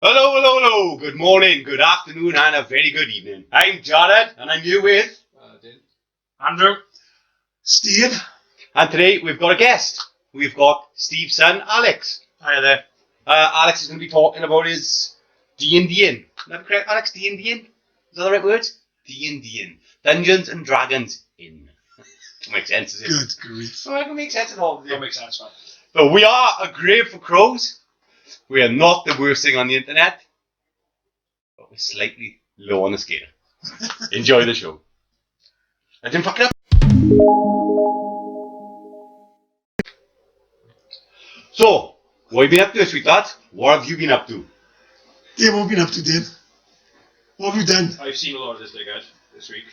Hello, hello, hello. Good morning, good afternoon, and a very good evening. I'm Jared, and I'm here with Dane. Andrew. Steve. And today we've got a guest. We've got Steve's son, Alex. Hi there. Alex is going to be talking about his D&D-ing. Is that correct, Alex? D&D-ing? Is that the right words? D&D-ing. Dungeons and Dragons in. Makes sense, does it? Good grief. Oh, it can make sense at all. Don't make sense, man. But we are a grave for crows. We are not the worst thing on the internet. But we're slightly low on the scale. Enjoy the show. I didn't fuck it up. So, what have you been up to this week, lad? What have you been up to? Dave, what have you been up to, Dave? What have you done? I've seen a lot of this big ad this week.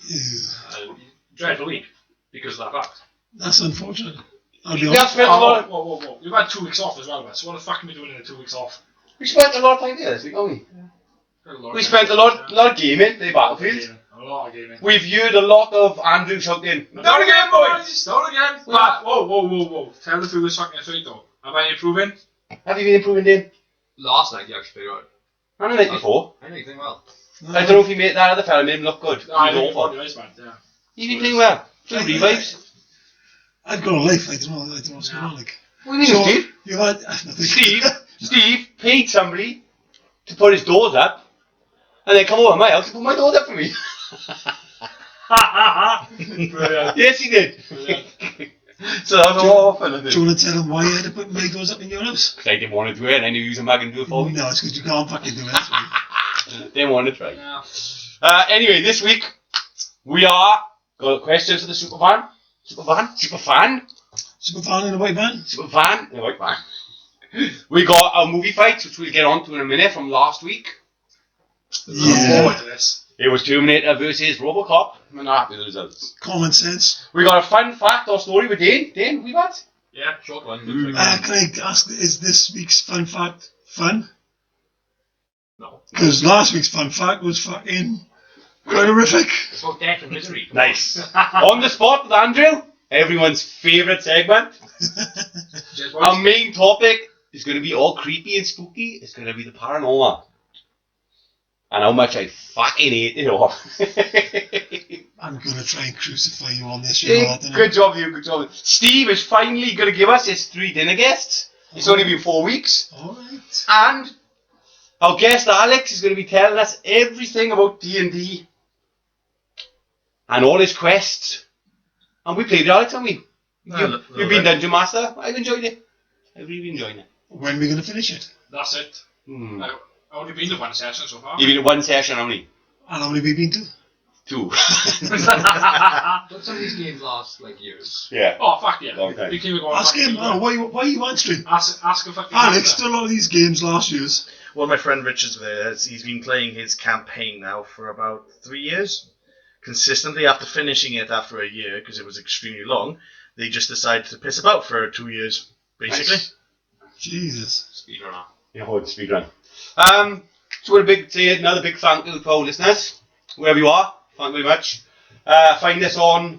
Yeah, Dreadful week because of that fact. that's unfortunate. I'll be We have honest. spent a lot of, Whoa. We've had 2 weeks off as well, man. So what the fuck are we doing in the 2 weeks off? we spent a lot of time there this week, haven't we? We spent a lot of gaming, the Battlefield. A lot of gaming. We've heard a lot of Andrew shouting, Not again, boys! Not again! But, whoa. Tell the truth, fucking straight though. Am I improving? have you been improving, Dane? Last night you actually played right. And the night before. I think you're doing well. I don't know if you made that other fella made him look good. I He was think awful. it is, man. Yeah. You've been playing well. 2 revives. I've got a life. I don't know what's going on. Like, What do you mean, Steve? you've had nothing. Steve paid somebody to put his doors up, and then come over to my house and put my doors up for me. Brilliant. Yes, he did. Brilliant. So that was awful, Do isn't you it? want to tell them why you had to put my doors up in your house? I didn't want to do it, and I knew he was a mag and do it for me. No, it's because you can't fucking do it. Didn't want to try. Yeah. Anyway, this week we are got questions for the superfan. Superfan? Superfan in a white van? Superfan? The white van. We got our movie fights, which we'll get on to in a minute from last week. Looking Yeah. forward to this. It was Terminator versus Robocop. I'm not happy with the results. Common sense. We got a fun fact or story with Dane. Dane, we got? Yeah, short one. Mm. Can I ask, is this week's fun fact fun? No. Because last week's fun fact was fucking quite horrific. It's about death and misery. Nice. On the spot with Andrew, everyone's favourite segment. Cheers, boys. Our main topic is going to be all creepy and spooky. It's going to be the paranormal. And how much I fucking hate it all. I'm going to try and crucify you on this. You know that, don't I? Good job, you. Good job. Steve is finally going to give us his 3 dinner guests. It's only been 4 weeks. Alright. And our guest Alex is going to be telling us everything about D&D and all his quests. And we played it, Alex, haven't we? You've been Dungeon Master. I've enjoyed it. I've really enjoyed it. When are we going to finish it? That's it. Hmm. I've only been to 1 session so far. You've been at 1 session, how many? And how many have we been to? 2. But some of these games last like years. Yeah. Oh, fuck yeah. Long time. We came going Ask fucking him. well. Why are you answering? Ask a fucking Alex, master. done a lot of these games last year's. Well, my friend Richard's there. He's been playing his campaign now for about 3 years. Consistently, after finishing it after a year, because it was extremely long, they just decided to piss about for 2 years, basically. Nice. Jesus. Speedrunner. Yeah, hold speedrun. So we're say another big thank you to our listeners, wherever you are. Thank you very much. Find us on.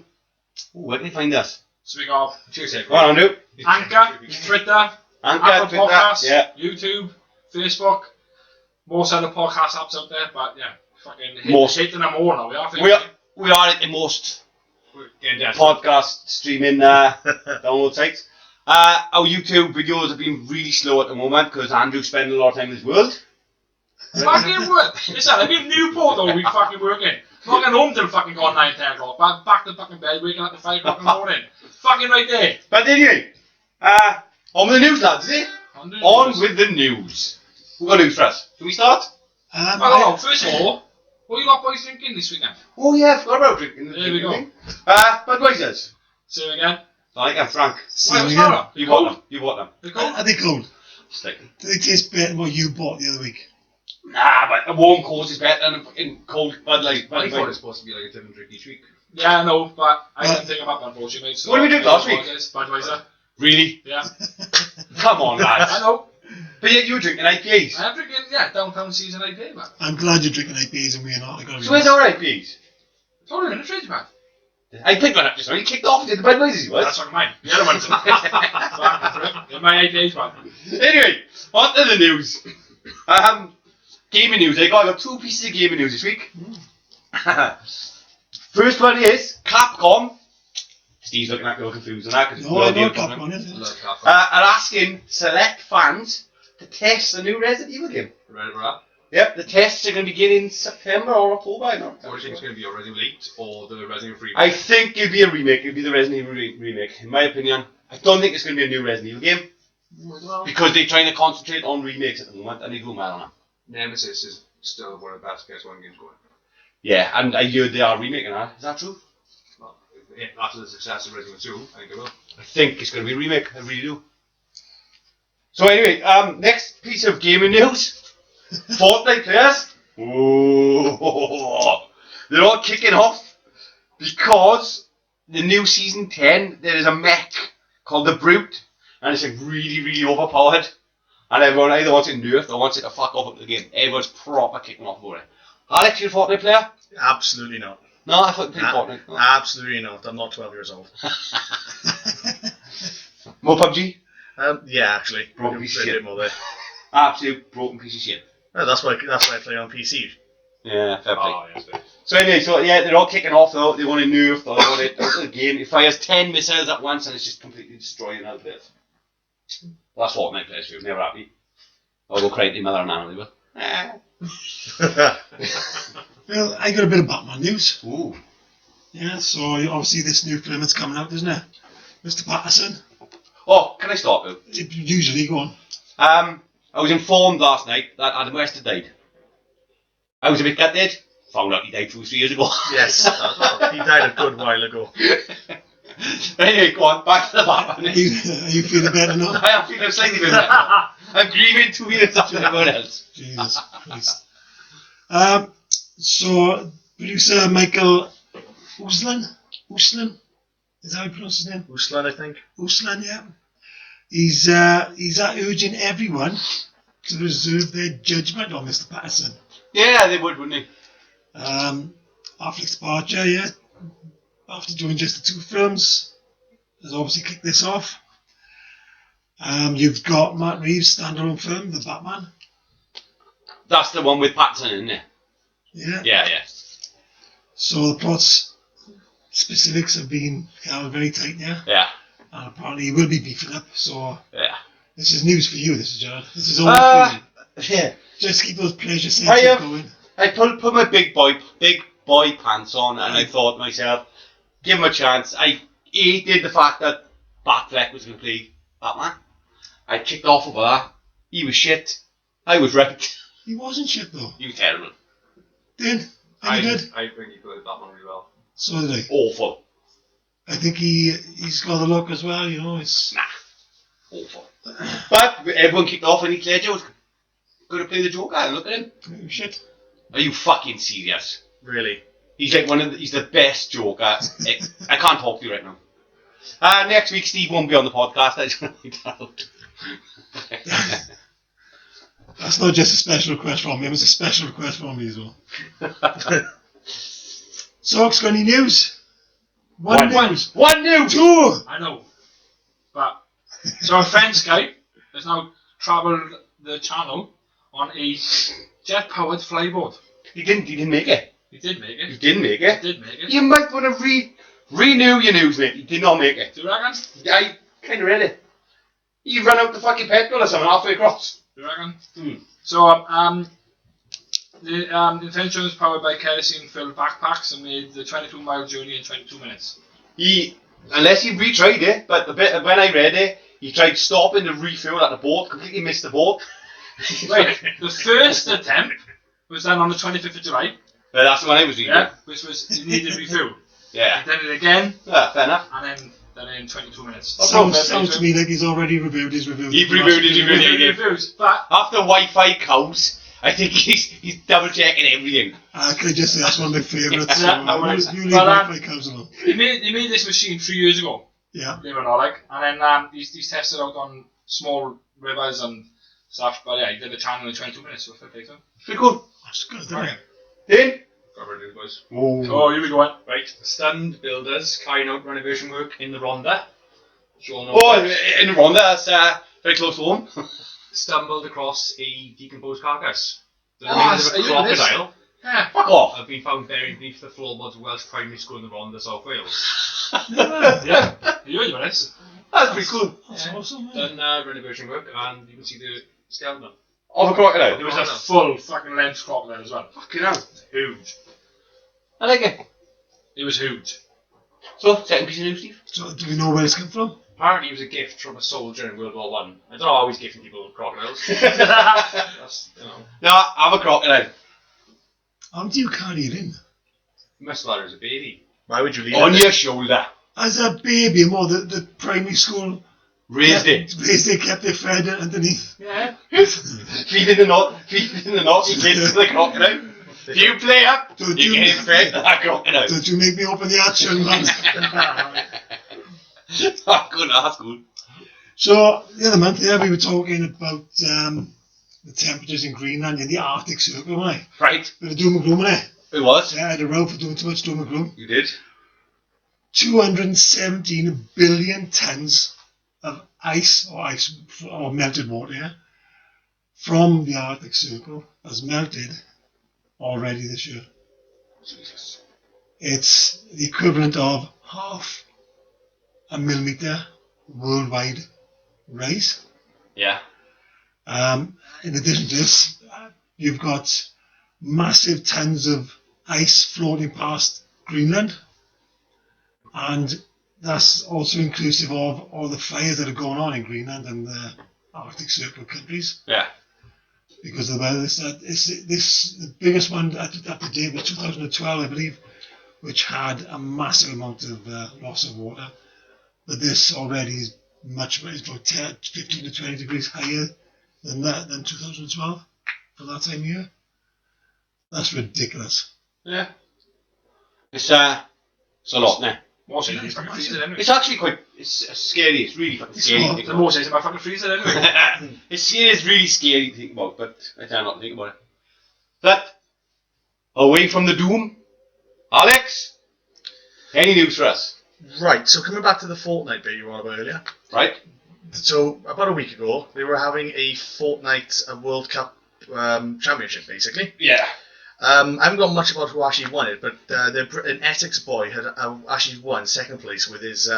Ooh, where can you find us? Speak of Tuesday. Go on, Andrew. Anchor, Twitter, Anchor, Apple Twitter. Podcasts, Yeah. YouTube, Facebook. Most other podcast apps out there, but yeah, fucking Most. hitting them all now. We are at the most We're getting desperate. podcast streaming download sites. Our YouTube videos have been really slow at the moment because Andrew's spending a lot of time in his world. Fucking work. Listen, I've been in Newport all week fucking working. Not getting home till fucking gone 9, 10 o'clock. Back to fucking bed, waking up at 5 o'clock in the morning. Fucking right there. But anyway, on with the news, lads, is it? On with the news. Who got news for us? Shall we start? Oh, first of all, what you lot boys drinking this weekend? Oh yeah, I forgot about drinking. There we go. Budweiser's. Say it again. I like them, Frank. Why, what's again. that? You bought them. You bought them. They're cold? Are they cold? Slightly. Do they taste better than what you bought the other week? Nah, but a warm course is better than a fucking cold Bud Light. I thought it was supposed to be like a different drink each week. Yeah, I know, but I didn't think about that bullshit, mate. So What did we drink last week? Budweiser. Really? Yeah. Come on, I lads. know. But yet you were drinking IPAs. I'm drinking, yeah, downtown season IPA, man. I'm glad you're drinking IPAs and we're not. I gotta be So where's honest. our IPAs? It's all in the fridge, man. I picked one up just now. He kicked off and did the Budweisers he was. That's fucking mine. The other one's They're my IPAs, man. Anyway, on to the news. Gaming news. I got 2 pieces of gaming news this week. First one is Capcom. Steve's looking at me all confused on that because No, I know Capcom, is it? Look, Capcom. are asking select fans to test the new Resident Evil game. Right, right. Yep, the tests are going to begin in September or October. I don't know. What do you think it's going to be, a Resident Evil 8 or the Resident Evil 3? I think it'll be a remake. It'll be the Resident Evil remake, in my opinion. I don't think it's going to be a new Resident Evil game because they're trying to concentrate on remakes at the moment and they're doing well on it. Nemesis is still one of the best PS1 games going. Yeah, and I heard they are remaking that. Is that true? Well, after the success of Resident Evil 2, I think it will. I think it's going to be a remake. I really do. So anyway, next piece of gaming news. Fortnite players. Ooh, they're all kicking off because the new season 10, there is a mech called the Brute, and it's like really, really overpowered. And everyone either wants it nerfed or wants it to fuck off the game. Everyone's proper kicking off over it. Alex, you a Fortnite player? Absolutely not. No, I thought you played Fortnite. No. Absolutely not. I'm not 12 years old. More PUBG? Yeah, actually. Broken piece of A shit. bit more there. Absolute broken piece of shit. Oh, that's why I play on PC. Yeah, fair play. Oh, yes, babe. So anyway, so yeah, they're all kicking off though. They want it nerfed or they want it out of the game. It fires 10 missiles at once and it's just completely destroying other players. That's Fortnite players do. Never happy. Although crying mother and animal, but Well, I got a bit of Batman news. ooh. Yeah, so obviously this new film that's coming out, isn't it? Mr. Patterson. Oh, can I stop you? Usually, go on. I was informed last night that Adam West had died. I was a bit gutted. Found out he died 2 or 3 years ago. Yes, he died a good while ago. Anyway, go on, back to the Batman. Are you feeling better now? I am feeling slightly better. I'm grieving 2 years after everyone else. Jesus Christ. So, producer Michael Uslan? Is that how you pronounce his name? Uslan, I think. Uslan, yeah. He's urging everyone to reserve their judgment on Mr. Patterson. Yeah, they would, wouldn't they? Affleck's departure, yeah. After doing just the 2 films, has obviously kicked this off. You've got Matt Reeves' standalone film, The Batman. That's the one with Patterson, isn't it? Yeah. Yeah. So the plot's specifics have been held very tight, yeah. Yeah. And apparently he will be beefing up. So Yeah. this is news for you. This is Jared. This is all for you. Yeah. Just keep those pleasure senses going. I put my big boy pants on and I thought to myself, give him a chance. I hated the fact that Batfleck was going to play Batman. I kicked off over that. He was shit. I was right. He wasn't shit though. He was terrible. Dane, any good? I think he played that one really well. So did I. Awful. I think he's got the look as well. You know, it's Nah. Awful. But everyone kicked off and Heath Ledger was going to play the Joker. And look at him. shit. Are you fucking serious? Really? He's like he's the best Joker. I can't talk to you right now. Next week Steve won't be on the podcast. I just want to point that out. That's not just a special request from him, it's a special request from me as well. So, got any news? One news. One news. 2. I know. But, so our friend Skype has now travelled the channel on a jet-powered flyboard. He didn't make it. He did make it. He didn't make it. He did make it. You might want to renew your news, mate. He did not make it. Do you reckon? I kind of read it. He ran out the fucking petrol or something halfway across. Do you reckon? Hmm. So, the Invention was powered by kerosene-filled backpacks and made the 22-mile journey in 22 minutes. Unless he retried it, but when I read it, he tried stopping to refuel at the boat, completely missed the boat. Right, the first attempt was done on the 25th of July. That's the one I was reading. Yeah, which was he needed refuel. Yeah. He did it again, Fair enough. and then in 22 minutes. Sounds to me like he's already reviewed his review. He reviewed it. Reviews, but After Wi-Fi cows, I think he's double checking everything. Can I just say that's one of my favourites. Yeah, no worries. You leave But, my cows alone. he made this machine 3 years ago. Yeah. Believe it or not, like, and then he's tested out on small rivers and stuff. But yeah, he did the channel in 22 minutes. So fair play to him. Pretty cool. That's good, isn't it? Dane? Covered it, boys. Oh, here we go. Right, stunned builders carrying out renovation work in the Rhondda. Sure, no. Oh, in Rwanda, that's very close to home. stumbled across a decomposed carcass. The Oh, remains of are a you in this? crocodile Yeah. Fuck off. have been found buried beneath the floorboards of Welsh Primary School in the Rhondda, South Wales. Yeah. You're doing this. That's pretty cool. That's awesome. Man. Done renovation work, and you can see the skeleton. Of a crocodile. It was a full fucking length crocodile as well. Fucking hell. Huge. I like it. It was huge. So, second piece of news, Steve. So, do we know where it's come from? Apparently, it was a gift from a soldier in World War One. I don't know how he's gifting people crocodiles. That's, you know, No, I'm a crocodile. How do you carry it in? you must have had it as a baby. Why would you leave On it? your shoulder. As a baby, more the primary school Raised it. Raised it, kept it fed underneath. Yeah. Feeding the naughty kids to the crocodile. If you play up, Don't you you- get fed to that crocodile. Don't you make me open the hatch, young man. Oh, good, that's good. So, the other month there, we were talking about the temperatures in Greenland in the Arctic Circle, weren't we? Right, Bit of doom and gloom in it. it was. Yeah, I had a row for doing too much doom and gloom. You did. 217 billion tons of ice or melted water, yeah, from the Arctic Circle has melted already this year. Jesus. It's the equivalent of half a millimetre worldwide rise. Yeah. In addition to this, you've got massive tons of ice floating past Greenland, and that's also inclusive of all the fires that are going on in Greenland and the Arctic Circle countries. Yeah. Because of the weather, the biggest one up to date was 2012, I believe, which had a massive amount of loss of water. But this already is it's about 15 to 20 degrees higher than 2012 for that time of year. That's ridiculous. Yeah. It's a lot now. Most days, it's fucking freezing anyway. It's actually quite scary. It's really fucking scary. to think The about. most days, it might fucking freezing anyway. It is really scary to think about, but I try not to think about it. But, away from the doom, Alex, any news for us? Right, so coming back to the Fortnite bit you were on about earlier. Right? So, about a week ago, they were having a Fortnite World Cup championship, basically. Yeah. I haven't got much about who actually won it, but an Essex boy had actually won second place with his...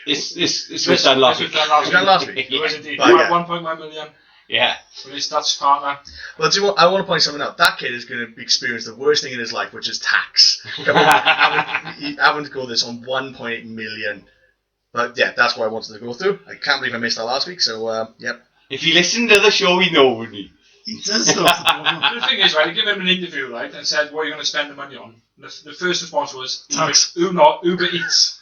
It's was done last week. It was done last week. It was indeed. But, yeah. 1.1 million Yeah. for his Dutch partner. Well, I want to point something out. That kid is going to experience the worst thing in his life, which is tax. Having to go this on 1.8 million. But yeah, that's what I wanted to go through. I can't believe I missed that last week, so yep. If you listened to the show, we know, wouldn't he? He does stuff. The thing is, right, they give him an interview, right, and said, what are you going to spend the money on? The first response was, Tax. Uber Eats.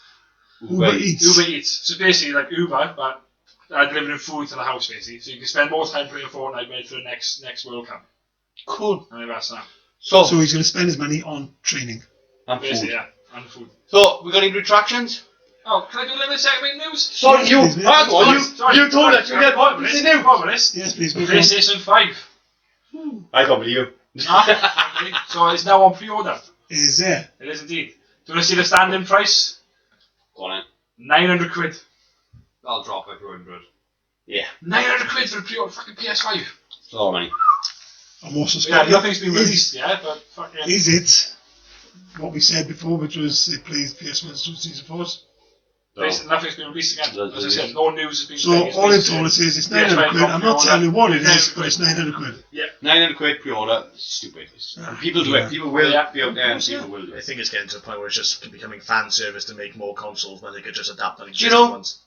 Uber Eats. Uber Eats. So basically, like Uber, but delivering food to the house, basically. So you can spend more time playing Fortnite made for the next World Cup. Cool. And that's that. So he's going to spend his money on training. and Basically, food. yeah, and food. So, we got any retractions? Oh, can I do a little segment news? Sorry, you. Please, Hang on, Sorry, you told us you get what was the news? What was this? Yes, please. Go on. PlayStation 5. I can't believe you. Okay, so it's now on pre-order. Is there? It is indeed. Do you want to see the standing price? Go on in. 900 quid. I'll drop it for 100. Yeah. 900 quid for the pre-order fucking PS5. It's all money. I'm also Yeah, spending. nothing's been released yet, but fucking... Is it what we said before, which was it plays PS1's 2 Season 4s? Basically, nothing's been released again. Doesn't As I said, no news has been So taken. all in all it says it's 900 quid. I'm not telling you what it is, 900 but it's 900 quid. 900 quid pre-order. Stupid. Ah, People do yeah. it. People will Yeah. be out there and people will do I it. think it's getting to the point where it's just becoming fan service to make more consoles when they could just adapt on you existing know- ones.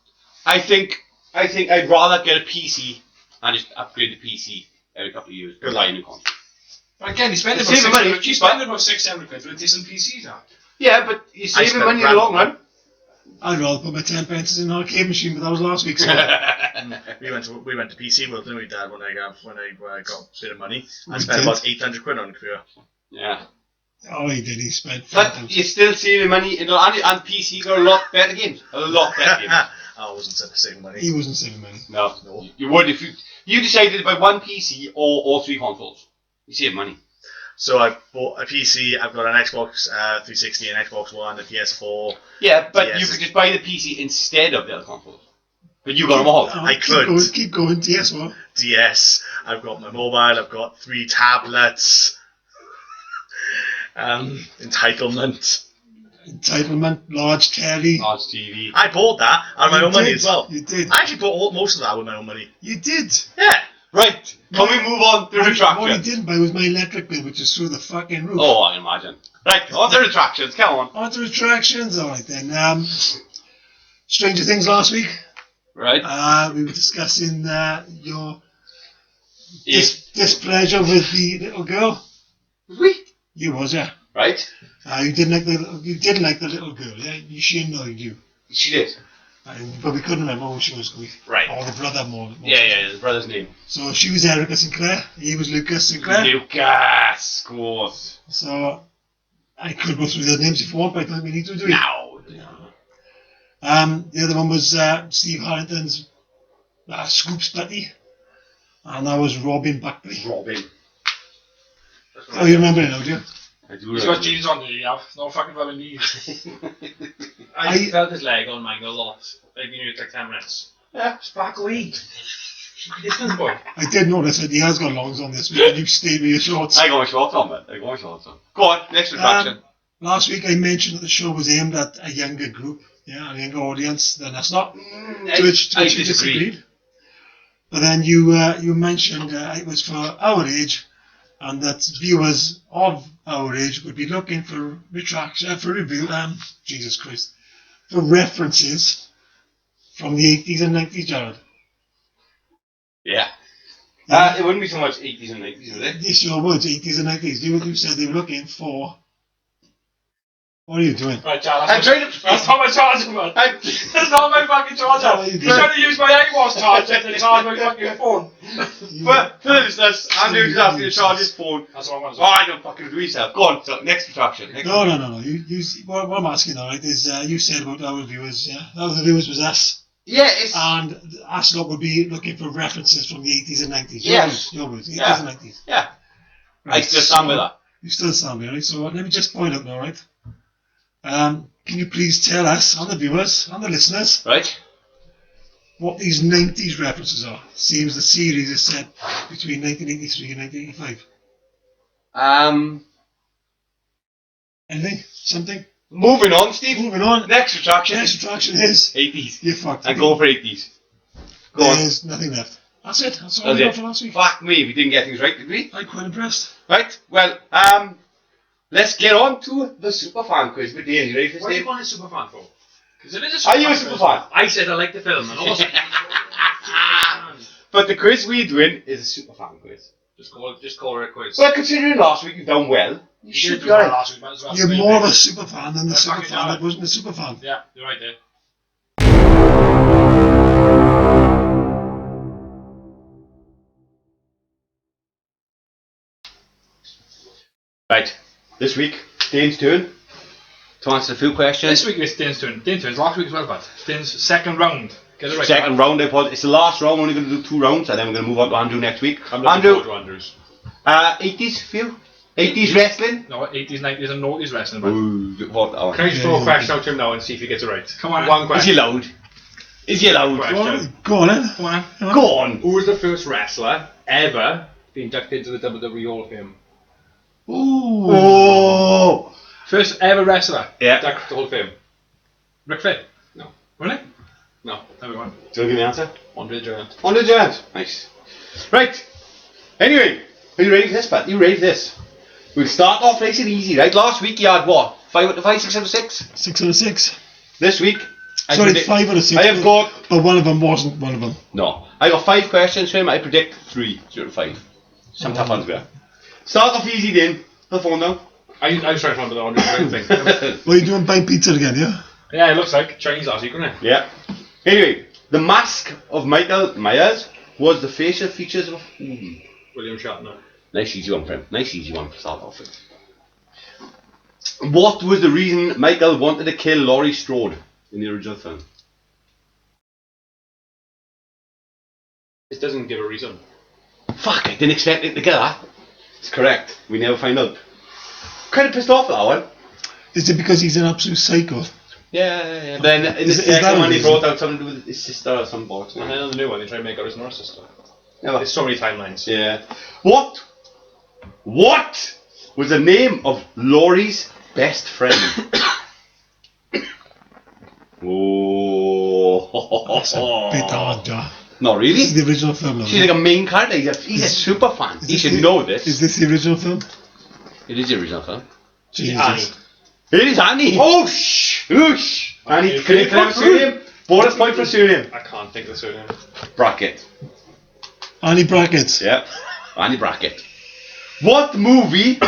I think I'd rather get a PC and just upgrade the PC every couple of years than buy a new console. But again, he's spending Save the money, about cheap, 600 quid for a decent PC now. Yeah, but you're saving spent money in the grand long on run. I'd rather put my 10 pence in an arcade machine, but that was last week. So We went to PC World, didn't we, Dad? When I got a bit of money, I We spent did. about 800 quid on a computer. Yeah. oh, he did. He spent But 5,000. you're still saving money in the, and PC got a lot better games. A lot better games. I wasn't saving money. He wasn't saving money. No. No. You would if you decided to buy one PC or all three consoles. You save money. So I bought a PC. I've got an Xbox 360, an Xbox One, a PS4. Yeah, but Yes. you could just buy the PC instead of the other consoles. But you got them all. I could. Keep going. Yes, what? DS, I've got my mobile, I've got 3 tablets. Entitlement. Entitlement, large telly. Large TV. I bought that out of my You own money did. as well. You did. I actually bought most of that with my own money. You did. Yeah. Right, can we move on to What he retractions? didn't buy was my electric bill, which is through the fucking roof. Oh, I imagine. Right, on to retractions, come on. On to retractions. All right then. Stranger Things last week. Right. We were discussing your If, displeasure with the little girl. was we? You was, yeah. Right? You didn't like the little girl, yeah. She annoyed you, She did. but we couldn't remember who she was. Right. Or the brother more. Yeah, his brother's name. So she was Erica Sinclair. He was Lucas Sinclair. Lucas, of course. So I could go through the names if you want, but I don't think we need to do it. No. The other one was Steve Harrington's Scoops Buddy, and that was Robin Buckley. Robin. Oh, you remember it now, do you? I do He's got jeans on there, yeah. No fucking rubbing knees. I felt his leg on mine a lot. Like, you knew it like 10 minutes. Yeah. Sparkly. Different boy. I did notice that he has got longs on this week, and you've stayed with your shorts. I got my shorts on, man. Go on, next retraction. Last week I mentioned that the show was aimed at a younger group, a younger audience. Then that's not. To which I you disagree. disagreed. But then you mentioned it was for our age, and that viewers of our age would be looking for for references from the 80s and 90s, Jared. Yeah. It wouldn't be so much 80s and 90s, would it? Yes, your words, 80s and 90s. You said they were looking for. What are you doing? Right, Charles. I'm trying to. That's not my charger, man. That's not my fucking charger. Oh, you He's did. trying to use my iWatch charger to charge my fucking phone. But for the listeners, Andrew's asking to charge his phone. That's what I want to Oh, I don't fucking do yourself. Go on, so next retraction. No. What I'm asking, all right, is you said about our viewers, yeah? Our viewers was us. Yeah, it's. And us lot would be looking for references from the 80s and 90s. Yes. Your words, 80s Yeah. and 90s. Yeah. I Right, still stand with that. You still stand with it, right? So let me just point out now, right? Can you please tell us, and the viewers, and the listeners, Right? what these 90s references are? Seems the series is set between 1983 and 1985. Anything? Something? Moving on, Steve. Moving on. Next retraction. Next attraction is 80s. you're fucked. And go for 80s. Go on. There's nothing left. That's it. That's all That's we it. got for last week. Fuck me, we didn't get things right, did we? I'm quite impressed. Right? Well, let's get on to the superfan quiz with Dane. You ready for this, What are you Dave? calling a superfan for? Because it is a Are you a quiz. superfan? I said I like the film, and also But the quiz we're doing is a superfan quiz. just call her a quiz. Well, considering last week you've done well, you You should did be do well alright. last week, man. As well. You're more of a super fan than the Yeah, super fucking fan hell. that wasn't a super fan. Yeah, you're right there. Right, this week, Dane's turn to answer a few questions. This week it's Dane's turn. Dane's turn. Last week as well, but Dane's second round. Get it right. Second round, it's the last round, we're only going to do 2 rounds, and then we're going to move on to Andrew next week. I'm looking Andrew, forward to Andrews. 80s for you? 80s wrestling? No, 80s, 90s, and noughties wrestling. But Ooh, what? Oh. Can I just throw a question out to him now and see if he gets it right? Come on, One Is question. he loud? Is he loud? Question. Go on then. come on. Go on! Who was the first wrestler ever to be inducted into the WWE Hall of Fame? Ooh. Oh! First ever wrestler. Yeah. Inducted to the Hall of Fame. Ric Flair. No. Really? No. Everyone. Do you want to give me the answer? Andre the Giant. On the giant. Nice. Right. Anyway, are you ready for this, Pat? You ready for this? We'll start off nice and easy, right? Last week you had what? 5 out of 5, 6 out of 6? 6 out of 6. This week, Sorry, 5 out of 6. I have got. But one of them wasn't one of them. No. I got 5 questions for him. I predict 3 out of 5. Some tough ones there. Start off easy, then. The phone now. I was trying to remember the Andre the Giant thing. What are you doing, buying pizza again, yeah? Yeah, it looks like Chinese last week, doesn't it? Yeah. Anyway, the mask of Michael Myers was the facial features of. William Shatner. Nice easy one for him. Nice easy one to start off with. What was the reason Michael wanted to kill Laurie Strode in the original film? It doesn't give a reason. Fuck, I didn't expect it to get that. It's correct. We never find out. Kind of pissed off at that one. Is it because he's an absolute psycho? Yeah. Then in the Is that second a one, he reason? brought out something to do with his sister or some bollocks. And then on the new one, they try to make her his nurse sister. Never. There's so many timelines. Yeah. What was the name of Laurie's best friend? Oh. It's a bit hard, Joe. Not This is really. the original film, though. She's like a main character. He's a super fan. Is He this should the- know this. Is this the original film? It is the original film. Jesus. It is Annie. Oh, shh! Oosh. Annie, can you have a What? surname? Bonus point for surname. I can't think of the surname. Bracket. Annie Brackets. Yep. Annie Bracket. What movie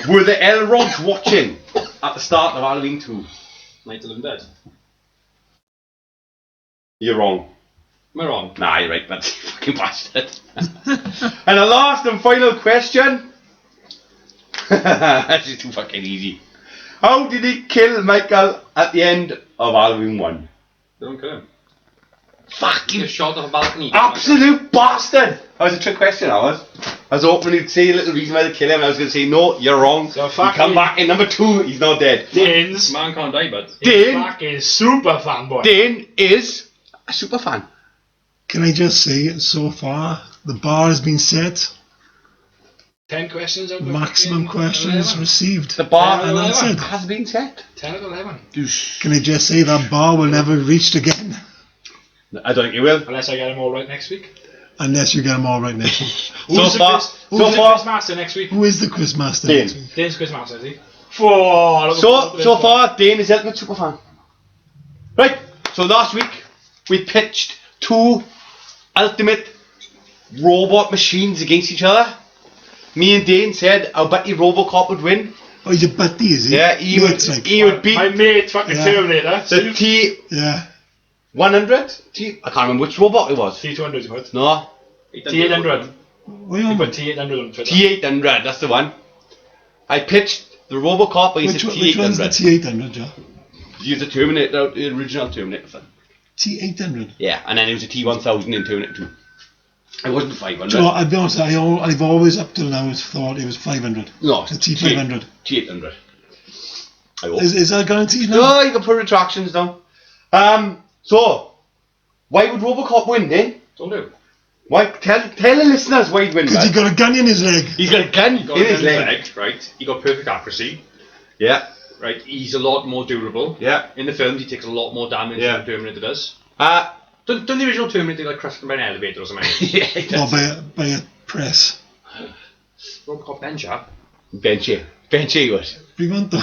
were the Elrods watching at the start of Halloween 2? Night of the Living Dead. You're wrong. Am I wrong? Nah, you're right, but you fucking bastard. And the last and final question. This is too fucking easy. How did he kill Michael at the end of Halloween 1? They don't kill him. Fucking He shot off a balcony. absolute bastard! That was a trick question, I was hoping he'd say a little reason why they kill him. I was going to say, no, you're wrong. So You fucking come back in number 2, he's not dead. Dane's Man can't die, but Dane, fucking super fanboy. Dane is a super fan. Can I just say, so far, the bar has been set. 10 questions out of Maximum fucking questions 11. received. The bar And answered. has been set. 10 out of 11. Can I just say that bar will never be reached again I don't think you will. Unless I get them all right next week. unless you get them all right now. So far, Who's the quiz master next week? Who is the quiz master? Dane. next week? Dane's quiz master, is he? Oh, So far, Dane is ultimate super fan. Right, so last week we pitched 2 ultimate robot machines against each other. Me and Dane said, I'll bet you Robocop would win. Oh, he's a buddy, is he? Yeah, he Mates, would, like. he would beat My mate, fucking Yeah. Terminator. the Yeah. T100? I can't remember which robot it was. T200 you put. No, T800. What are you You on put about? T800 on Twitter. T800, that's the one. I pitched the Robocop, but he's a Which one's the T800. T800, Joe? He's a Terminator, the original Terminator film. T800. Yeah, and then it was a T1000 in Terminator 2. It wasn't 500. Joe, I'll be honest, I've always up till now thought it was 500. No, It's a T500. T800. I hope. Is that guaranteed now? No, you can put retractions down. So, why would Robocop win, eh? don't do. Why? Tell the listeners why he'd win, Because he right? got a gun in his leg. He's got a gun He got in his leg. right? He got perfect accuracy, Yeah, right? He's a lot more durable. yeah. In the films, he takes a lot more damage Yeah. than Terminator does. Uh, Don't the original Terminator like crushed him by an elevator or something? yeah, he Or does. by a press. Robocop then, chap. Benchy he was. Primanto.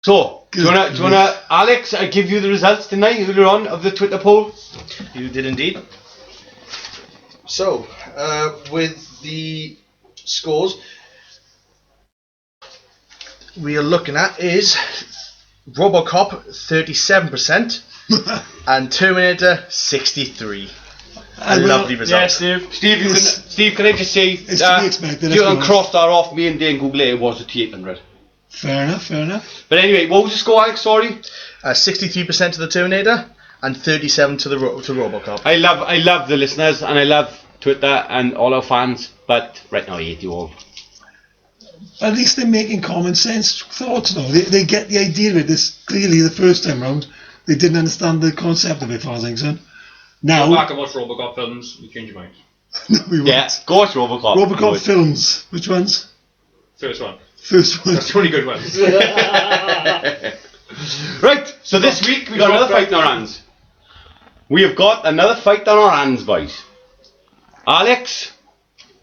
So, do you Good. wanna, Alex, I give you the results tonight earlier on of the Twitter poll? You did indeed. So, with the scores, we are looking at is Robocop 37% and Terminator 63. A lovely result. Yeah, Steve. Steve, can I just say, It's to be expected, you let's can be cross that off, me and Dane Google it was a T800. Fair enough. But anyway, what was the score, Alex, sorry? 63% to the Terminator and 37 to the to Robocop. I love the listeners and I love Twitter and all our fans, but right now I hate you all. At least they're making common sense thoughts now. They get the idea of it. This clearly the first time round they didn't understand the concept of it, as far as I'm concerned. Go Now, back and watch Robocop films, you change your mind. no, we won't. Yeah, go watch Robocop. Robocop films. Which ones? First one. First one. That's the only good ones. Right, so this week we got another fight in our hands. We have got another fight on our hands, boys. Alex,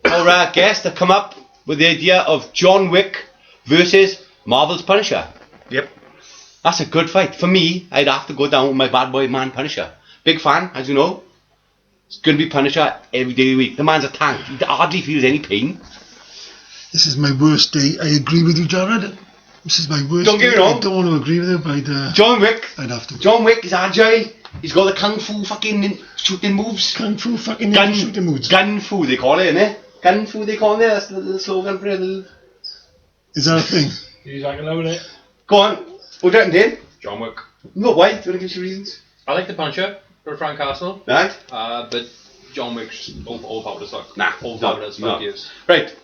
our guest, have come up with the idea of John Wick versus Marvel's Punisher. Yep. That's a good fight. For me, I'd have to go down with my bad boy man Punisher. Big fan, as you know. It's going to be Punisher every day of the week. The man's a tank. He hardly feels any pain. This is my worst day. I agree with you, Jared. This is my worst Don't get day. me wrong. I don't want to agree with you, but John Wick. I'd have to. John Wick is agile. He's got the kung fu fucking shooting moves. Kung Fu fucking Gun, shooting moods. gun fu they call it, innit? Gun fu they call it. That's the slogan for it. Is that a thing? He's like alone it. Go on. What do you reckon, Dane? John Wick. No, why? Do you want to give us your reasons? I like the Punisher for Frank Castle, Right? but John Wick's overpowered as fuck. Nah, Overpowered as fuck no. he is. Right.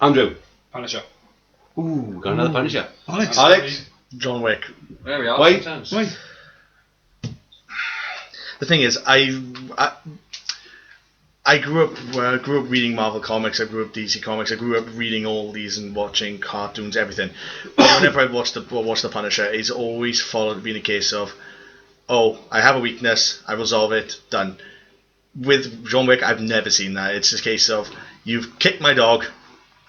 Andrew. Punisher. Ooh, got another Punisher. Alex. Alex? John Wick. There we are. Why? makes sense. Why? the thing is, I grew up reading Marvel comics. I grew up DC comics. I grew up reading all these and watching cartoons, everything. But whenever I watch the Punisher, it's always followed being a case of, oh, I have a weakness, I resolve it, done. With John Wick, I've never seen that. It's a case of, you've kicked my dog,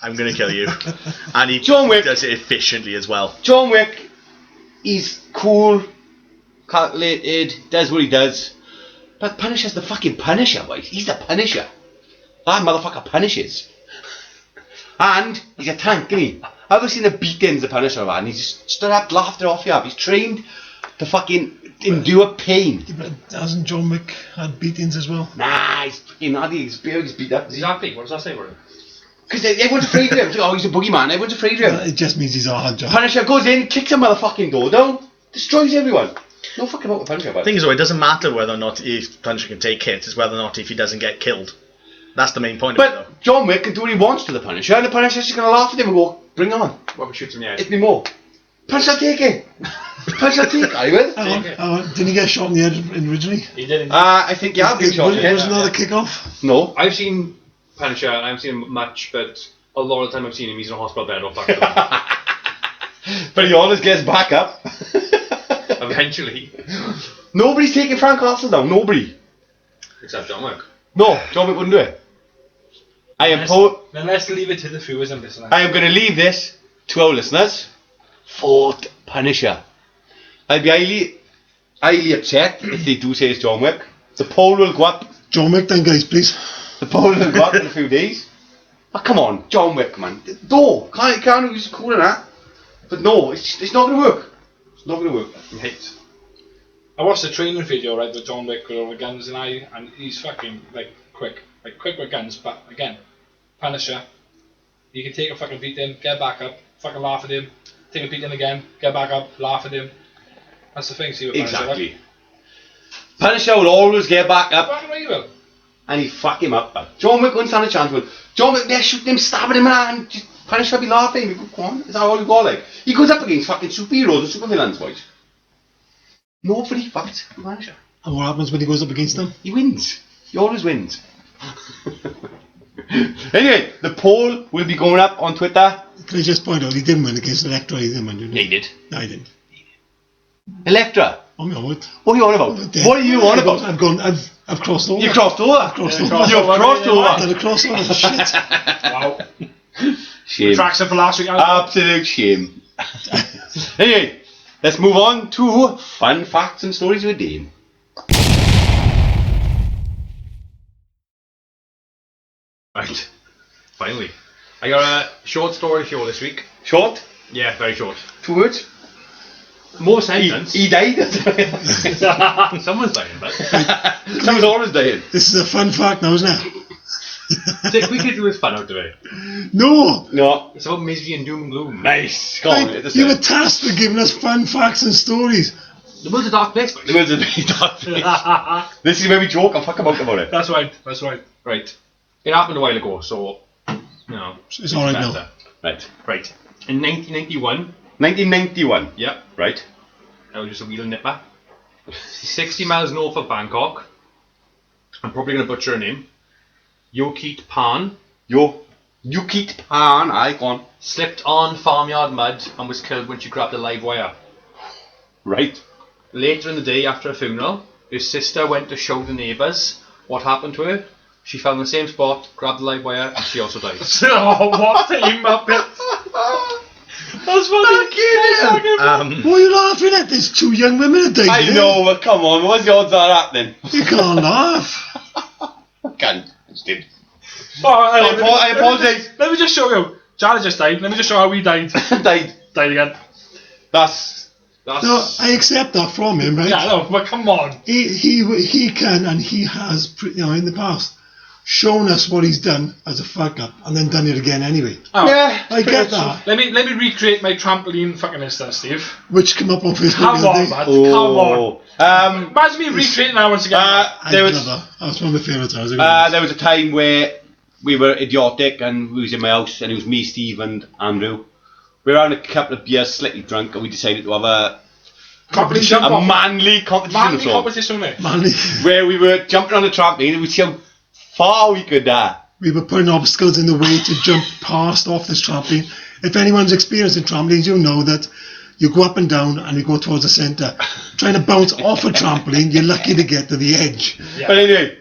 I'm going to kill you. And he John Wick does it efficiently as well. John Wick, he's cool, calculated, does what he does. But Punisher's the fucking Punisher, boys. He's the Punisher. That motherfucker punishes. And he's a tank, isn't he? I've ever seen the beatings the Punisher had, and he's just stood up, laughed it off you up. He's trained to fucking endure pain. Yeah, but hasn't John Wick had beatings as well? Nah, he's fucking not. He's beat up. Is he happy? What does that say about him? Because everyone's afraid of him. Oh, he's a boogeyman. Everyone's afraid of him. It just means he's a hard job. Punisher goes in, kicks a motherfucking door down, destroys everyone. No fucking about the Punisher, The but thing is, though, it doesn't matter whether or not Punisher can take hits, it's whether or not if he doesn't get killed. That's the main point of it, though. But John Wick can do what he wants to the Punisher, and the Punisher's just going to laugh at him and go, bring on. What if he shoots him in the head? Hit me more. Punisher, take it. Punisher, take it. I will. Hang on. Didn't he get shot in the head originally? He didn't. I think you have been shot. Was Yeah. another kick-off? No. I've seen Punisher, and I haven't seen him much, but a lot of the time I've seen him, he's in a hospital bed or fucked up. But he always gets back up. Eventually. Nobody's taking Frank Castle down. Nobody. Except John Wick. No, John Wick wouldn't do it. Then let's leave it to the viewers and listeners. I am going to leave this to our listeners. Fort Punisher. I'll be highly upset if they do say it's John Wick. The poll will go up. John Wick then, guys, please. The poll will go up in a few days. Oh, come on, John Wick, man. No, can't he's cool and that. But no, it's not going to work. It's not going to work. Right. I watched the training video, right, with John Wick with all the guns and he's fucking, quick with guns, but again, Punisher, you can take a fucking beating, get back up, fucking laugh at him, take a beating again, get back up, laugh at him. That's the thing, see with Punisher. Exactly. Punisher will always get back up Fucking right, you will. and he fuck him up. John Wick wouldn't stand a chance. Will John Wick there shooting him, stabbing him, and just Punisher will be laughing. He go, come on, is that all you got like? He goes up against fucking superheroes and supervillains, boys. Nobody fucks Punisher. And what happens when he goes up against them? He wins. He always wins. Anyway, the poll will be going up on Twitter. Can I just point out, he didn't win against Electra, he didn't win, did Yeah, he did. No, he didn't. Electra. Oh, my God. What are you on about? What are you on about? I've crossed over. You crossed over. I've crossed over. You've crossed over. I've done a crossover. Shit. Wow. Shame. Tracks it for last week. Absolute shame. Anyway, let's move on to fun facts and stories with Dane. Right. Finally. I got a short story for you this week. Short? Yeah, very short. 2 words? More sentence. He died. Someone's dying, but. Someone's always dying. This is a fun fact now, isn't it? Dick, we could do this fun out of it. No! No. It's about misery and doom and gloom. Nice. Go on. Hey, let's you do were it. tasked with giving us fun facts and stories. The world's a dark place, The words are very dark. This is where we joke and fuck about it. That's right. That's right. Right. It happened a while ago, so. You know. It's alright now. better. Right. Right. In 1991. 1991. Yep. Right. I was just a wheel nipper. 60 miles north of Bangkok. I'm probably going to butcher her name. Yokit Pan Yukit Pan, aye, go on. slipped on farmyard mud and was killed when she grabbed a live wire. Right. Later in the day after a funeral, her sister went to show the neighbours what happened to her. She fell in the same spot, grabbed the live wire, and she also died. Oh, what a muppet! That's funny. What are you laughing at? There's 2 young women that died. I there. know, but come on, what's the odds of that happening? You can't laugh. Can't. It's dead. Oh, I apologise. Let me just show you. Charlie just died. Let me just show how he died. Died. Died again. That's. No, I accept that from him, right? Yeah, no, but come on. He can, and he has, in the past, shown us what he's done as a fuck up, and then done it again anyway. Oh, Yeah. I get that. Let me recreate my trampoline fucking instance, Steve. Which come up on Facebook Come the other on, day. man. Come on. Oh. Imagine me recreating that once again. There was That was one of my favourite times. there was a time where we were idiotic and we was in my house and it was me, Steve and Andrew. We were having a couple of beers, slightly drunk, and we decided to have Trampoline jump A off. manly competition Manly of sorts. competition, mate. Manly. Where we were jumping on the trampoline and we'd see how far we could We were putting obstacles in the way to jump past off this trampoline. If anyone's experienced in trampolines, you'll know that you go up and down and you go towards the centre. Trying to bounce off a trampoline, you're lucky to get to the edge. Yeah. But anyway,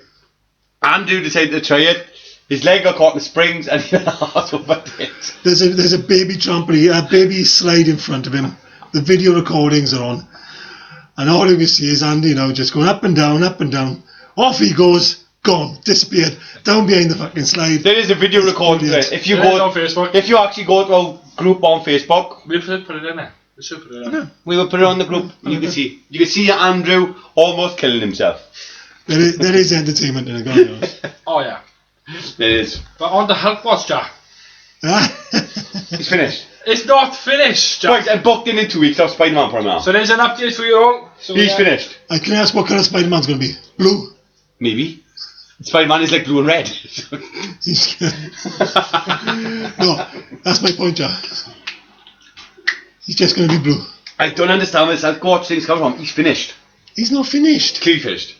Andrew decided to try it. His leg got caught in the springs and he asked over it. There's a baby trampoline, a baby slide in front of him. The video recordings are on. And all you can see is Andy now just going up and down, up and down. Off he goes, gone, disappeared, down behind the fucking slide. There is a video recording of it. If you It is go on Facebook. if you actually go to our group on Facebook, We should put it in there. We should put it in there. we will put it on the group. You can see Andrew almost killing himself. There is entertainment in it, God knows. Oh, yeah. There is. But on the Hulk watch, Jack. He's finished. It's not finished, Jack. Right, I booked in 2 weeks of Spider-Man Paranormal. So there's an update for you all. So He's finished. I can ask what colour Spider-Man's going to be. Blue. Maybe. Spider-Man is like blue and red. No, that's my point, Jack. He's just going to be blue. I don't understand where this watch thing's coming from. He's finished. He's not finished. Clearly finished.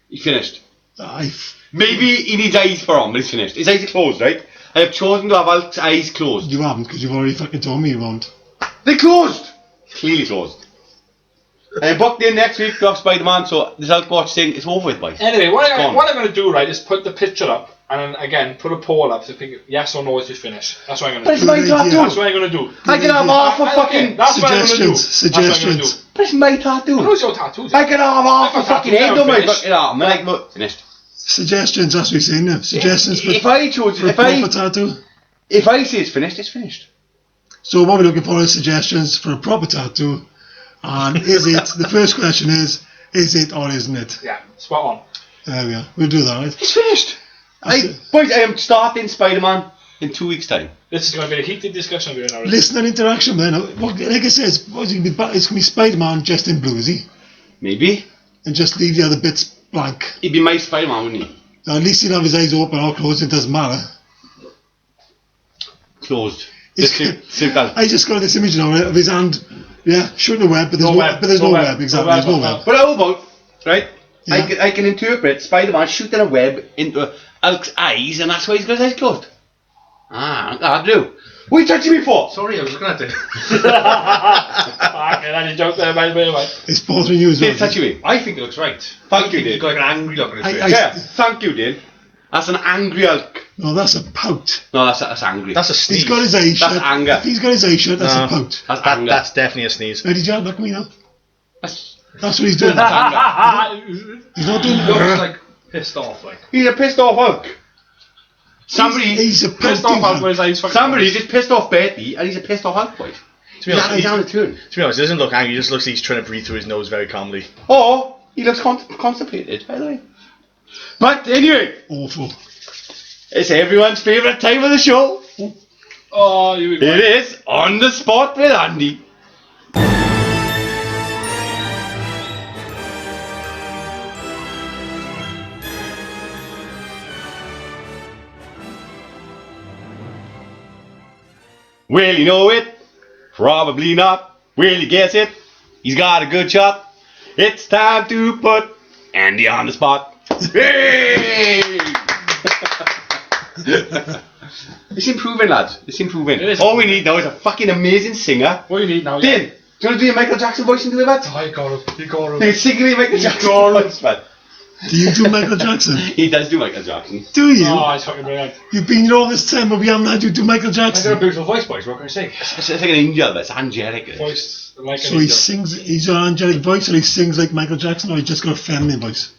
He's finished. I Maybe he needs eyes for on, but he's finished. His eyes are closed, right? I have chosen to have Hulk's eyes closed. You haven't, because you've already fucking told me you won't. They're closed! Clearly closed. I booked in next week to have Spider-Man, so this Hulk watch thing is over with, boys. Anyway, what I'm Gone. going to do, right, is put the picture up and then, again, put a poll up to think yes or no is it finished. That's what I'm But going it's to do. my tattoo. That's what I'm going to do. I can have half a fucking... That's what I'm going to do. Suggestions. But it's my tattoo. Who's your tattoos? I can have half I've a got fucking tattoo head now, on my finished. fucking arm. I'm like, look, finished. Suggestions, that's what you're saying now. Suggestions for, If I chose... for a proper tattoo. If I say it's finished, it's finished. So what we're looking for is suggestions for a proper tattoo. And is it, the first question is it or isn't it? Yeah, spot on. There we are. We'll do that, right? It's finished. Boys, I am starting Spider-Man in 2 weeks' time. This is going to be a heated discussion we're going to Listen and interaction, man. Like I said, it's going to be Spider-Man just in blue, is he? Maybe. And just leave the other bits blank. He'd be my Spider-Man, wouldn't he? Now, at least he'll have his eyes open or closed, it doesn't matter. Closed. I just got this image now of his hand, shooting a web, but there's No web. but there's No no web. web, exactly, No web, there's no no. web. But how about, right? Yeah. I can interpret Spider-Man shooting a web into Hulk's eyes, and that's why he's got his eyes closed. That'll do. What are you touching me for? Sorry, I was looking at it. Okay, then you joke there, by the way. It's bothering you as well. Dave, touching me. I think it looks right. Thank you, He's Dave. got like an angry look on his face. Yeah, thank you, Dave. That's an angry Hulk. No, that's a pout. No, that's angry. That's a sneeze. He's got his eyes That's shut. anger. If he's got his eyes shut, that's No. a pout. That's anger. That's definitely a sneeze. Ready, John? Look at me now. That's That's what he's doing. anger. He's not doing He looks like pissed off, like. He's a pissed off Hulk. He's a Pissed off pouting with his eyes fucking Somebody just pissed off Betty, and he's a pissed off Hulk, boys. To be honest, He's down the turn. to be honest, he doesn't look angry. He just looks like he's trying to breathe through his nose very calmly. Or he looks constipated, by the way. But anyway, awful. it's everyone's favourite time of the show. Oh, you It is On the Spot with Andy. Will you know it? Probably not. Will you guess it? He's got a good shot. It's time to put Andy on the spot. Hey! It's improving, lads. It's improving. It is. All we need now is a fucking amazing singer. What do you need now? Dane, do you want to do your Michael Jackson voice and do that? Oh, you got him. He's singing your Michael Jackson voice, man. Do you do Michael Jackson? He does do Michael Jackson. Do you? Oh, it's fucking brilliant. You've been here all this time, but we haven't had you do Michael I got a Jackson. beautiful voice, boys. What can I say? It's like an angel, that's angelic. Voice like So an he angel. sings, he's an angelic voice, or he sings like Michael Jackson, or he just got a feminine voice?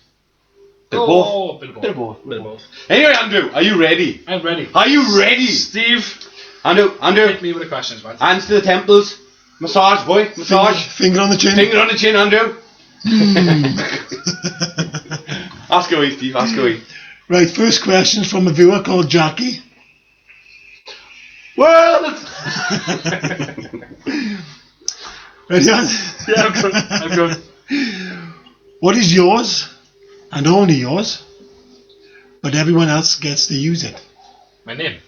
Bit of both. Oh, bit of both. Bit of both. Bit of both. Anyway, Andrew, are you ready? I'm ready. Are you ready? Steve, Andrew, hit me with the questions, man. hands to the temples. Massage, boy. Massage. Finger on the chin. Finger on the chin, Andrew. Ask away, Steve. Ask away. Right, first question from a viewer called Jackie. Well, Ready, Anne? Yeah, I'm good. I'm good. What is yours, and only yours, but everyone else gets to use it? My name.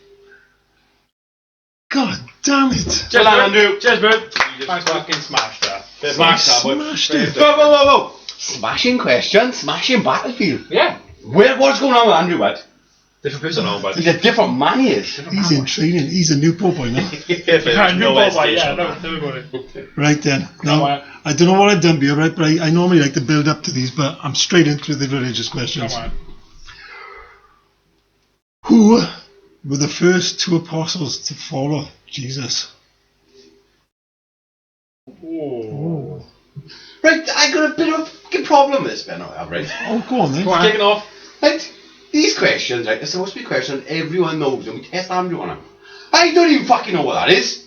God damn it. Cheers, Well done, bud. Andrew. Cheers, bud. You just fucking smashed that. Smash that, boy. Smashed it. Whoa. Smashing question, smashing battlefield. Yeah. What's going on with Andrew, bud? Different person now, but He's a different man, he is. He's in training. He's a new poor boy now. New ball, yeah, no, Right then. Now, on. I don't know what I've done here, right? But I normally like to build up to these, but I'm straight into the religious questions. Come on. Who were the first two apostles to follow Jesus? Oh. Right, I got a bit of a fucking problem with this, Ben. Right. Oh, go on then. Go on. kicking off. Right, these questions, right, they're supposed to be questions everyone knows, and we test Andrew on them. I don't even fucking know what that is.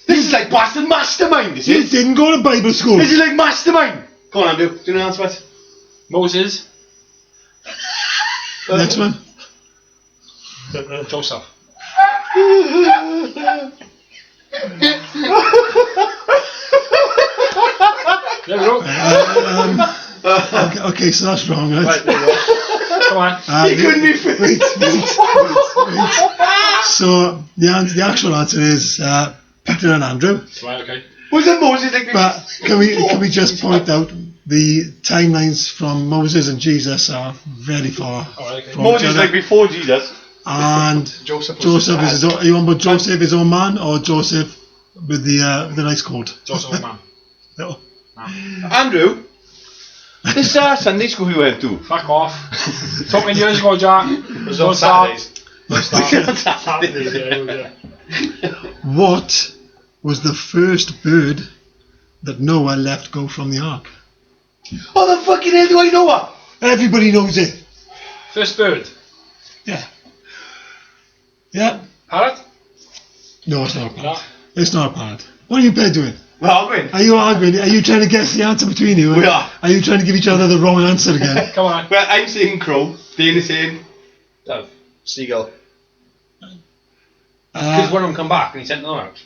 This is like bastard mastermind, this You is. didn't go to Bible school. This is like mastermind. Go on, Andrew. Do you know the answer, what? Moses. Next one. Joseph. There we go. Okay, so that's wrong, right? Right, there we go. Come on. He couldn't be fit. Wait. So the actual answer is Peter and Andrew. Right, okay. Was it Moses like But can we just point out the timelines from Moses and Jesus are very far Alright, okay. from each Moses other. like before Jesus? And Joseph was Joseph his is dad. are you on about Joseph his own man or Joseph with the nice coat? Joseph, man. No. Andrew, this Sunday school we went to. Fuck off. Took me years ago, Jack. It was on Saturdays. Saturdays, yeah. What was the first bird that Noah left go from the ark? Oh, the fucking hell do I know what? Everybody knows it. First bird. Yeah. Yeah. Parrot? No, it's not a parrot. No. It's not a parrot. What are you pair doing? We're arguing. Are you arguing? Are you trying to guess the answer between you? We are. Are you trying to give each other the wrong answer again? Come on. Well, I'm saying crow. Dane is saying Dove. Seagull. Because one of them come back and he sent them out.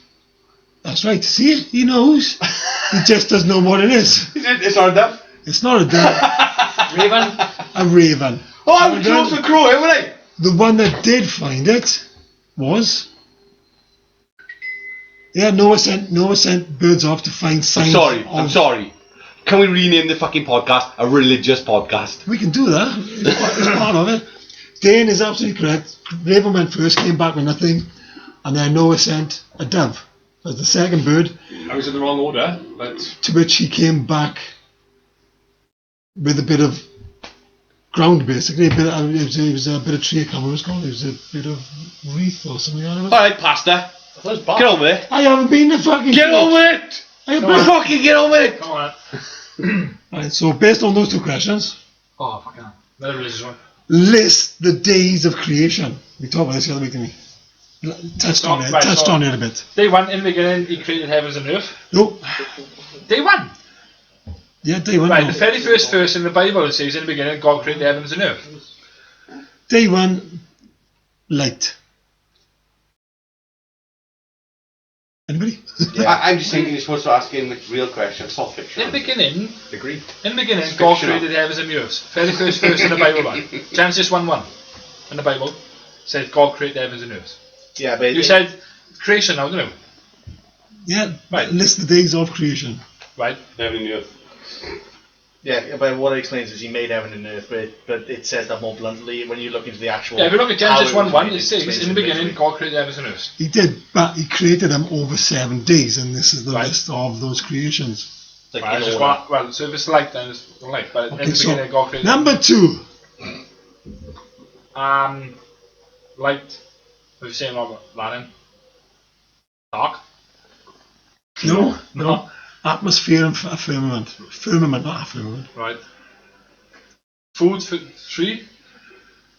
That's right. See, he knows. He just doesn't know what it is. it's our dove. It's not a dove. Raven. A raven. Oh, I was close to crow, haven't I? The one that did find it was. Yeah, Noah sent birds off to find signs. I'm sorry. Can we rename the fucking podcast a religious podcast? We can do that. It's part of it. Dane is absolutely correct. Raven went first, came back with nothing, and then Noah sent a dove as the second bird, I was in the wrong order, but to which he came back with a bit of ground, basically. It was a bit of tree, I can't remember what it was called. It was a bit of wreath or something like that. Alright, Pastor. Get on with it. I haven't been to fucking. Get on with it! I haven't been. Fucking get on with it! Come on. Right, so based on those two questions, Oh, fucking hell. Another religious one. list the days of creation. We talked about this the other week, didn't we? Touched on it a bit. Day one, in the beginning, he created heavens and earth. No. Day one. Yeah, day one. Right, no. the very first verse in the Bible it says, in the beginning, God created heavens and earth. Day one, light. Anybody? Yeah. I'm just thinking you're supposed to ask him like real questions, not fiction. In the beginning, agreed. God created heavens and earth. Very first verse in the Bible, man. Genesis 1:1 in the Bible said God created heavens and earth. Yeah, but You said creation now, didn't you? Yeah, Right. list the days of creation. Right. Heaven and earth. yeah, but what it explains is he made heaven and earth, but it says that more bluntly when you look into the actual. Yeah, if you look at how Genesis it was 1:1, made, it says, explains in the it beginning, visually. God created heavens and earth. He did, but he created them over 7 days, and this is the Right. list of those creations. Like Right, in it's just order. well, so if it's light, then it's light. But in Okay, the so beginning, God created number 2. light. What are you saying, Robert? Latin? Dark? No. Atmosphere and firmament. Firmament, not a firmament. Right. Food for 3?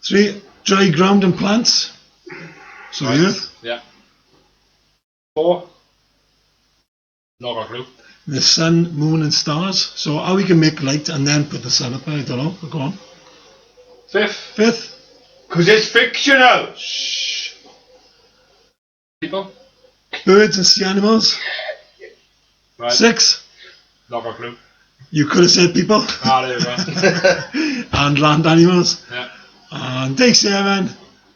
3. Dry ground and plants. So Right. the earth. Yeah. 4? Not got a clue. The sun, moon, and stars. So how we can make light and then put the sun up there, I don't know. Go on. 5th? 5th. Because it's fictional! People? Birds and sea animals. Right. 6. Not got a clue. You could have said people. There you go. And land animals. Yeah. And day 7.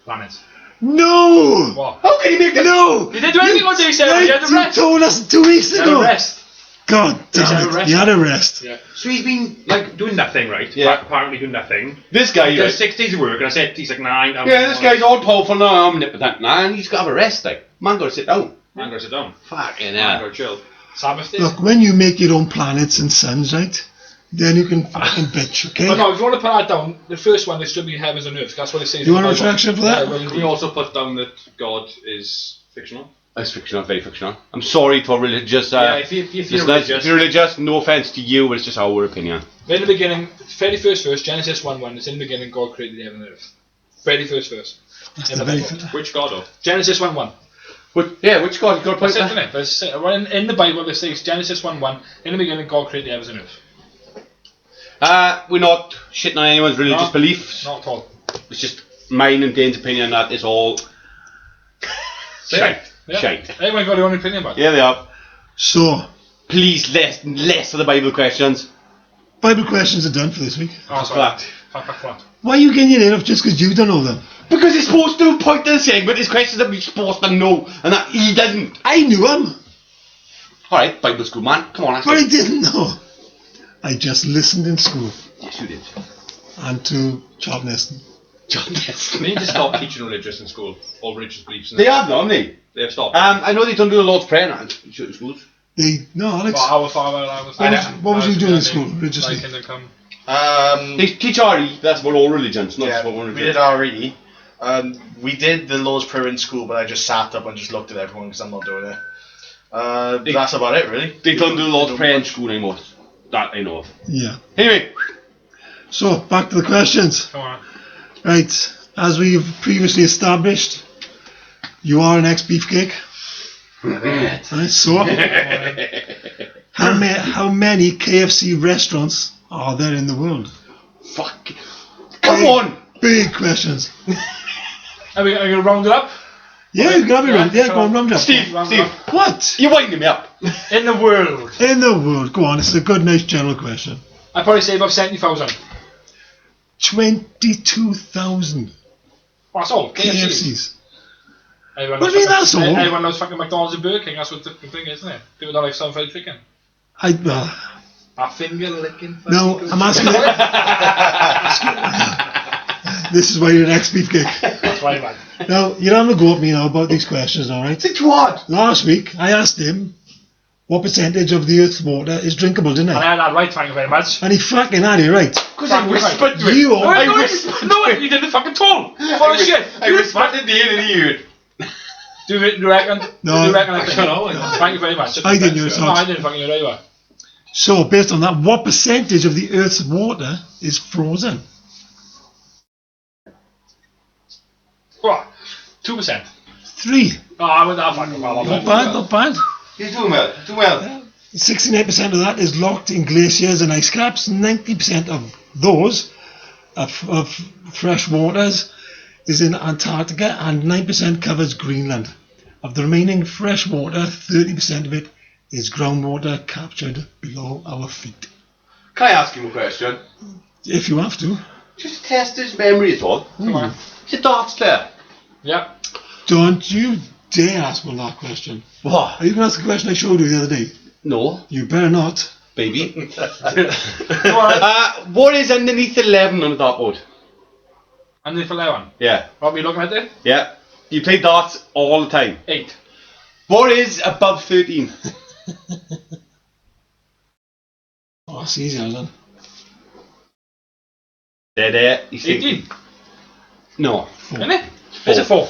Planets. No! What? How can you make that? No! You didn't do anything on day 7, you had the You rest. told us 2 weeks You had ago. the rest. God damn it, he had a rest. Yeah. So he's been like doing nothing, right? Yeah. Apparently doing nothing. This guy, He does right? 6 days of work, and I said he's like 9. Yeah, this guy's all powerful now, omnipotent, man. He's got to have a rest, like. Man, got to sit down. Man, go sit down. Fucking Man, hell. go chill. Sabbath days. Look, when you make your own planets and suns, right, then you can fucking bitch, okay? But no, if you want to put that down, the first one is should be heavens and earth. That's what it says. You in want a the Bible. retraction for that? Yeah, well, We also put down that God is fictional. It's fictional, very fictional. I'm sorry to our religious. Yeah, if you're listeners. religious. If you're religious, no offence to you, but it's just our opinion. in the beginning, very first verse, Genesis 1:1. It's in the beginning God created the heaven and earth. Very first verse. That's In the the very Bible. Which God, though? Genesis 1:1. Which God? You got a point That's it, there? isn't it? But it's, in the Bible, it says Genesis 1:1. In the beginning, God created the heavens and earth. We're not shitting on anyone's religious No. beliefs. Not at all. It's just mine and Dane's opinion that is all shite. Yeah. Shite. Everyone got their own opinion about it. Here they are. So, Please, less of the Bible questions. Bible questions are done for this week. Oh, sorry. Flat. Flat. Why are you getting your name up just because you don't know them? Because he's supposed to point to the segment, his questions that we're supposed to know, and that he didn't. I knew them, Alright, Bible school, man. Come on, but I actually. didn't know. I just listened in school Yes, you did. and to Charlton. John, yes. They need to stop teaching religious in school. All religious beliefs. They have, no, haven't they? They have stopped. I know they don't do the Lord's Prayer now in certain schools. No, Alex. But our Father, What was you doing in school, religiously? Thy kingdom come. They teach RE, that's about all religions, not Yeah, just about one we did religion. RE. We did the Lord's Prayer in school, but I just sat up and just looked at everyone because I'm not doing it. That's about it, really. They don't do the Lord's Prayer in school anymore. That I know of. Yeah. Anyway, So, back to the questions. Come on. Right, as we've previously established, you are an ex-beefcake. Right, so, how many KFC restaurants are there in the world? fuck. Come on! Big questions. Are we going to round it up? Yeah, you can have it round. Yeah, go on, round it up. Steve, Round Steve, up. What? you're winding me up. In the world. In the world, go on, it's a good, nice general question. I'd probably say above 70,000. 22,000 That's all. KFCs. Everyone What do you mean knows that's all? Everyone knows fucking McDonald's and Burger King. That's what the thing is, isn't it? People don't like some fried chicken. Well, A finger licking. no, I'm asking this is why you're an ex-beefcake. That's why, man. Now, you're having a go at me now about these questions, alright? It's what? Last week, I asked him what percentage of the Earth's water is drinkable, didn't And I I? had that right, thank you very much. And he fucking had it right. Because I whispered to You him. are- I no, whispered no, to him. you didn't fucking talk. Full of shit. I whispered to Dane and he heard. Do you reckon? No. Do you reckon I I don't know. Thank you very much. I didn't hear it, No, I didn't fucking hear it either. So, based on that, what percentage of the Earth's water is frozen? What? 2%. 3. Oh, I went that fucking well. Not bad, not bad. He's doing well. Doing well. 69% of that is locked in glaciers and ice caps. 90% of those, of fresh waters, is in Antarctica, and 9% covers Greenland. Of the remaining fresh water, 30% of it is groundwater captured below our feet. Can I ask him a question? If you have to. Just test his memory is all. Come on. Is it darts there? Yeah. Don't you dare ask me that question. What? Are you going to ask the question I showed you the other day? No, You better not. baby. Come on. What is underneath 11 on the dartboard? And then for that one. Yeah. What are we looking at there? Yeah. You play darts all the time. 8. What is above 13? Oh, it's easy, Alan. There. He's 18. No. Isn't it? It's a 4.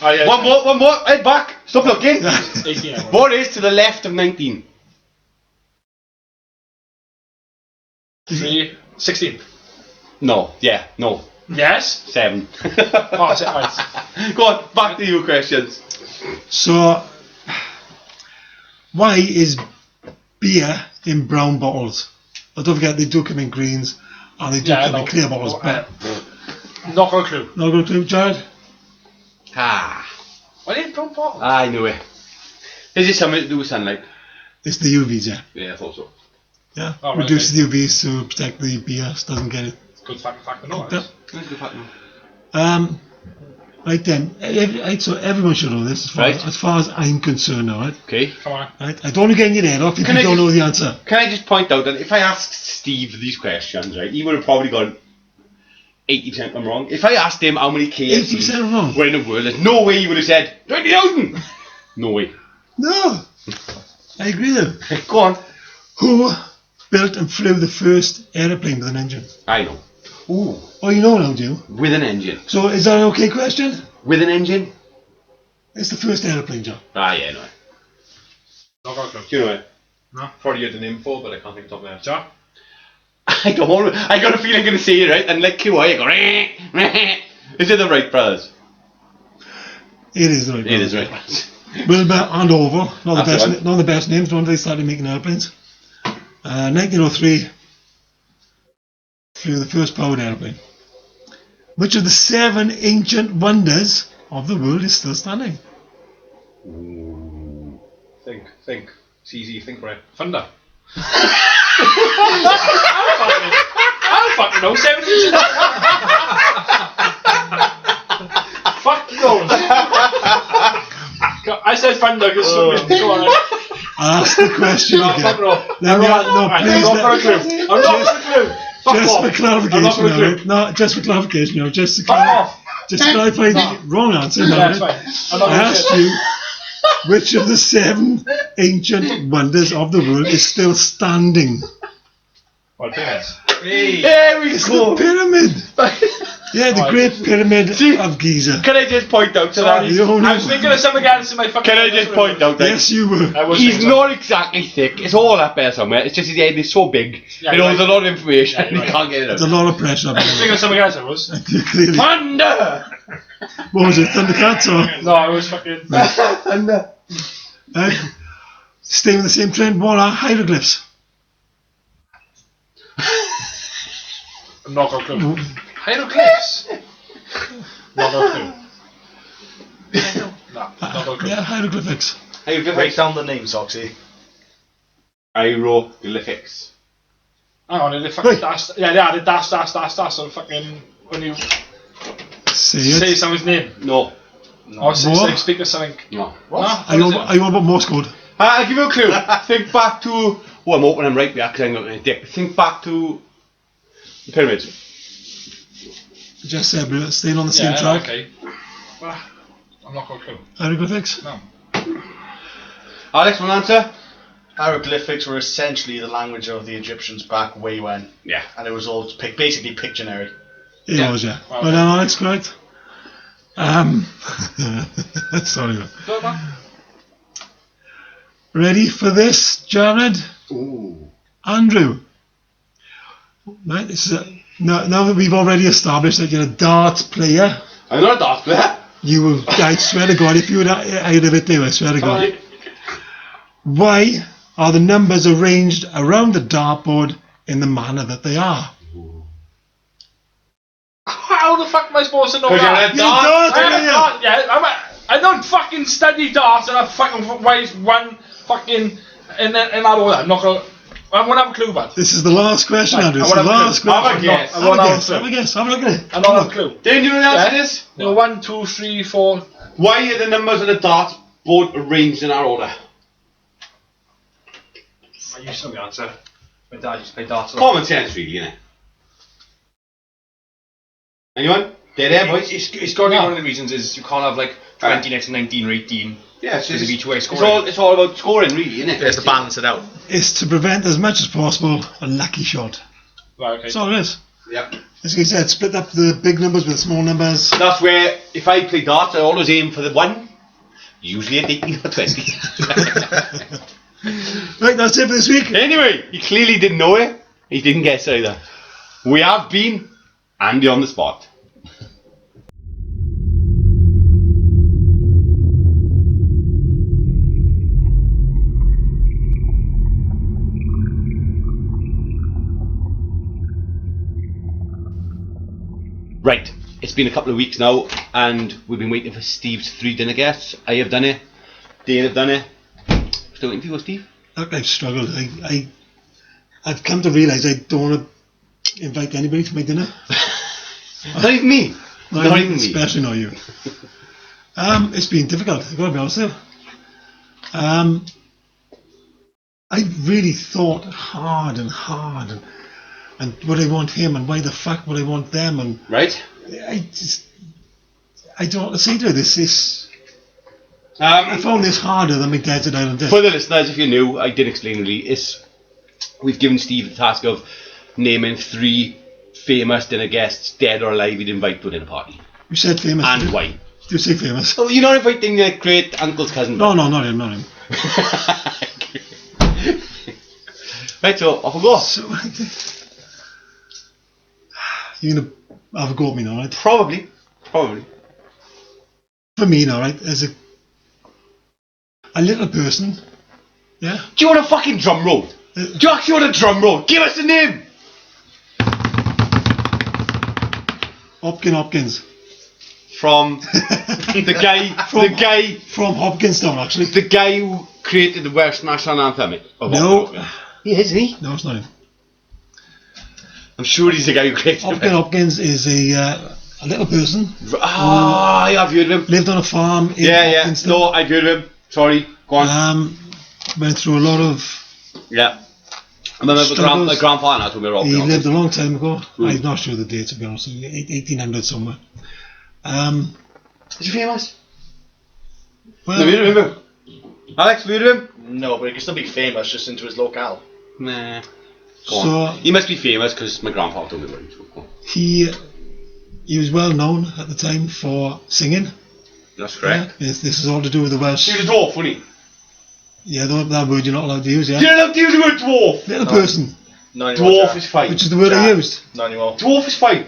Oh, yeah. One more. Head back. Stop looking. 18. I What is to the left of 19? 3. 16. No. Yeah. No. Yes. 7. Oh, is it right? Go on. Back to your questions. So, why is beer in brown bottles? But don't forget, they do come in greens, and they do come in clear bottles. But Not got a clue. not going to clue, Jared? Why did you brown bottle? I knew it. Is it something to do with sunlight? It's the UVs, yeah. Yeah, I thought so. Yeah, Oh, right, reduces the UVs to protect the beer, so it doesn't get it. Good fact to know. Yeah. That's a good fact, no. Right then, so everyone should know this as far as I'm concerned now, right? Okay. Come on. Right? I don't want to get your head off if you don't know the answer. Can I just point out that if I asked Steve these questions, right, he would have probably gone 80% of them wrong. If I asked him how many KFCs 80% wrong. were in the world, there's no way he would have said 20,000. No way. No, I agree with him. Go on. Who built and flew the first aeroplane with an engine? I know. Ooh. Oh, you know now, do you? With an engine. So is that an okay question? With an engine? It's the first aeroplane, John. Ah, yeah, no. Not got a clue. Do you know it? No. Probably heard the name before, but I can't think of the top of my head. John? I don't want to. I got a feeling I'm going to say it right, and like QI, I go, is it the right brothers? It is the right. It is right brothers. Wilbur and Orville, not That's the best names. When they started making airplanes, 1903 flew the first powered airplane. Which of the 7 ancient wonders of the world is still standing? Think. It's easy, think right. Thunder. I don't fucking know. 70s. Fuck those. I said thunder because go on. I'll ask the question No, again. fuck no. Let me- no, I'm please, not for a clue. I'm not for a clue. Fuck just off. for I'm clarification, not for a clue. no, just for clarification, no, just to Fuck off. clarify the wrong answer. No, Yeah, it's fine. I'm not I asked you which of the 7 ancient wonders of the world is still standing. Well, pyramids. Hey! There we It's go. the pyramid. Yeah, the Great Pyramid of Giza. Can I just point out to that? You don't know. I was thinking of something else in my fucking Can I just point out that Yes, you were. I was he's thinking not exactly thick. It's all up there somewhere. It's just his head is so big. Yeah, It you're holds right. a lot of information Yeah, and you're he can't get it There's a out. lot of pressure. I was thinking of something else. I was. Clearly. Thunder! What was it? Thundercats or? No, I was fucking. Thunder. Staying with the same trend. What are hieroglyphs? I'm not got a clue. Hieroglyphs. Not got a clue. No, not got a clue. Yeah, hieroglyphics. Break Hieroglyphics. down the names, Oxy. Hieroglyphics. Hang on, they fucking Wait. dash. Yeah, they added dash. So fucking when you Say say it. someone's name, No. or say, What? speak of something. No. What? Are you on about Morse code? I'll give you a clue. Think back to. Oh, I'm hoping I'm right there because I'm not going to dick. Think back to the pyramids. Just said we're staying on the same Yeah, track. okay. Well, I'm not got a clue. Hieroglyphics. No. Alex, one answer? Hieroglyphics were essentially the language of the Egyptians back way when. Yeah. And it was all basically Pictionary. It Yeah. was, yeah. Well Well done. done, Alex, correct. Sorry, man. Go on. Ready for this, Jared? Ooh. Andrew. Right, this is now that we've already established that you're a darts player, I'm not a darts player. you will, I swear to God, if you would out of it there, I swear to Come on. God. Why are the numbers arranged around the dartboard in the manner that they are? How the fuck am I supposed to know Because you're that? a darts I am a player. dart, yeah. I don't fucking study darts and I fucking why is one fucking in that order. I'm not gonna. I won't have a clue, bud. This is the last question, Right, Andrew. I It's the wanna have a last clue. Have a question. guess. I won't have a Have clue. a guess. Have a look at it. I don't have a clue. Dane, do you know the answer to this? You know, 1, 2, 3, 4. Why are the numbers on the dart board arranged in our order? I used to know the answer. My dad used to play darts a lot. Common sense, really, innit? Anyone? Dead air, boys? It's got to be No. one of the reasons is you can't have like 20 next to 19 or 18. Yeah, There's a each way it's scoring. all about scoring, really, isn't it? There's to balance it out. It's to prevent as much as possible a lucky shot. Right, okay. That's all it is. Yep. As you said, split up the big numbers with small numbers. That's where, if I play darts, I always aim for the 1, usually at 18 or 20. Right, that's it for this week. Anyway, he clearly didn't know it. He didn't guess either. We have been Andy on the spot. Right, it's been a couple of weeks now, and we've been waiting for Steve's 3 dinner guests. I have done it. Dane have done it. Still waiting for you, Steve? Look, I've struggled. I've come to realise I don't want to invite anybody to my dinner. Not even me. Not even me. Especially not you. It's been difficult, I've got to be honest with you. I really thought hard and would I want him and why the fuck would I want them, and Right? I don't know what to say to this. I found this harder than my Desert Island did. For the listeners, if you're new, I did explain really, we've given Steve the task of naming 3 famous dinner guests, dead or alive, he'd invite to a dinner party. You said famous. And why? Did you say famous? Oh, you're not inviting your great uncle's cousin? No, not him. Right, so off we go. So, you're going to have a go at me now, right? Probably. For me now, right, as a little person, yeah? Do you want a fucking drum roll? Do you actually want a drum roll? Give us a name! Hopkins. From the guy From Hopkinstown, actually. the guy who created the Welsh national anthem. No. He is, isn't he? No, it's not him. I'm sure he's the guy who created Hopkins is a little person. I've heard of him. Lived on a farm in Yeah. Hopkinstown. No, I've heard of him. Sorry, go on. Went through a lot of... Yeah. I remember struggles. my grandfather now told me He lived a long time ago. Mm. I'm not sure the date, to be honest with you. 1800 somewhere. Is he famous? Well, Have you heard of him? Alex, have you heard of him? No, but he can still be famous just into his locale. Nah. Go So on. He must be famous because my grandfather told me about him. So go on. he was well known at the time for singing. That's correct. Yeah, this is all to do with the Welsh. He was a dwarf, wasn't he? Yeah, that word you're not allowed to use, yeah? You're allowed to use the word dwarf! Little No. person, Not anymore. Dwarf Jack. is fine. which is the word I used. Not anymore. Dwarf is fine.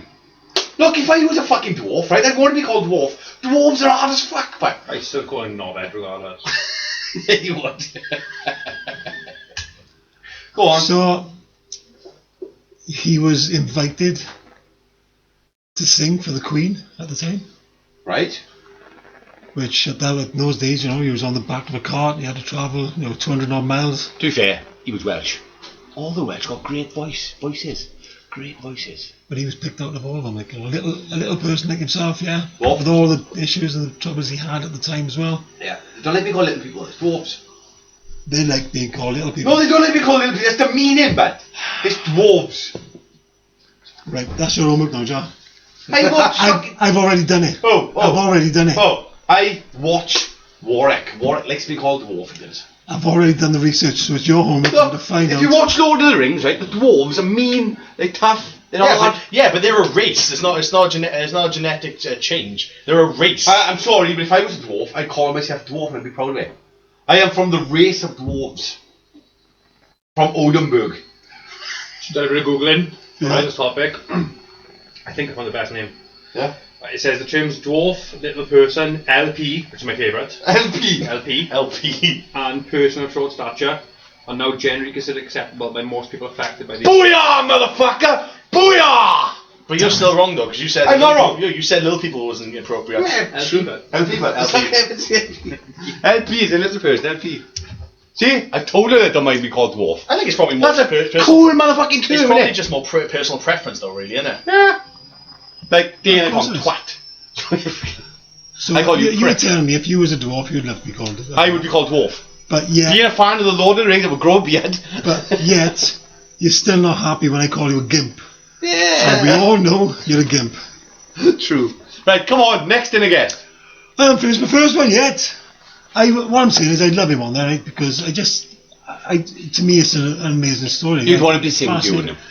Look, if I was a fucking dwarf, right, I'd want to be called dwarf. Dwarves are hard as fuck, but I still call him knobhead regardless. you would. Go on. So he was invited to sing for the Queen at the time, Right. which at those days, you know, he was on the back of a cart. He had to travel, 200 odd miles. To be fair, he was Welsh. All the Welsh got great voices. Great voices. But he was picked out of all of them, like a little person like himself, yeah. What? With all the issues and the troubles he had at the time as well. Yeah. Don't let me call little people. It's dwarves. They like being called little people. No, they don't let me call little people. That's the meaning, but it's dwarves. Right, that's your homework now, John. I've already done it. Oh. I've already done it. Oh, I watch Warwick. Warwick likes to be called dwarf, he does. I've already done the research, so it's your homework now Look, to find if out. you watch Lord of the Rings, right, the dwarves are mean, they're tough, they're not hard. But they're a race. It's not a genetic change. They're a race. I'm sorry, but if I was a dwarf, I'd call myself a dwarf and I'd be proud of it. I am from the race of dwarves. From Oldenburg. Just did a bit of Googling Yeah. on this topic. I think I found the best name. Yeah? It says the terms dwarf, little person, LP, which is my favourite, LP. LP. and person of short stature are now generally considered acceptable by most people affected by these. Booyah, motherfucker! Booyah! But you're still wrong though, because you said I'm not wrong. You said little people wasn't appropriate. LP, but LP, but LP. LP is a little person, LP. See? I told her that don't mind me called dwarf. I think it's probably more. That's a personal. cool motherfucking It's term, probably innit? just more personal preference though, really, isn't it? Yeah. Like Dane, I Of call course him it is. twat. So I call you you were prick. telling me if you was a dwarf, you'd love to be called. I would be called dwarf. But yeah, Being a fan of the Lord of the Rings, I would grow a beard. but yet you're still not happy when I call you a gimp. Yeah. So we all know you're a gimp. True. Right, come on, next in again. I haven't finished my first one yet. What I'm saying is I'd love him on there, right? Because to me it's an amazing story. You'd right? want to be singing to, Fascinating. wouldn't you?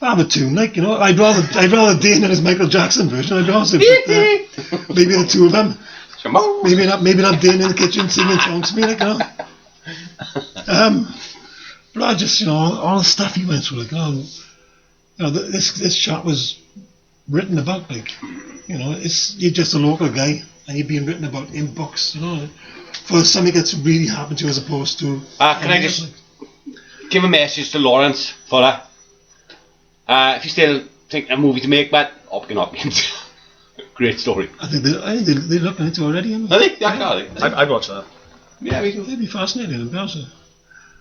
I have a tune, like, I'd rather Dane than his Michael Jackson version, I'd be honest with you. But, maybe the two of them. Maybe not Dane in the kitchen singing songs to me, like, But I just, all the stuff he went through, like, this chat was written about, like, you're just a local guy and you're being written about in books, for something that's really happened to you as opposed to. Can I just give a message to Lawrence for that? If you still think a movie to make, but Hopkins. Great story. I think they're looking into it already, aren't they? I think, yeah. I'd watch that. Yeah, me too. It'd be fascinating, in person.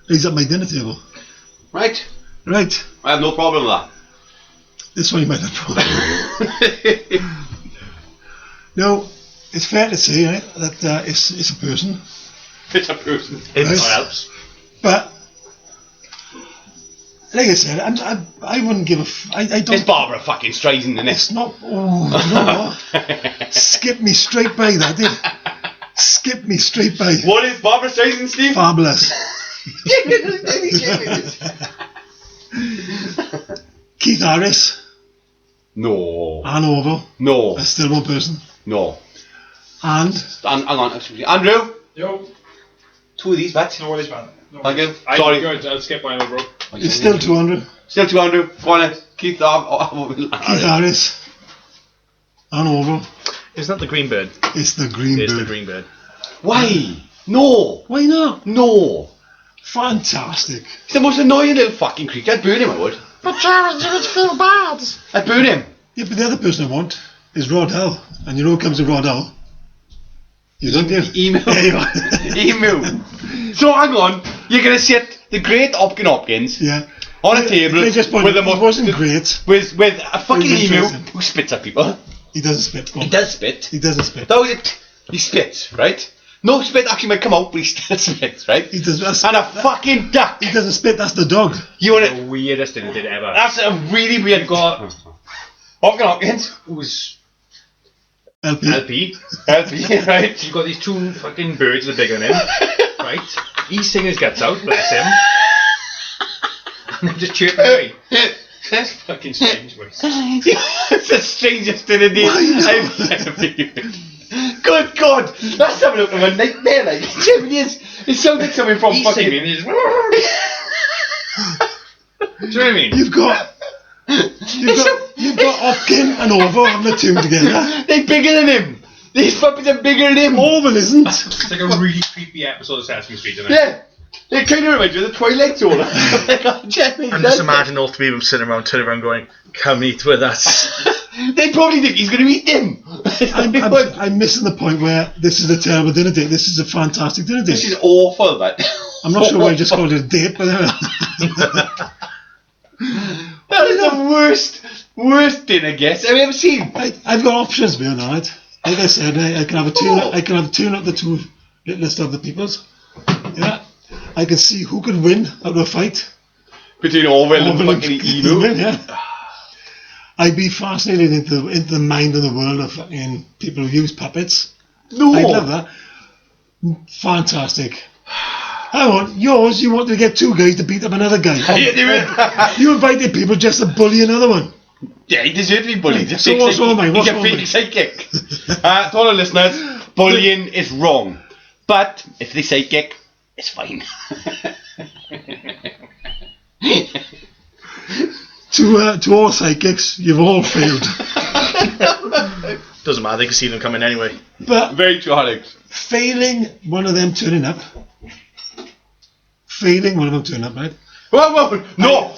He's at my dinner table. Right. Right, I have no problem with that. this one you might have problem. Now, it's fair to say, right, that it's a person, It's a person. Right. It helps. but like I said, I wouldn't give I don't. It's Barbara fucking Streisand, isn't it? It's not. Oh, you know what? Skip me straight by that, did. Skip me straight by. What is Barbara Streisand, Steve? Fabulous. Keith Harris, No. Anne Orville, No. that's still one person, No. and Hang on, excuse me. Andrew? Yo, 2 of these, bets. no worries, man. No Thank worries. you. Sorry. Good, I'll skip mine over, bro. it's still 200. Still 200. Go on then. Keith Keith Harris, Anne Orville, Isn't that the green bird? it's the green It's bird. the green bird. Why? No. Why not? No. Fantastic. He's the most annoying little fucking creature. I'd burn him, I would. But Jared, you would feel bad. I'd burn him. Yeah, but the other person I want is Rod Hull, and you know who comes with Rod Hull? You don't do. Emu. There you go. Emu. So hang on. You're going to sit the great Hopkins Yeah. on a table They just with a it wasn't great. with a fucking It was emu interesting. who spits at people. He doesn't spit. Go on. He does spit. He doesn't spit. That was it. He spits, right? No spit actually might come out, but he still spits, right? He does. That's, And a fucking duck. he doesn't spit. That's the dog. You want The it? weirdest thing I did ever. That's a really weird. You've got Hopkins. who's LP. LP. LP, right? You've got these two fucking birds with a big on him, right? He's singing his guts out, bless him. And they're just chirping away. That's fucking strange voice. It's the strangest thing indeed I've ever been. Good God, that's something out of a nightmare. Like it really is. It sounds like something from He's fucking. singing his. Do you know what I mean? You've got Hopkin and Orville having a tune together. They're bigger than him. These puppies are bigger than him. Orville isn't. It's like a really creepy episode of Sesame Street, isn't it? Yeah. They kind of remind you of the Twilight Zone. And just imagine all three of them sitting around, turning around going, come eat with us. They probably think he's going to eat them. I'm missing the point where this is a terrible dinner date. This is a fantastic dinner date. This is awful, man. I'm not sure why I just called it a date, but That is the worst dinner guest I've ever seen. I've got options beyond that. Like I said, I can have a tune. I can have a tune up the two littlest of the peoples. Yeah, I can see who could win out of a fight. Between Orwell and Orville fucking and Emu. yeah. I'd be fascinated into the mind and the world of fucking people who use puppets. No. I'd love that. Fantastic. Hang on, yours, you wanted to get two guys to beat up another guy. Yeah, they were. You invited people just to bully another one. Yeah, he deserves to be bullied. So what's wrong, mate? What's He's a wrong, fake mate? sidekick. To all our listeners, bullying is wrong. But if they sidekick, it's fine. To all psychics, you've all failed. Doesn't matter, they can see them coming anyway. But Very true, Alex. failing one of them turning up, right? Whoa, no!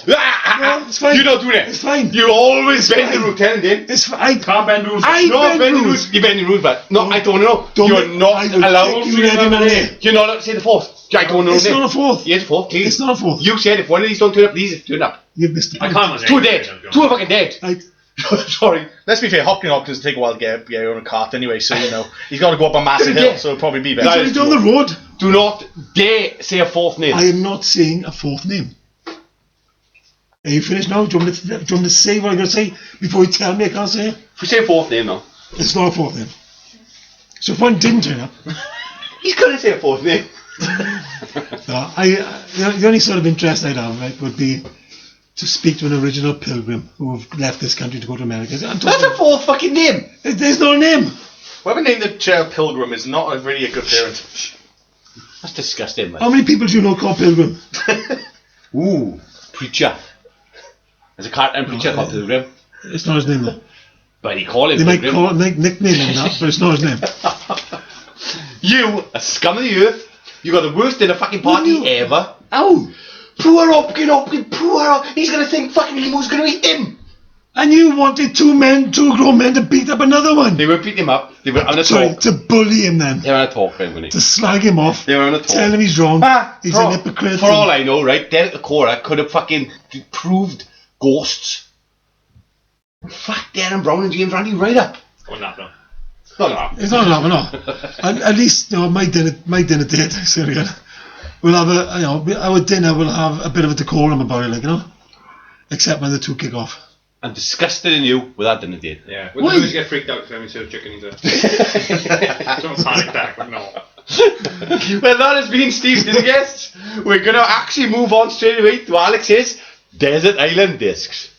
No, it's fine. You don't do that. It's fine. You always bend fine. the rules, telling Dane. It's fine. Can't bend rules. No, bend the rules. You bend the rules, but no, I don't know. Don't You're make- not I will allowed kick you in every minute. You're not allowed to say the fourth. I don't know. It's name. not a fourth. Yeah, it's a fourth. Please. It's not a fourth. You said if one of these don't turn up, these turn up. You've missed the I point. can't. Two are dead. Two are fucking dead. Right. Sorry. Let's be fair, Hopkins take a while to get on a cart anyway, so you know, he's got to go up a massive hill, so it'll probably be He's better. already down the road. Do not dare say a fourth name. I am not saying a fourth name. Are you finished now? Do you want me to say what I'm going to say before you tell me I can't say it? If we say a fourth name now. It's not a fourth name. So if one didn't turn up, He's going to say a fourth name. no, the only sort of interest I'd have, right, would be to speak to an original pilgrim who have left this country to go to America. That's a fourth fucking name. There's no name. Whoever named the child Pilgrim is not really a good parent. That's disgusting, man. How many people do you know called Pilgrim? Ooh, preacher. There's a cartoon preacher called Pilgrim. It's not his name though. But he call him They might Pilgrim. nickname him that, but it's not his name. You, a scum of the earth, you got the worst dinner fucking party You- ever. Ow! Poor Hopkins, poor. He's going to think fucking Emu's going to eat him. And you wanted two grown men to beat up another one. They were beating him up. They were on a Sorry, talk. to bully him then. They were on a talk, weren't To slag him off. they? They were on a talk. Tell him he's wrong. He's for an all- hypocrite. For all I know, right, Derek the Cora could have fucking proved ghosts. Fuck Darren Brown and James Randy right up. Going that now. No. It's not gonna happen, no. And at least, my dinner date. Sorry, we'll have our dinner will have a bit of a decorum about it, except when the two kick off. I'm disgusted in you with that dinner date. Yeah. Why? We just get freaked out because we serve chicken either. Don't panic attack, but no. Well, that has been Steve's dinner guests. We're going to actually move on straight away to Alex's Desert Island Discs.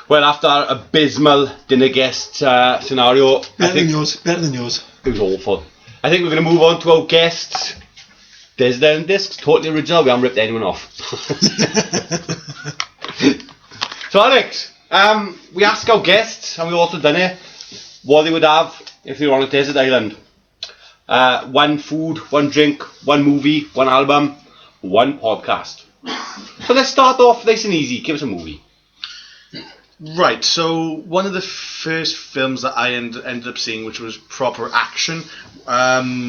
Well, after our abysmal dinner guest scenario, Better than yours. It was awful. I think we're going to move on to our guests. Desert Island Discs, totally original. We haven't ripped anyone off. So, Alex, we asked our guests, and we also done it, what they would have if they were on a desert island. One food, one drink, one movie, one album, one podcast. So let's start off nice and easy. Give us a movie. Right, so one of the first films that I ended up seeing, which was proper action,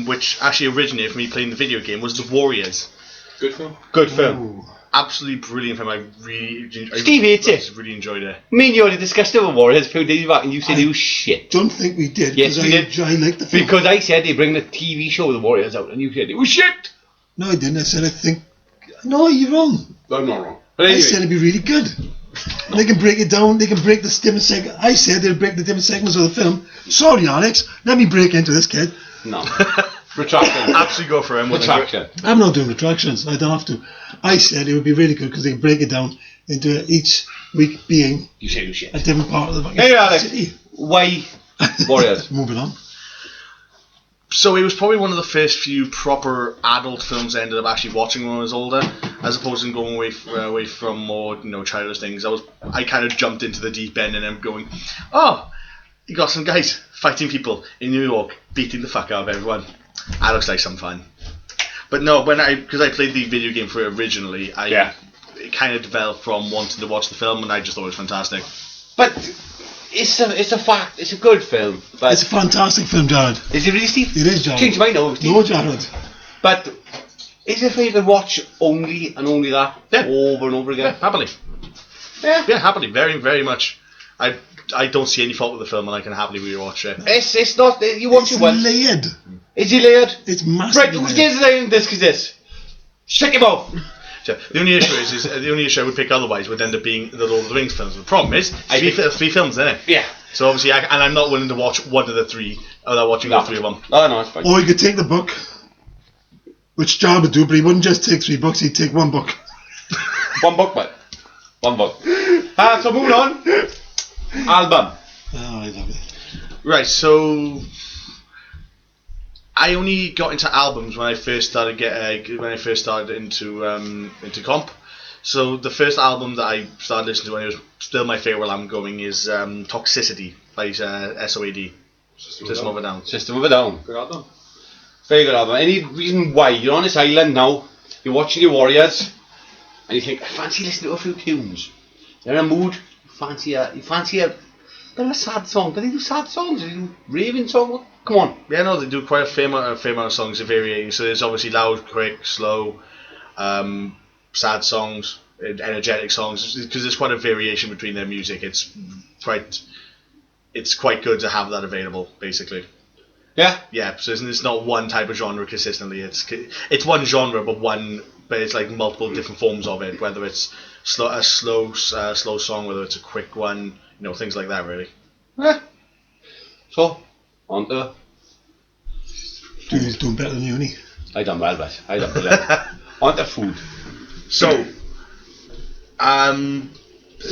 which actually originated from me playing the video game, was The Warriors. Good film. Good film. Ooh. Absolutely brilliant film. I Steve hates it. really enjoyed it. Me and you already discussed it with Warriors a few days back, and you said it was shit. Don't think we did. Yes, we did. I liked the film. Because I said they bring the TV show The Warriors out, and you said it was shit. No, I didn't. I said I think. No, you're wrong. I'm not wrong. But I anyway. said it'd be really good. And they can break it down. They can break the different segments. I said they'll break the different segments of the film. Sorry, Alex. Let me break into this, kid. No. Retraction. Absolutely go for him. Retraction. I'm not doing retractions. I don't have to. I said it would be really good because they can break it down into each week being You said it was shit. a different part of the fucking Hey, Alex. city. Why Warriors? Moving on. So it was probably one of the first few proper adult films I ended up actually watching when I was older, as opposed to going away from more childish things. I kind of jumped into the deep end and I'm going, oh, you got some guys fighting people in New York, beating the fuck out of everyone. That looks like some fun. But no, because I played the video game for it originally, it kind of developed from wanting to watch the film, and I just thought it was fantastic. But it's a fact. It's a good film. But It's a fantastic film, Jared. is it really, Steve? It is, Jared. Change my mind now, Steve. No, Jared. But is it for you to watch only and only that Yeah. over and over Yeah, again? happily. Yeah, happily. Very, very much. I don't see any fault with the film, and I can happily rewatch it. It's not. You watch It's it once. layered. Is he layered? It's Right, massively whose layered. Desert Island Disc is this? Shut your mouth. So the only issue is the only issue I would pick otherwise would end up being the Lord of the Rings films. The problem is three films, isn't it? Yeah. So obviously, and I'm not willing to watch one of the three without watching all three of them. Oh no, it's fine. Or you could take the book, which Jared would do, but he wouldn't just take 3 books, he'd take 1 book. One book, mate. One book. So moving on. Album. Oh, I love it. Right, so I only got into albums when I first started into comp. So the first album that I started listening to, and it was still my favourite album going, is Toxicity by SOAD. System of a Down. System of a Down. Good album. Very good album. Any reason why you're on this island now, you're watching your Warriors, and you think, I fancy listening to a few tunes. You're in a mood, you fancy a bit of a sad song. Do they do sad songs? Do they do raving songs? Come on. Yeah, no, they do quite a fair amount of songs of varying. So there's obviously loud, quick, slow, sad songs, energetic songs, because there's quite a variation between their music. It's quite good to have that available, basically. Yeah. Yeah, so it's not one type of genre consistently. It's one genre, but it's like multiple different forms of it. Whether it's a slow song, whether it's a quick one, things like that, really. Yeah. So, on to... He's doing better than you, isn't he? I done well, but I done well. On to food. So,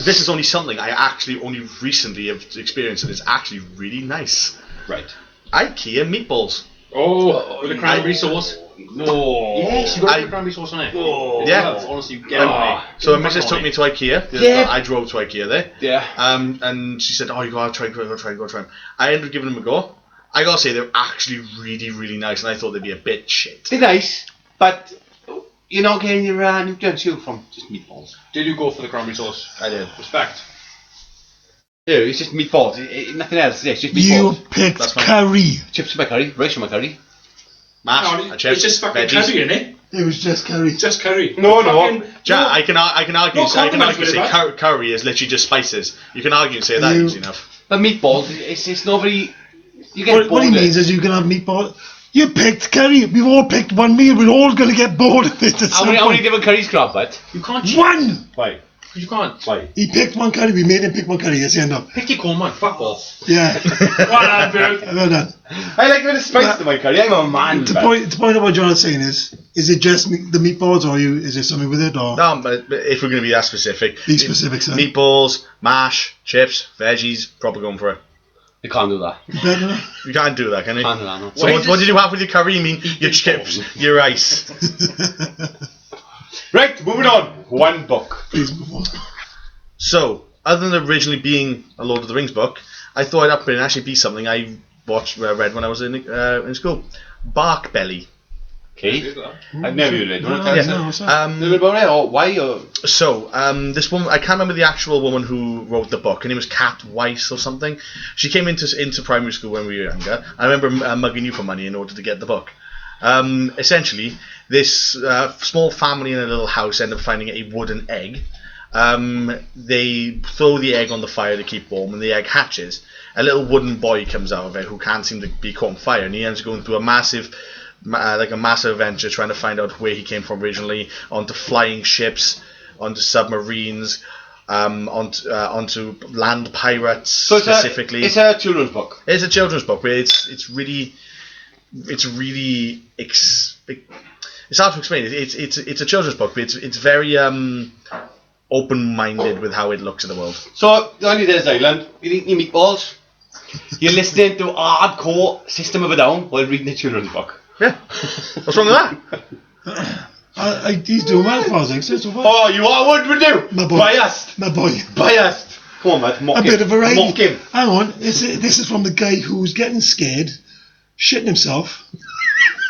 this is only something I actually only recently have experienced, and it's actually really nice. Right. IKEA meatballs. Oh, with the cranberry sauce. No. Yes, you got to put the cranberry sauce on it. Oh. Yeah. Honestly, you get it. So my missus took me to IKEA. Yeah. I drove to IKEA there. Yeah. And she said, "Oh, you gotta try them." I ended up giving them a go. I gotta say, they're actually really, really nice, and I thought they'd be a bit shit. They're nice, but you're not getting your nutrients from just meatballs. Did you go for the cranberry sauce? I did. Respect. Yeah, it's just meatballs. Nothing else. It's just You meatballs. picked That's fine. curry. Chips in my curry, rice in my curry. Mash, No, chips, it's just fucking veggies. curry, innit? It was just curry. Just curry. No. Jack, I can argue. No I can condiments argue. Say with it, curry is literally just spices. You can argue and say that You- easy enough. But meatballs, it's not very. You get What he bored. means is you can have meatball. You picked curry. We've all picked one meal. We're all going to get bored of it at How some many point. different curries grab, but? You can't cheat. One! Why? You can't. Why? He picked one curry. We made him pick one curry. That's the end of. Pick your corn, man. Fuck off. Yeah. Well done, Bill. Well done. I like a bit of spice to my curry. I'm a man. The point of what John is saying is it just the meatballs or is there something with it or No, but if we're going to be that specific, be specific, son? meatballs, mash, chips, veggies, probably going for it. You can't do that. Better than You can't do that, can you? Can't do that, no. So what did you have with your curry? You mean your chips, your rice? that. Right, moving on. One book. Please move on. So, other than originally being a Lord of the Rings book, I thought it up and actually be something I read when I was in school. Bark Belly. Okay. I've never read it. Do you want to tell Yeah, us no, sorry. a little bit about it, or why? Or So, this woman, I can't remember the actual woman who wrote the book. Her name was Kat Weiss or something. She came into primary school when we were younger. I remember mugging you for money in order to get the book. Essentially, this small family in a little house end up finding a wooden egg. They throw the egg on the fire to keep warm, and the egg hatches. A little wooden boy comes out of it who can't seem to be caught on fire, and he ends up going through a massive adventure trying to find out where he came from originally, onto flying ships, onto submarines, onto land pirates specifically. It's a children's book. It's a children's book, but it's hard to explain. It's a children's book, but it's very open-minded with how it looks at the world. So, you're on your desert island, you're eating your meatballs, you're listening to hardcore System of a Down while reading a children's book. Yeah, what's wrong with that? He's doing well for us, so far. Oh, you are what we do? My boy. Biased. My boy. Biased. Come on, man, mock A him. bit of variety. Mock him. Hang on, this is from the guy who's getting scared, shitting himself.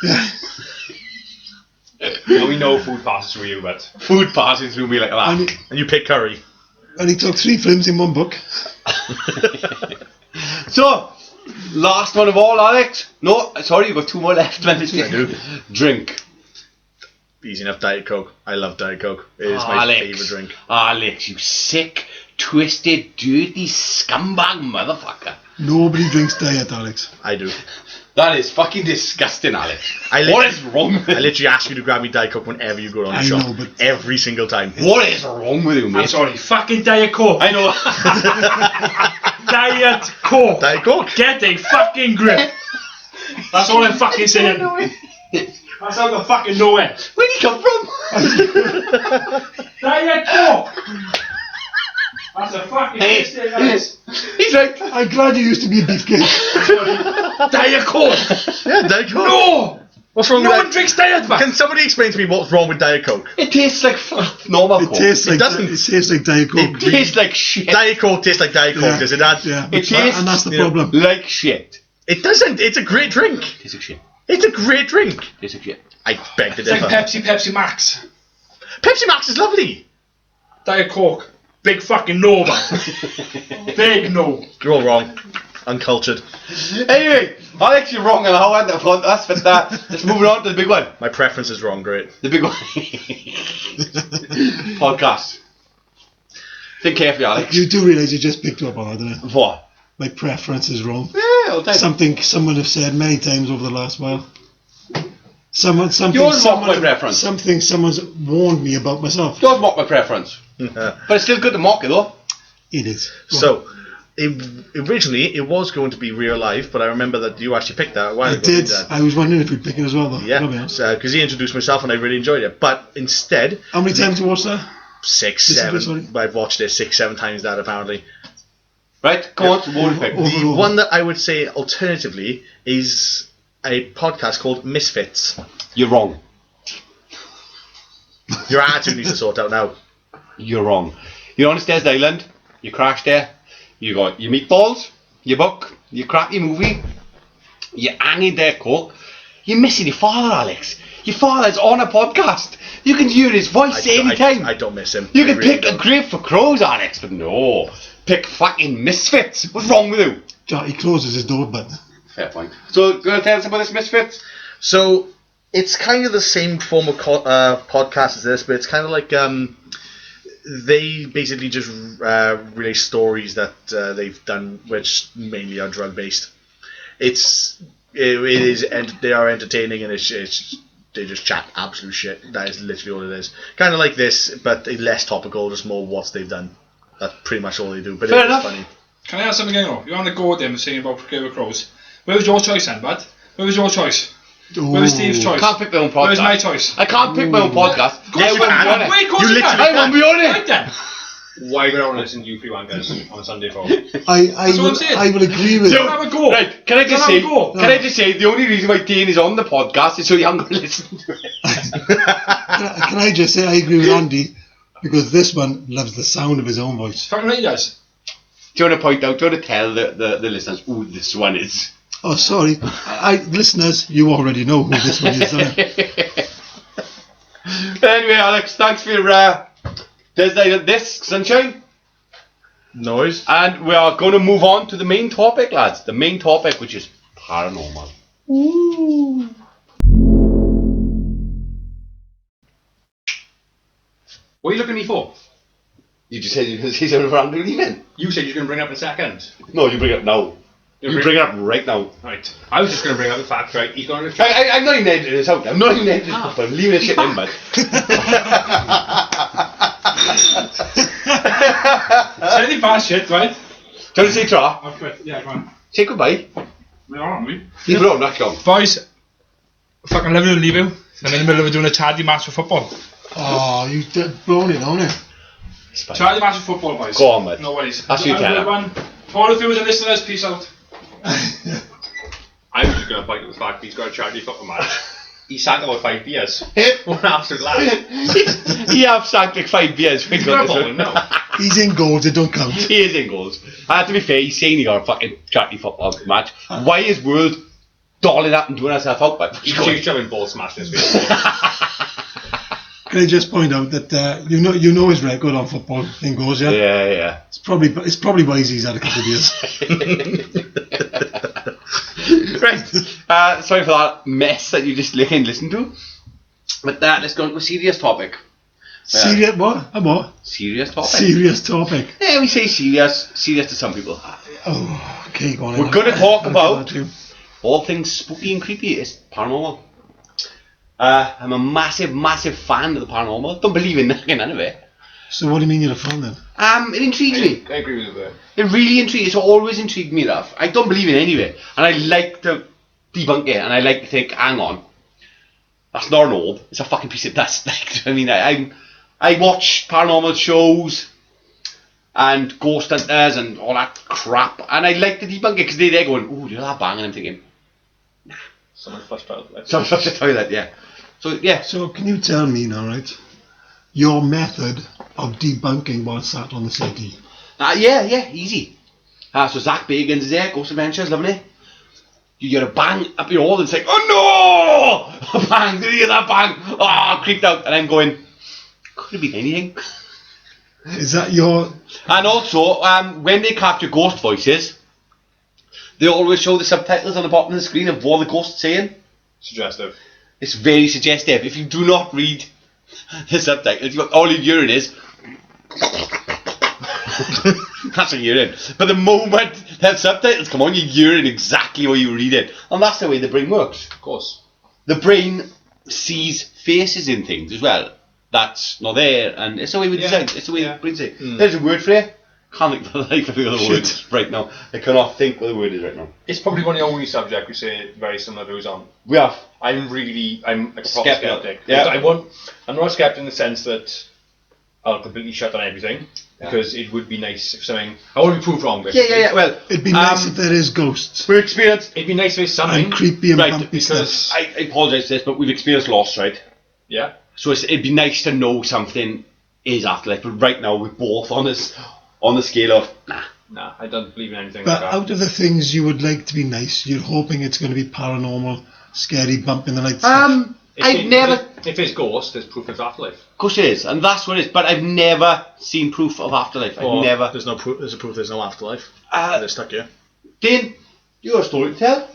Yeah. Well, we know food passes through you, but Food passing through me like that. And you pick curry. And he took 3 films in one book. So, last one of all, Alex. No, sorry, you've got 2 more left. Man. Drink. Easy enough, Diet Coke. I love Diet Coke. It is my Alex. favourite drink. Alex, you sick, twisted, dirty scumbag motherfucker. Nobody drinks diet, Alex. I do. That is fucking disgusting, Alex. I What is wrong with I you? literally ask you to grab me Diet Coke whenever you go on the I shop. know, but- Every single time. What is wrong with you, I'm mate? sorry, fucking Diet Coke. I know. Diet Coke. Diet Coke? Get a fucking grip. That's all I'm fucking saying. That's out of fucking nowhere. Where did he come from? Diet Coke. That's a fucking mistake, that is. He's right. I'm glad you used to be a beefcake. Diet Coke. Yeah, Diet Coke. No. What's wrong No with one that? drinks Diet, man. Can somebody explain to me what's wrong with Diet Coke? It tastes like normal It Coke. tastes like doesn't. It tastes like Diet Coke. It tastes like shit. Diet Coke tastes like Diet Coke, Yeah. does it, Dad? Yeah, It tastes and that's the you know, problem. like shit. It doesn't. It's a great drink. Tastes like shit. It's a great drink. Tastes like shit. I beg to It's like differ. Pepsi Max. Pepsi Max is lovely. Diet Coke. Big fucking no, man. Big no. You're all wrong. Uncultured. Anyway, Alex, you're wrong, and I went up front. That's but that. Let's move on to the big one. My preference is wrong, great. The big one. Podcast. Think carefully, Alex. You do realise you just picked up on that, don't you? What? My preference is wrong. Yeah, all the time. Someone have said many times over the last while. Something's mock my preference. Something someone's warned me about myself. Don't mock my preference. But it's still good to mock it, though. It is. So, originally it was going to be Real Life, but I remember that you actually picked that a while I ago. did. didn't you? I was wondering if we'd pick it as well, though. Yeah, I'll be honest. because he introduced myself and I really enjoyed it. But instead, How many times have you watched that? 6, This is 7. good, sorry. I've watched it 6, 7 times that apparently. Right? Come on, so what do you pick? Overall. One that I would say alternatively is a podcast called Misfits. You're wrong. Your attitude needs to sort out now. You're wrong. You're on a desert island. You crash there. You got your meatballs, your book, your crappy movie. You're hanging there, Coke. You're missing your father, Alex. Your father's on a podcast. You can hear his voice anytime. I don't miss him. You I can really pick don't. a grape for crows, Alex, but no. Pick fucking Misfits. What's wrong with you? He closes his door button. Fair point. So, going to tell us about this Misfits? So, it's kind of the same form of podcast as this, but it's kind of like they basically just relay stories that they've done, which mainly are drug based. They are entertaining, and they just chat absolute shit. That is literally all it is. Kind of like this, but less topical, just more what they've done. That's pretty much all they do. But Fair it enough. is funny. Can I ask something again? You're on the go with them saying about Game of Crows. Where was your choice then, bud? Where was your choice? Where was Steve's choice? I can't pick my own podcast. Where's my choice? I can't pick my own podcast. Of course you we'll be can. on it. Wait, of course you can. I won't be on it. Right then. Why would I want to listen to you three wankers on a Sunday for? That's what I'm saying. I will agree with Don't you. have a go. Right, can I just Don't say? have a go. Can I just say the only reason why Dane is on the podcast is so you haven't got to listen to it. Can I just say I agree with Andy, because this one loves the sound of his own voice. Fucking right he does. Do you want to point out? Do you want to tell the listeners who this one is? Oh, sorry. Listeners, you already know who this one is. Anyway, Alex, thanks for your this sunshine. Noise. And we are going to move on to the main topic, lads. The main topic, which is paranormal. Ooh. What are you looking at me for? You just said you're going to say something about Andrew leaving. You said you were going to bring it up in a second. No, you bring it up now. You bring it up right now. Right. I was just going to bring up the fact, right, he's going to... I'm not even editing this out. I'm not even editing this out. I'm leaving this shit in, bud. Say any bad shit, right? Do you want to say tra? I'll quit. Yeah, go on. Say goodbye. We are, aren't we? Leave it on, not gone. Boys, fucking love you and leave you. I'm in the middle of doing a charity match for football. Oh, you blown it, haven't you? Charity match for football, boys. Go on, mate. No worries. That's you, Have a good Tanner. one. To all the viewers and listeners, peace out. I was just going to bite the fact he's got a charity football match. He sank about 5 beers. What an absolute lad. He have sank like 5 beers. He's got a ball, no. He's in goals, it don't count. He is in goals. To be fair, he's saying he got a fucking charity football match. Why is World dolling up and doing herself out? But He's too shoving ball smash this week. Can I just point out that you know his record on football in goals, yeah? Yeah. It's probably wise he's had a couple of beers. Right. Sorry for that mess that you just listened to. But let's go into a serious topic. Serious what? A what? Serious topic. Serious topic. Yeah, we say serious to some people. Oh, okay, go on. We're going to talk I'll about do that too. all things spooky and creepy. It's paranormal. I'm a massive fan of the paranormal. Don't believe in none of it. So what do you mean you're a fan then? It intrigues me. I agree with you there. It really intrigues. It's always intrigued me enough. I don't believe in any of it, and I like to debunk it, and I like to think, hang on, that's not an orb. It's a fucking piece of dust. Like, I mean, I watch paranormal shows and ghost hunters and all that crap, and I like to debunk it because they're going, ooh, you're that bang, and I'm thinking, Someone flushed out. some flush the toilet, yeah. So yeah. So can you tell me now, right, your method of debunking what's that on the CD? Yeah, easy. So Zach Bagans is there, Ghost Adventures, lovely. You hear a bang up your wall and it's like, oh no! A bang, did you hear that bang? Oh, creeped out. And I'm going, could have been anything. Is that your... And also, when they capture ghost voices, they always show the subtitles on the bottom of the screen of what the ghost's saying. Suggestive. It's very suggestive. If you do not read the subtitles, all you're hearing is... That's what you're hearing. But the moment that subtitles come on, you're hearing exactly what you read it. And that's the way the brain works. Of course. The brain sees faces in things as well. That's not there, and it's the way we design. It's the way the brain says. There's a word for it. Can't think for the life of the other words right now. I cannot think what the word is right now. It's probably one of the only subjects we say very similar views on. We have. I'm like a proper Skeptical. skeptic. Yeah. I'm not a skeptic in the sense that I'll completely shut down everything, because it would be nice if something... I want to be proved wrong, basically. Yeah. Well, It'd be nice if there is ghosts. we're experienced. It'd be nice if there's something... And creepy and Right, bumpy because- stuff. I apologise for this, but we've experienced loss, right? Yeah. So it'd be nice to know something is afterlife. But right now, we're both on the scale of nah. Nah, I don't believe in anything But like that. out of the things you would like to be nice, you're hoping it's going to be paranormal, scary, bump in the night stuff. If it's ghost, there's proof of afterlife. Of course it is, and that's what it is. But I've never seen proof of afterlife. I've never. There's no proof. There's a proof. There's no afterlife. Uh, They're stuck here. Dane, you got a story to tell?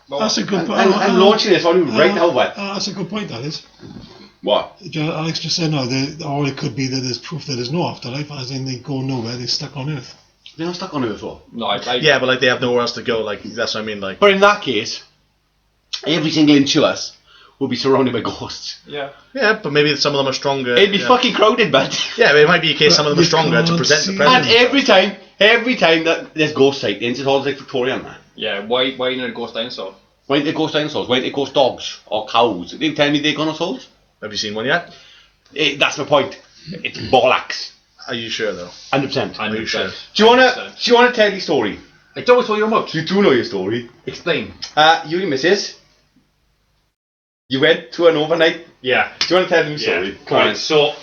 That's a good point. I'm launching this on you right now, but That's a good point, that is. what? Alex just said, no, or it could be that there's proof that there's no afterlife, as in they go nowhere, they're stuck on Earth. They're not stuck on Earth, though. No, Yeah, but like they have nowhere else to go. Like that's what I mean. Like But in that case, every single inch of us will be surrounded by ghosts. yeah. yeah, but maybe some of them are stronger. It'd be yeah. fucking crowded, but Yeah, but it might be a case some of them are You stronger to can't present the see present. and every time that there's ghost sightings, it's always like Victorian, man. Yeah, why not a ghost dinosaur? Why ain't it ghost dinosaurs? Why ain't it ghost dogs or cows? They tell me they're gonna souls. Have you seen one yet? That's my point. It's bollocks. Are you sure though? 100%. Are you sure? Do you wanna tell your story? I don't tell you about. You do know your story. Explain. You and Mrs. You went to an overnight. Yeah. Do you want to tell them your story? Come on. Right, so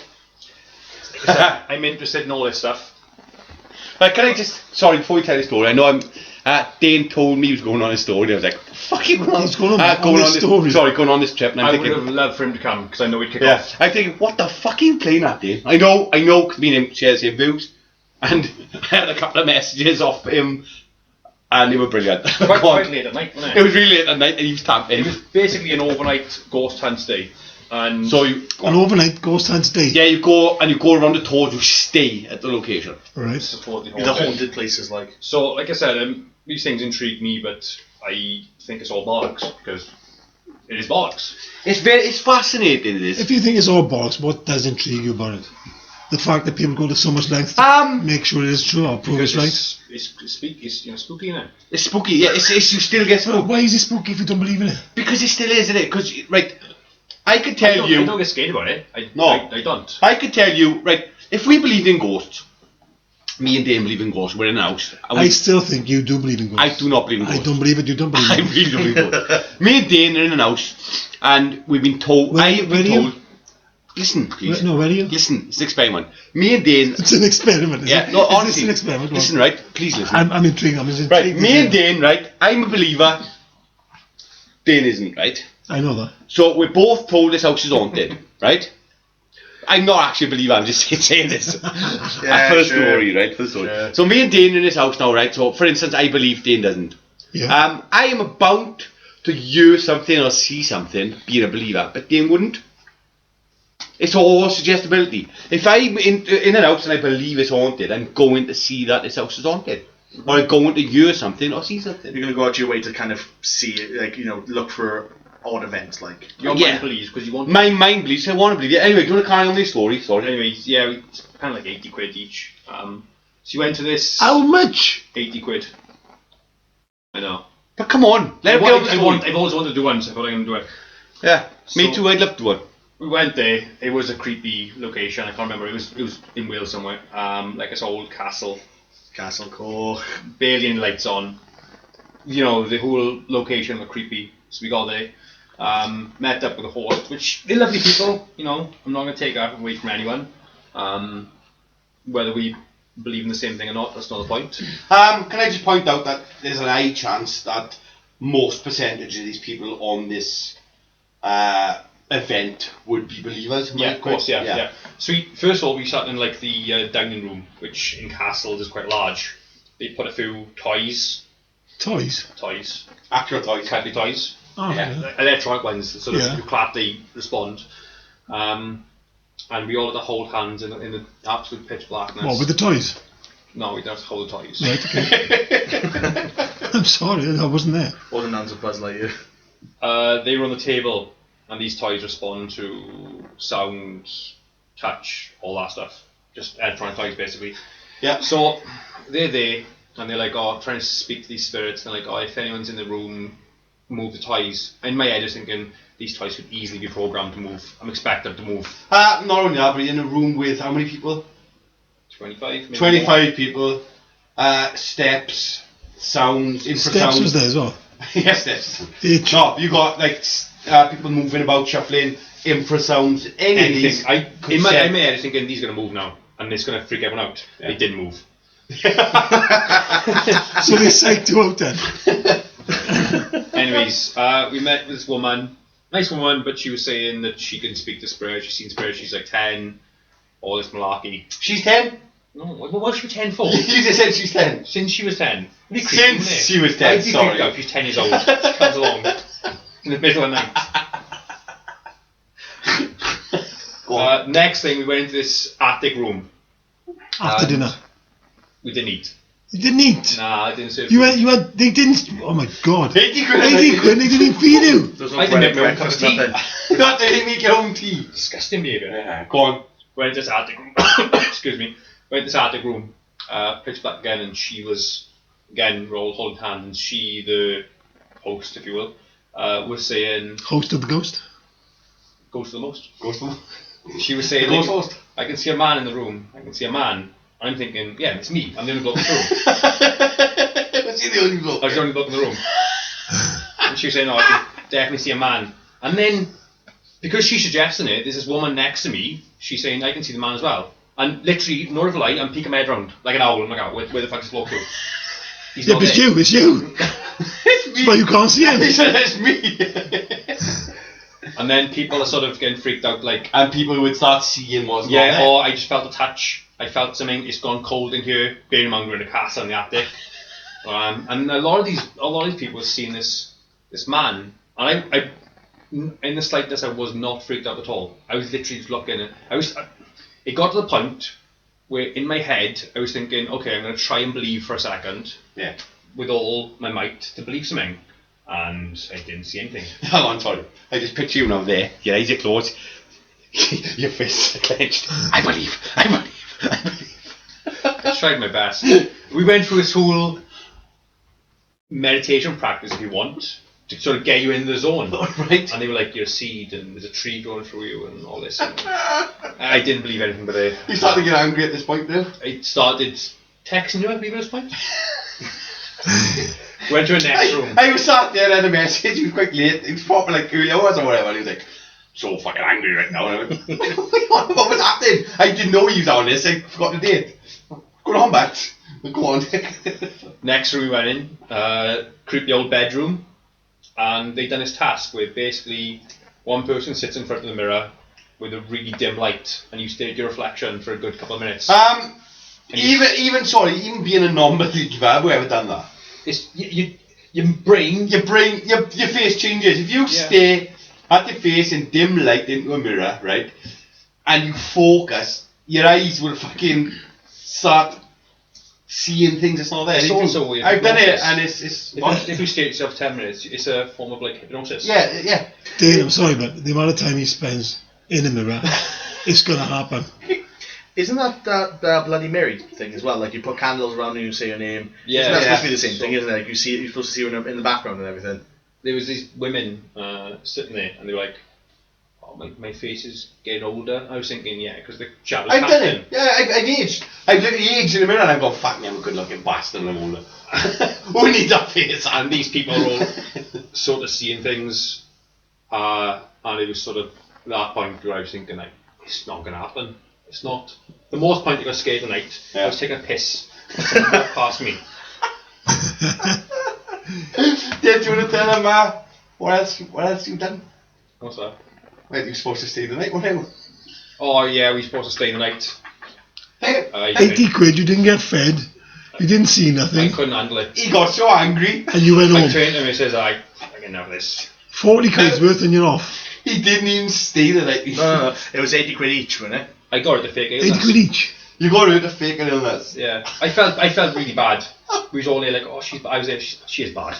I'm interested in all this stuff. Can I just... Sorry, before you tell the story, I know Dane told me he was going on a story, and I was like, fucking hell. He's going on this story. Sorry, going on this trip, and I'm I thinking... would have loved for him to come, because I know he'd kick Yeah, off. I'm thinking, what the fuck are you playing at, Dane? I know, because me and him share the same views, and I had a couple of messages off him, and they were brilliant. Quite late at night, wasn't It it? was really late at night, and he was tapping. It was basically an overnight ghost hunt day. And So you... An overnight ghost hunt day. Yeah, you go around the tours, you stay at the location. Right. support the The haunted. haunted places, like So, like I said, these things intrigue me, but I think it's all bollocks, because it is bollocks. It's fascinating, it is. If you think it's all bollocks, what does intrigue you about it? The fact that people go to so much length to make sure it is true or prove it's right? It's spooky, isn't it? It's spooky, yeah. It's you still get spooked Why is it spooky if you don't believe in it? because it still is, isn't it? Because right, I could I tell don't you, get scared about it. I don't. I could tell you, right. If we believed in ghosts, me and Dane believe in ghosts. We're in a house. And I still think you do believe in ghosts. I do not believe in I ghosts. don't believe it, you don't believe I it. really don't believe in ghosts. Me and Dane are in an house, and we've been told. Where- I have where been are you? told. Listen, please. No, where are you? Listen, it's an experiment. Me and Dane. It's an experiment, is Yeah, it? no, Is honestly. this an experiment? Listen, right. Please listen. I'm intrigued. I'm intrigued. Right, me and Dane, right. I'm a believer. Dane isn't, right. I know that. So we're both told this house is haunted, right? I'm not actually a believer, I'm just saying this. For the story, right? For the story. Sure. So me and Dane are in this house now, right? So for instance, I believe Dane doesn't. Yeah. I am about to hear something or see something, being a believer, but Dane wouldn't. It's all suggestibility. If I'm in an house and I believe it's haunted, I'm going to see that this house is haunted. Or I'm going to hear something or see something. you're gonna go out your way to kind of see it, like look for odd events, like Your Yeah. mind believes, because you want. My mind believes, I want to believe it. Anyway, do you want to carry on this story? Sorry. Anyways, yeah, it's kind of like 80 quid each. So you went to this. How much? 80 quid. I know. But come on, let him get on the story. I've always wanted to do one, so I thought I'm going to do it. Yeah, me So- too, I'd love to do one. We went there. It was a creepy location. I can't remember. It was in Wales somewhere. Like this old castle, Castle Core. barely any lights on. The whole location was creepy. So we got there. Met up with a host, which they're lovely people. I'm not going to take that away from anyone. Whether we believe in the same thing or not, that's not the point. Can I just point out that there's an high chance that most percentage of these people on this event would be believers? Yeah, of course, yeah. So first of all, we sat in like the dining room, which in castles is quite large. They put a few toys, Toys? Actual toys. cuddly toys, Oh, Yeah. electronic ones. So Yeah. you clap, they respond. And we all had to hold hands in the absolute pitch blackness. What, with the toys? No, we don't have to hold the toys. Right, okay. I'm sorry, I wasn't there. Ordinance of Buzz Lightyear. They were on the table, and these toys respond to sound, touch, all that stuff. Just electronic toys, basically. Yeah. So they're there, and they're like, trying to speak to these spirits. They're like, if anyone's in the room, move the toys. In my head, I was thinking these toys could easily be programmed to move. I'm expecting them to move. Not only that, but in a room with how many people? 25, maybe 25 people. Steps, sounds, infrasounds. Steps was there as well. Yes, steps. H. No, you got like people moving about, shuffling, infrasounds, any of these. Anything. In my head, I was thinking these are going to move now, and it's going to freak everyone out. Yeah. They didn't move. So they psyched you out then. Anyways, we met this woman, nice woman, but she was saying that she can speak to spirits. She's seen spirits. She's like 10. All this malarkey. She's 10? No, what was she 10 for? You just said she's 10. Since she was 10. Since she was 10, sorry. Out, she's 10 years old. She comes along in the middle of the night. Next thing, we went into this attic room. After dinner. We didn't eat. You didn't eat? Nah, I didn't serve They didn't, oh my god. 80 quid. 80 quid, they didn't feed you. There's no I didn't make my own breakfast, cup of tea. nothing. Not that you make your own tea. Disgusting behaviour. Yeah, go on. Went into this attic room. Excuse me. Went into this attic room. Pitch black again, and she was, again, we're all holding hands, and she, the host, if you will, was saying... Host of the ghost? Ghost of the most. Ghost of She was saying, Ghost host. I can see a man in the room. I can see a man. I'm thinking, yeah, it's me. I'm the only bloke in the room. Was he the only bloke? I was the only bloke in the room. And she was saying, I can definitely see a man. And then, because she's suggesting it, there's this woman next to me. She's saying, I can see the man as well. And literally, no of light, I'm peeking my head round like an owl. I'm like, oh, where the fuck is this bloke to? He's Yeah, not but it's there. you, it's you. It's me. But you can't see him. He said it's me. And then people are sort of getting freaked out, like, And people would start seeing what's going yeah, on. or I just felt a touch. I felt something. It's gone cold in here. Bearing in mind we're in a castle in the attic, and a lot of these people have seen this man, and I, in the slightest, I was not freaked out at all. I was literally just looking, and it got to the point where in my head I was thinking, okay, I'm going to try and believe for a second, Yeah. with all my might to believe something, and I didn't see anything. Hang on, sorry. I just picture you now there. Your eyes are closed. Your fists are clenched. I believe. I tried my best. We went through this whole meditation practice, if you want, to sort of get you in the zone. Right. And they were like, you're a seed, and there's a tree growing through you, and all this. And I didn't believe anything, but You started to get angry at this point, though. I started texting you, I believe, at this point. Went to a next room. I was sat there and a message. It was quite late. It was probably like 2 hours or whatever. And he was like, so fucking angry right now. And I went, what was happening? I didn't know he was on this. I forgot the date. Go on, Matt. Go on. Next room we went in, creepy old bedroom, and they done this task where basically one person sits in front of the mirror with a really dim light, and you stare at your reflection for a good couple of minutes. Even being a non-believer, have we ever done that? It's your brain. Your face changes. If you stare at your face in dim light into a mirror, right, and you focus, your eyes will fucking start seeing things that's not there. It's also weird. I've done it, and it's If you stare at yourself 10 minutes, it's a form of like hypnosis. yeah. Dane, I'm sorry, but the amount of time he spends in a mirror, it's going to happen. Isn't that Bloody Mary thing as well? Like you put candles around and you say your name. Yeah. Isn't that supposed to be the same thing, isn't it? Like you're supposed to see her in the background and everything. There was these women sitting there, and they were like, "Oh, my face is getting older." I was thinking, yeah, because the shadows. I've done it. Yeah, I've aged. I've looked at the age in the mirror and I've gone, fuck me, I'm a good looking bastard and I'm older. Who needs that face? And these people are all sort of seeing things, and it was sort of that point where I was thinking, like, it's not going to happen. It's not. The most point I got scared tonight, I was taking a piss. Someone walked past me. Did you want to tell them what else you've done? What's that? Well, you're supposed to stay the night, weren't you? Oh yeah, we were supposed to stay the night. 80 quid, you didn't get fed, you didn't see I nothing, couldn't handle it. He got so angry. and you went I home. turned to him and says, I can have this. 40 quid's worth and you're off. He didn't even stay the night. No. It was 80 quid each, wasn't it? I got it the fake 80 illness. quid each. You got rid of fake an illness. Yeah, I felt really bad. We was all there like, oh, I was there. She is bad.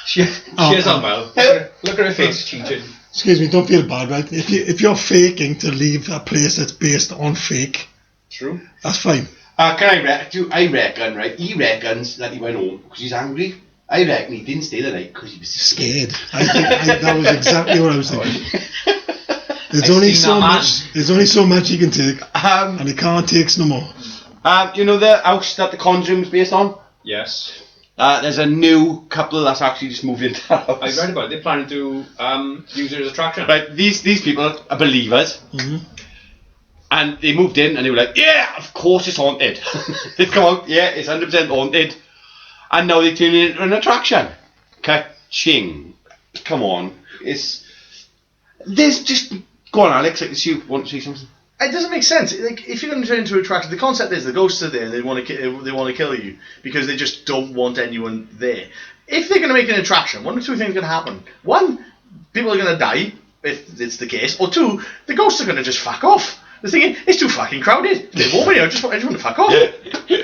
She is unwell. Look at her face changing. Excuse me, don't feel bad, right? If you're faking to leave a place that's based on fake, True. that's fine. I reckon, right? He reckons that he went home because he's angry. I reckon he didn't stay the night because he was Scared. I think that was exactly what I was thinking. There's I've only seen so that much. There's only so much he can take, And and he can't take no more. you know the house that the Conjuring's based on? Yes. There's a new couple that's actually just moved into that house. I read about it. They're planning to use it as attraction. Right, these people are believers, and they moved in and they were like, yeah, of course it's haunted. They've come out, yeah, it's 100% haunted, and now they turn it into an attraction. Ka-ching. Come on, there's just go on, Alex. Like you want to say something? It doesn't make sense. Like, if you're going to turn into an attraction, the concept is the ghosts are there and they want to kill you because they just don't want anyone there. If they're going to make an attraction, one of two things are going to happen. One, people are going to die if it's the case, or two, the ghosts are going to just fuck off. They're thinking, it's too fucking crowded. They won't be. I just want to fuck off.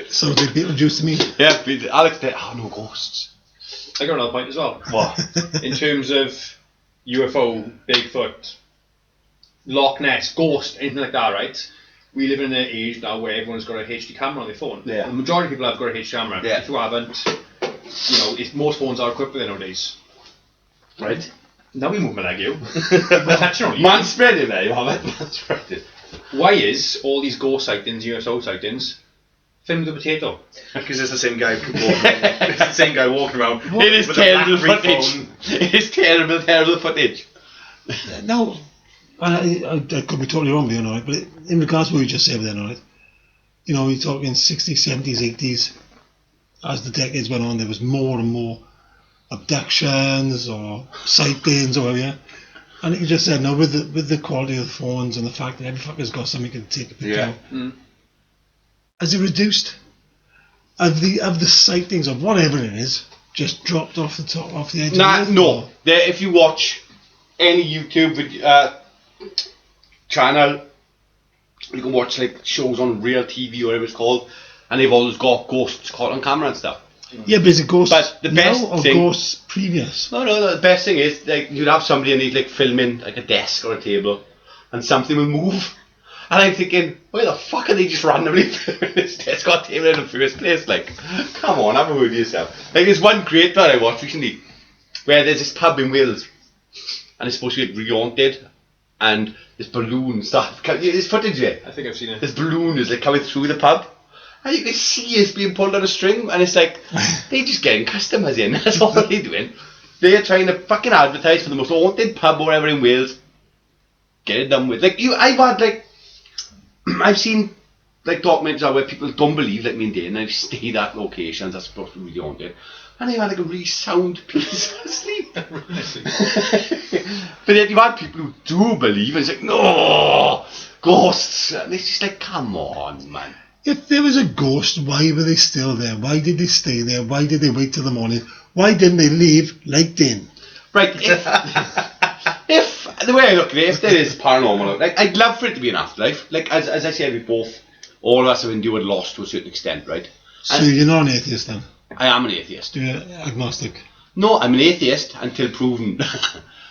So they Beetlejuice to me. Yeah, Alex said, no ghosts. I got another point as well. What? In terms of UFO, Bigfoot, Loch Ness, ghost, anything like that, right? We live in an age now where everyone's got a HD camera on their phone. Yeah. The majority of people have got a HD camera. Yeah. If you haven't, most phones are equipped with it nowadays. Right. Now we move my leg, you. Man spread it there, you have it. Man spread it. Why is all these ghost sightings, UFO sightings, filmed with a potato? Because it's the same guy walking around. It's the same guy walking around. It is with a terrible BlackBerry footage. phone. It is terrible footage. No, I could be totally wrong there, alright, but in regards to what you just said then, alright, you're talking 60s, 70s, 80s, as the decades went on, there was more and more abductions or sightings or whatever, yeah. And like you just said, now with the quality of the phones and the fact that every fucker's got something to take a picture of, has it reduced? Have the sightings of whatever it is just dropped off the edge? No. If you watch any YouTube channel, you can watch like shows on Real TV or whatever it's called, and they've always got ghosts caught on camera and stuff. Yeah, but is it ghosts But the best now or thing- ghosts previous? No, the best thing is like you'd have somebody and he's like filming like a desk or a table, and something will move. And I'm thinking, why the fuck are they just randomly filming this desk or table in the first place? Like, come on, have a word with yourself. Like, there's one great one I watched recently, where there's this pub in Wales, and it's supposed to be re-haunted, and this balloon stuff. There's footage there. I think I've seen it. This balloon is like coming through the pub, and you can see it's being pulled on a string, and it's like, they're just getting customers in, that's all they're doing. They're trying to fucking advertise for the most haunted pub or whatever in Wales. Get it done with. Like, I've seen like documentaries where people don't believe, like me and Dane, and I've stayed at locations that's supposed to be really haunted, and they've had like a really sound peaceful sleep. But yet you've had people who do believe, and it's like, no, ghosts. And it's just like, come on, man. If there was a ghost, why were they still there? Why did they stay there? Why did they wait till the morning? Why didn't they leave like Dane? Right, if the way I look at it, if there is paranormal, like, I'd love for it to be an afterlife. Like, as I said, we both, all of us have endured loss to a certain extent, right? So you're not an atheist then? I am an atheist. You're agnostic. No, I'm an atheist until proven.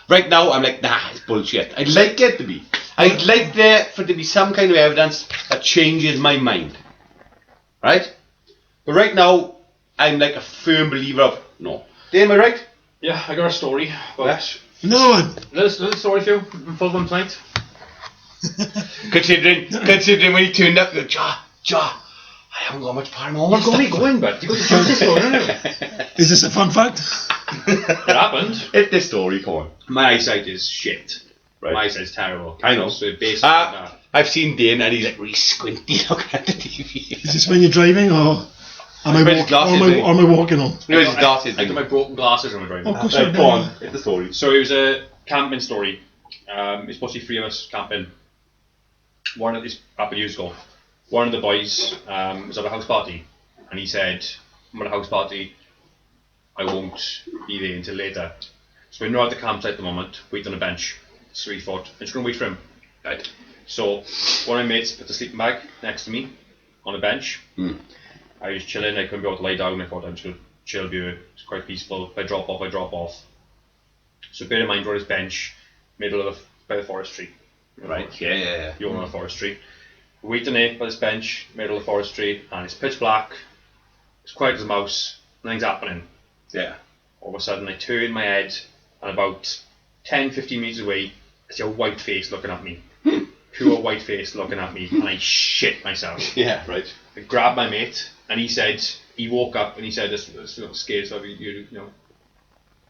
Right now, I'm like, nah, it's bullshit. I'd like it to be. I'd like there for to be some kind of evidence that changes my mind. Right? But right now, I'm like a firm believer of no. Dane, am I right? Yeah, I got a story about... No! Little story for you, full one tonight. Considering when he turned up, you go, Ja, I haven't got much paranormal stuff. Go in, bud. You got the chance to go in. Is this a fun fact? It happened. It's this story, come on. My eyesight is shit. Right. My eyesight's terrible. I know. So basically, I've seen Dane and he's like really squinty looking at the TV. Is this when you're driving or am I walking on? No, it's glasses. I got my broken glasses on my driving. Oh, of course Right, go on, it's the story. So it was a camping story. It's supposed to be 3 of us camping. One of these couple of years ago, one of the boys was at a house party, and he said, "I'm at a house party. I won't be there until later." So we're not at the campsite at the moment. Wait on a bench. So we thought, I'm just going to wait for him. Right. So one of my mates put the sleeping bag next to me on a bench. I was chilling. I couldn't be able to lie down. I thought I'm just going to chill here. It's quite peaceful. If I drop off, I drop off. So bear in mind, we're on this bench, middle of by the forestry. Right, yeah. You're on a forestry. We're waiting there by this bench, middle of the forestry, and it's pitch black. It's quiet as a mouse. Nothing's happening. Yeah. All of a sudden, I turn my head, and about 10-15 metres away, I see a white face looking at me. Pure white face looking at me, and I shit myself. Yeah, right. I grabbed my mate, and he woke up and he said, "This scared, so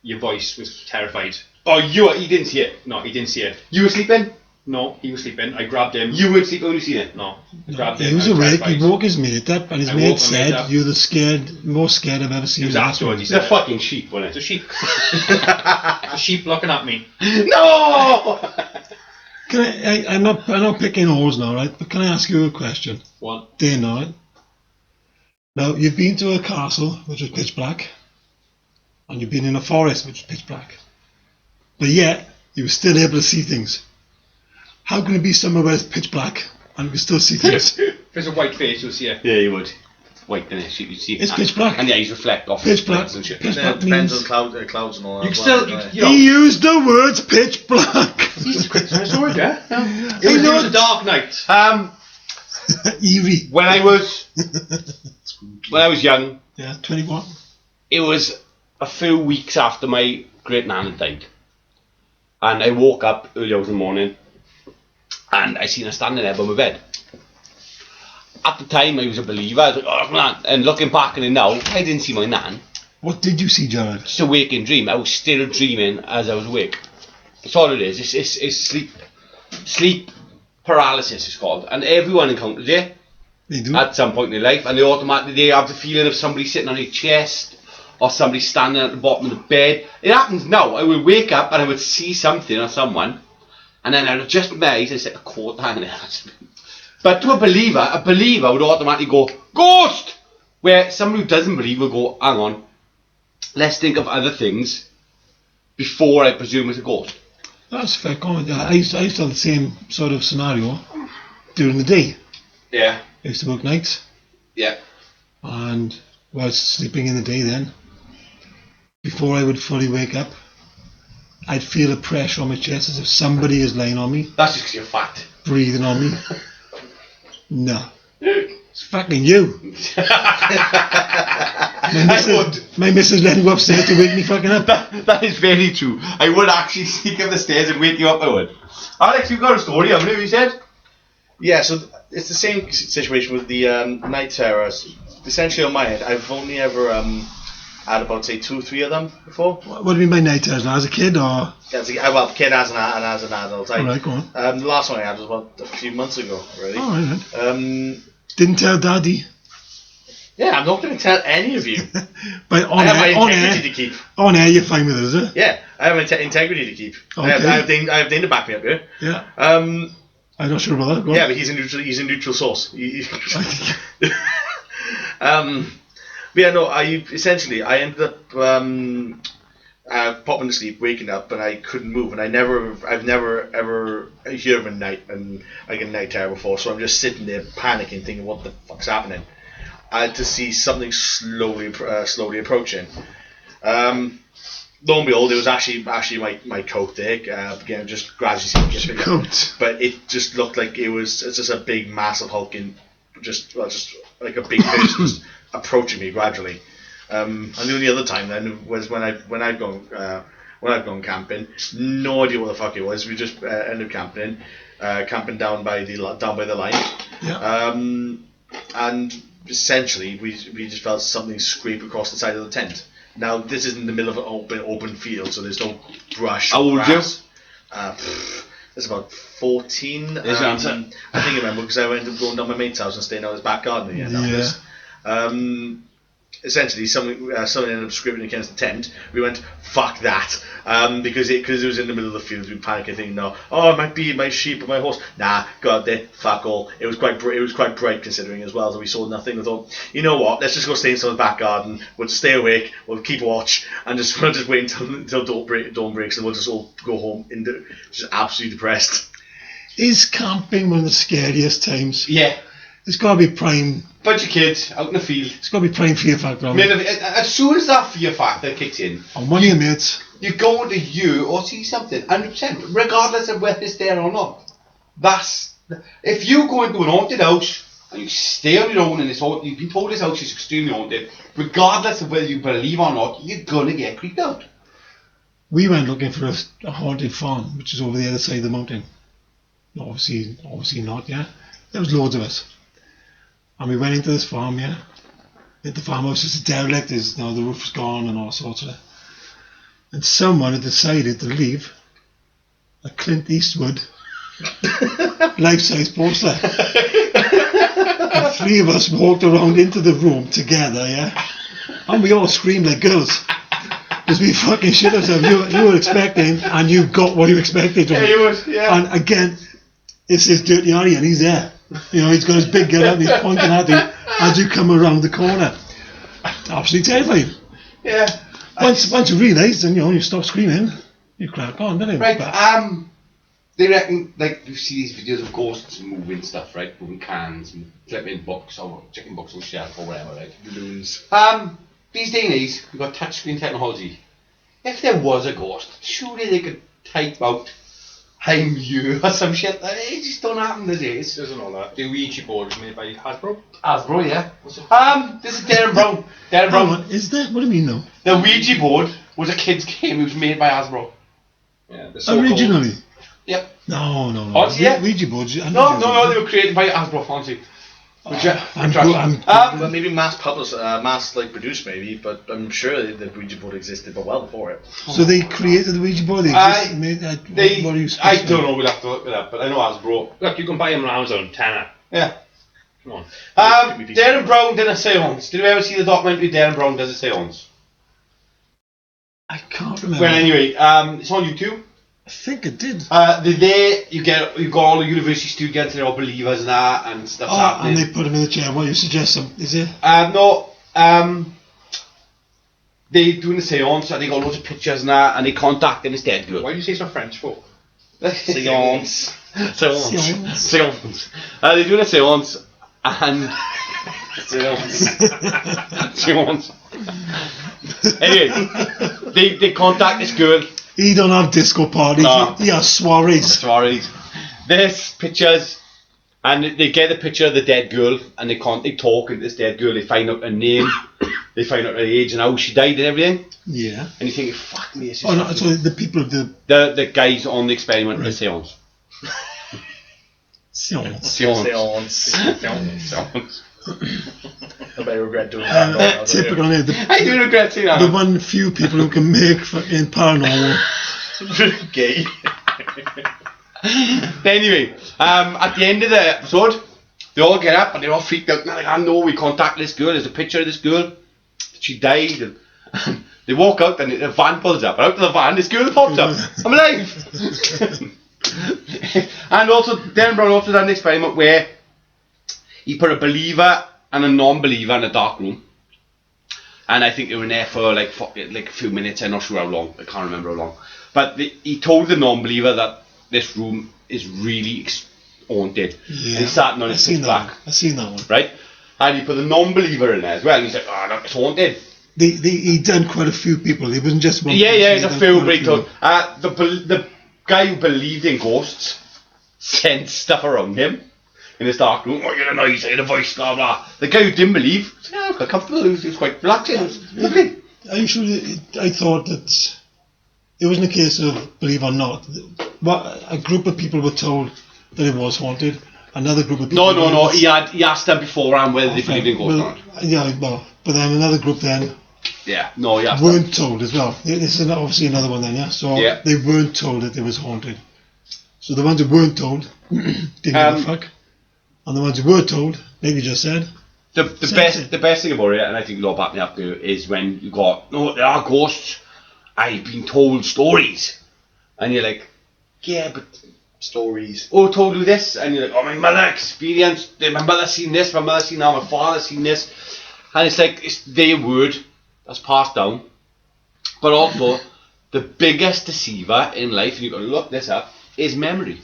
your voice was terrified." Oh, he didn't see it? No, he didn't see it. You were sleeping? No, he was sleeping. I grabbed him. You weren't sleeping when you seen it? No, I grabbed him. He was I awake, terrified. he woke his mate up, and his I mate woke my mate up. said, "You're the most scared I've ever seen." It was afterwards. He It's a said, fucking sheep, wasn't "It's it? a sheep." A sheep looking at me. No! I'm not picking holes now, right? But can I ask you a question? What? Dane, all right? Now, you've been to a castle which was pitch black, and you've been in a forest which was pitch black, but yet you were still able to see things. How can it be somewhere where it's pitch black and you can still see things? If there's a white face, you'll see it. Yeah, you would. White, then you see. It's pitch black. And the eyes reflect off Pitch the black. and shit. Pitch black Depends means... on clouds and all that. You can as still, well, you know. He used the words pitch black. He's a Christmas sword, yeah? I It know. was a dark night. Eerie. When I was young, Yeah, 21. it was a few weeks after my great nan had died, and I woke up early hours in the morning, and I seen her standing there by my bed. At the time, I was a believer. I was like, oh man! And looking back on it now, I didn't see my nan. What did you see, Jared? Just a waking dream. I was still dreaming as I was awake. That's all it is. It's sleep paralysis. It's called, and everyone encounters it They do. at some point in their life, and they have the feeling of somebody sitting on their chest or somebody standing at the bottom of the bed. It happens now. I would wake up and I would see something or someone, and then I would just my eyes and say a quote hanging there. But to a believer would automatically go ghost, where somebody who doesn't believe will go, hang on, let's think of other things before I presume it's a ghost. That's fair comment. I used to have the same sort of scenario during the day. Yeah. I used to work nights, Yeah. and whilst sleeping in the day then, before I would fully wake up, I'd feel a pressure on my chest as if somebody is lying on me, That's just because you're fat. breathing on me. No. It's fucking you. My missus let me go upstairs to wake me fucking up. That is very true. I would actually sneak up the stairs and wake you up, I would. Alex, you've got a story, haven't you, you said? Yeah, so it's the same situation with the night terrors. Essentially on my end, I've only ever had about, say, 2 or 3 of them before. What do you mean by night terrors? As a kid or? As a, well, kid as an adult. Alright, go on. The last one I had was about a few months ago, really. Alright. Didn't tell Daddy. Yeah, I'm not going to tell any of you. But I have my integrity to keep. On air, you're fine with it, is it? Yeah, I have my integrity to keep. Okay. I have Dane to back me up here. Yeah. I'm not sure about that. Go on. Yeah, but he's a neutral source. But yeah, no. I ended up popping to sleep, waking up, and I couldn't move. And I've never ever heard of a night terror before. So I'm just sitting there panicking, thinking, what the fuck's happening? I had to see something slowly approaching. Lo and behold, it was actually my coat there. Again, just gradually seeing it Coat. But it just looked like it's just a big, massive hulking, just like a big fish just approaching me gradually. And the only other time then was when I've gone camping. No idea what the fuck it was. We just ended up camping down by the line. Yeah. And essentially we just felt something scrape across the side of the tent. Now this is in the middle of an open field, so there's no brush. How old are you? It's about 14. There's your answer. I think I remember because I went going down my mate's house and staying out his back garden again. Yeah. Essentially, someone ended up scraping against the tent. We went, fuck that, because it was in the middle of the field. We panicked, thinking, no, it might be my sheep or my horse. Nah, go out there, fuck all. It was quite bright considering as well, so we saw nothing. We thought, you know what? Let's just go stay in someone's back garden. We'll just stay awake. We'll keep watch and we'll just wait until dawn breaks, and we'll just all go home just absolutely depressed. Is camping one of the scariest times? Yeah. It's got to be prime. Bunch of kids out in the field. It's got to be prime fear factor. I mean, as soon as that fear factor kicks in, On one of your mates. you go to you or see something, 100%, regardless of whether it's there or not. If you go into an haunted house and you stay on your own and you've been told this house is extremely haunted, regardless of whether you believe or not, you're gonna get creeped out. We went looking for a haunted farm, which is over the other side of the mountain. Obviously not, yeah. There was loads of us. And we went into this farm, yeah. The farmhouse is derelict, the roof's gone and all sorts of it. And someone had decided to leave a Clint Eastwood life-size poster. And 3 of us walked around into the room together, yeah. And we all screamed like girls. Because we fucking shit ourselves. You were expecting, and you got what you expected. Yeah, he was, yeah. And again, it's his dirty Harry, and he's there. He's got his big gun up, and he's pointing at you as you come around the corner. Absolutely terrifying. Yeah. Once you realise, and you stop screaming, you crack on, don't you? Right, But they reckon, like, you see these videos of ghosts moving stuff, right? Moving cans, flipping books, or checking books on the shelf, or whatever, right? Balloons. These day and age, we've got touchscreen technology. If there was a ghost, surely they could type out, I'm you, or some shit. It just don't happen these days. Doesn't all that. The Ouija board was made by Hasbro. Hasbro, yeah. This is Darren Brown. Darren Brown. is there? What do you mean, no? The Ouija board was a kid's game. It was made by Hasbro. Yeah, the so-called- Originally? Yep. No. Honestly, yeah. Ouija boards. No, they were created by Hasbro, honestly. Well, maybe mass produced maybe, but I'm sure the Ouija board existed, but well before it. So they created the Ouija board. What are you I don't know. We'll have to look it up, but I know Hasbro. Look, you can buy them on Amazon, tenner. Yeah. Come on. Darren Brown did a seance. Did you ever see the documentary Darren Brown does a seance? I can't remember. Well, anyway, it's on YouTube. I think it did. You got all the university students, they're all believers and that, and stuff's happening. And they put him in the chair. What you suggest? Is it? No. They doing a seance, and they got loads of pictures and that, and they contacting this dead girl. Why do you say so French for? Seance. Seance. They're doing a seance, and seance. Anyway, they contact this girl. He don't have disco parties. No. He has soirees. There's pictures, and they get a picture of the dead girl, and they talk to this dead girl. They find out her name, they find out her age and how she died and everything. Yeah. And you think, fuck me. So the people of the guys on the experiment, right. The seance. Seance. I bet I regret doing that. Typical. I do regret seeing that. The one few people who can make fucking paranormal. Gay. Anyway, at the end of the episode, they all get up and they're all freaked out. They're like, I know we contacted this girl. There's a picture of this girl. She died. And they walk out and the van pulls up. And out of the van, this girl pops up. I'm alive. And also, Darren Brown also done an experiment where he put a believer and a non-believer in a dark room. And I think they were in there for like a few minutes. I'm not sure how long. I can't remember how long. But he told the non-believer that this room is really haunted. Yeah. And he sat on his back. I've seen that one. Right? And he put the non-believer in there as well. And he's like, oh, no, it's haunted. He done quite a few people. It wasn't just one. Yeah, it's a few breakdowns. The guy who believed in ghosts sent stuff around him in this dark room. Oh, you're a noise, you're a voice, blah, blah. The guy who didn't believe, yeah, quite comfortable. He was quite relaxing. It was lovely. I thought that it wasn't a case of believe or not. A group of people were told that it was haunted. Another group of people. No. He asked them beforehand whether they believed in ghosts or not. Yeah, but then another group then. Yeah, no, he asked weren't them. told as well. This is obviously another one then, yeah. So they weren't told that it was haunted. So the ones who weren't told didn't give a fuck, and the ones who were told, like you just said. The best thing about it, and I think you'll all back me up to, is when you got, no, there are ghosts. I've been told stories, and you're like, yeah, but stories. Oh, told you this, and you're like, oh, my mother experienced. My mother seen this. My mother seen that. My father seen this, and it's like it's their word that's passed down. But also, the biggest deceiver in life, and you've got to look this up, is memory.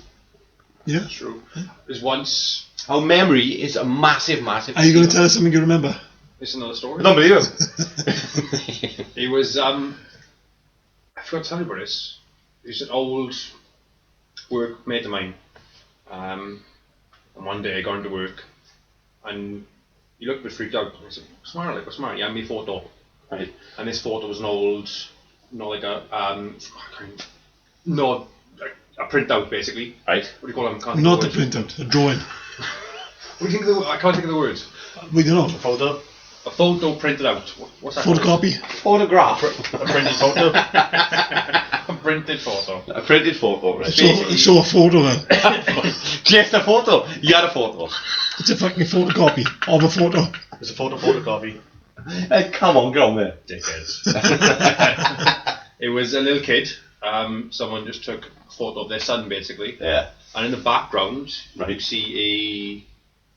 Yeah, true. There's once. Our memory is a massive. Are you going to tell us something you remember? It's another story. I don't believe it. He was I forgot to tell you about this. He's an old work mate of mine. And one day I got into work and he looked a bit freaked out. I said, what's the matter? What's the matter? He had me photo. Right. And this photo was an old, not like a printout basically. Right. What do you call them? Not a printout, a drawing. What do you think I can't think of the words. We don't know. A photo. A photo printed out. What's that? Photocopy. Photograph. A printed photo. A printed photo. A printed photo, right? So a photo then. Just a photo. You had a photo. It's a fucking photocopy of a photo. It's a photocopy. Hey, come on, get on there. Dickheads. It was a little kid. Someone just took a photo of their son, basically. Yeah. And in the background, Right. you see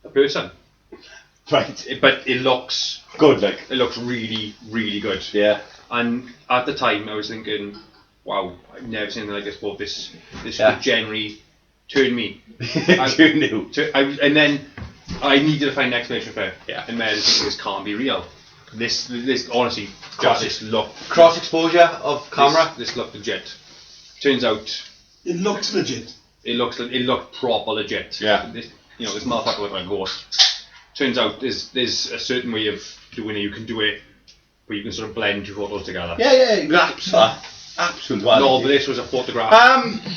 a person. Right. But it looks Good, like. it looks really, really good. Yeah. And at the time, I was thinking, wow, I've never seen anything like this before. This Yeah. could generally turn me. You knew. And then I needed to find an explanation for it. Yeah. And then thinking this can't be real. This honestly, this looked Cross exposure of camera. This looked legit. Turns out It looks legit. it looked proper legit. Yeah. This motherfucker looked like a ghost. Turns out there's a certain way of doing it. You can do it where you can sort of blend your photos together. Yeah. Absolutely. No, but this was a photograph.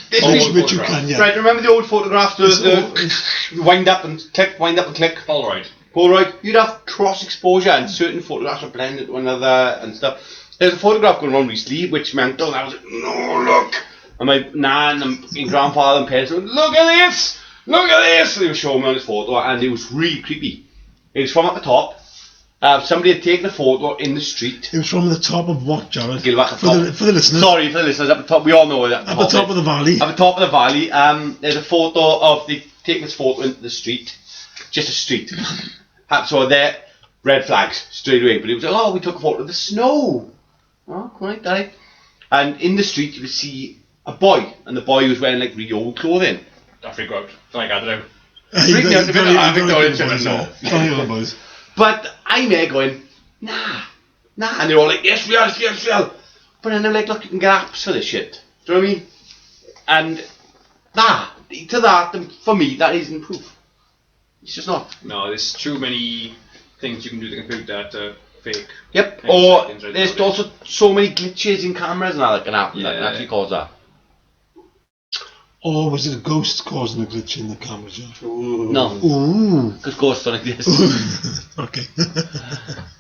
This Old is Which you photograph. can, yeah. right. Remember the old photographs? The wind up and click, wind up and click. Polaroid. Polaroid. You'd have cross exposure, and certain photographs are blended to one another and stuff. There's a photograph going around recently, which meant, I was like, no, look. And my nan and my grandfather and parents were, look at this. Look at this. They were showing me on this photo, and it was really creepy. It was from up the top. Somebody had taken a photo in the street. It was from the top of what, Jared? Get back at For top. the listeners. Sorry for the listeners, up the top. We all know that. At the top of the valley. At the top of the valley, there's a photo of the taking this photo into the street, just a street. So there, red flags straight away. But it was like, oh, we took a photo of the snow. Oh, quite right. And in the street, you would see a boy, and the boy was wearing like really old clothing. I freak out. Don't I gather out. Freak me out a bit. I think they're all boys, know. yeah. Boys. But I'm there going, nah, and they're all like, yes, we are. But then they're like, look, you can get apps for this shit. Do you know what I mean? And to that, for me, that isn't proof. It's just not. No, there's too many things you can do to the computer that are fake. Yep. 10 Or seconds right there's now. also so many glitches in cameras and that can happen that can Yeah. actually cause that. Or was it a ghost causing the glitch in the camera, John? No. Ooh. Because ghosts don't exist. Okay.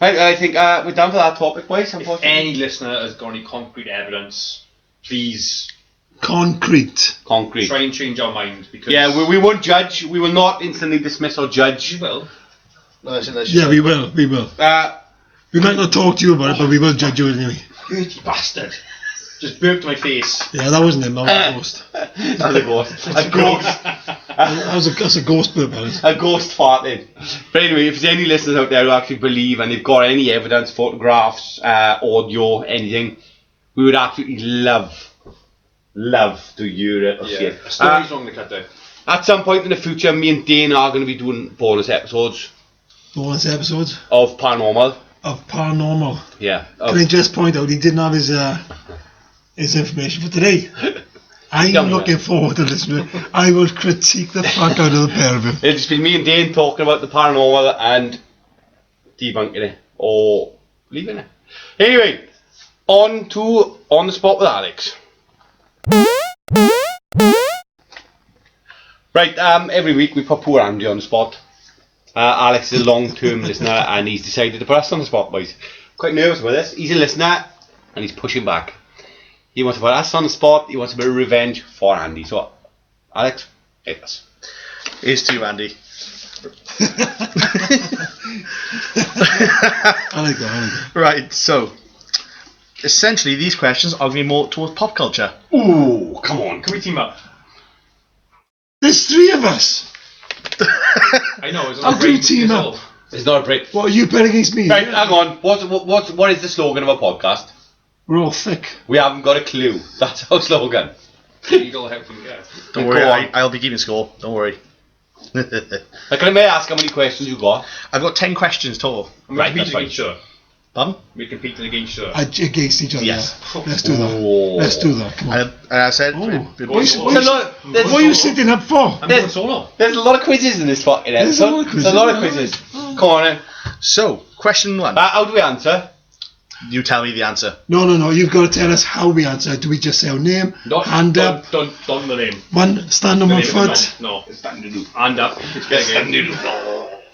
Right, I think we're done for that topic, boys, If unfortunately. any listener has got any concrete evidence, please Concrete. Concrete. try and change our mind because Yeah, we won't judge. We will not instantly dismiss or judge. you will. Yeah, we will. We will. We might not talk to you about it, but we will judge you anyway. Dirty bastard. Just burped my face. Yeah, that wasn't him. That was a ghost. That's a ghost. A ghost. That's a ghost burp, Alice. A ghost farting. But anyway, if there's any listeners out there who actually believe and they've got any evidence, photographs, audio, anything, we would absolutely love to hear it or see Yeah. it. A story's wrong to cut out. At some point in the future, me and Dane are going to be doing bonus episodes Bonus episodes of Paranormal. of Paranormal. Yeah. Can I just point out he didn't have his information for today. I'm Don't looking forward to listening. I will critique the fuck out of the pair of you. It'll just be me and Dane talking about the paranormal and debunking it or leaving it. Anyway, on to On the Spot with Alex. Right, every week we put poor Andy on the spot. Alex is a long-term listener and he's decided to put us on the spot, boys. Quite nervous with this. He's a listener and he's pushing back. He wants to put us on the spot. He wants a bit of revenge for Andy. So, Alex, hit us. Here's to you, Andy. I like that. Right, so essentially these questions are going to be more towards pop culture. Ooh, come on. Can we team up? There's three of us. I know. It's How not can we great team at up? all. It's not a break. What, are you bet against me? Right, hang on. What is the slogan of our podcast? We're all thick. We haven't got a clue. That's our slogan. Legal helping, yeah. Don't Go worry, on. I'll be keeping score. Don't worry. Like, can I may ask how many questions you got? I've got 10 questions total. And Right, we're that's competing against each other. Pardon? We're competing against each other. Against each other. Yes. Yeah. Let's do that. Oh. Let's do that. Come on. And I said, Oh. it- What There's a lot. what are you sitting up for? I'm going solo. There's a lot of quizzes in this fucking There's a episode. lot of There's a lot of quizzes, quizzes. Come on then. so, question one. How do we answer? You tell me the answer. No. You've got to tell us how we answer. Do we just say our name? Hand up. Don't the name. Stand on The one name foot. is no. It's hand up.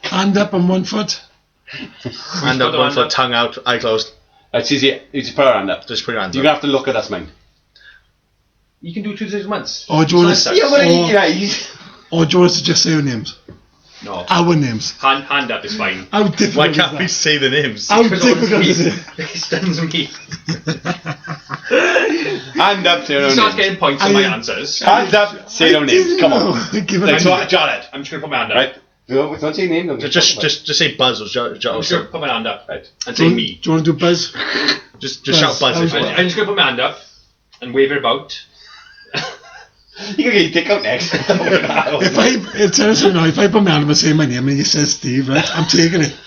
Hand up on one foot. Hand up, got the 1 hand foot, up? tongue out, eye closed. It's easy. You just put our hand up. Just put your hands You're up. going to have to look at us, man. You can do 2 to 6 months. Or do you want us, Yeah, but or, yeah, he's... or do you want us to just say our names? No. Our names. Hand up is fine. How difficult Why is can't that? we say the names? How Because difficult is it? it stuns me. Hand up, say You no start names. getting points on my answers. Hands up, say no names. Come on. Give it That's a what, Jared. I'm just going to put my hand up. Right. Don't say name. Just say Buzz or I'm just going to put my hand up. Right. And Do say you, me. do you want to do Buzz? just shout Buzz. Buzz. if you want. I'm just going to put my hand up and wave it about. You're going to get your dick out next. If I put my hand up and say my name and you say Steve, right, I'm taking it.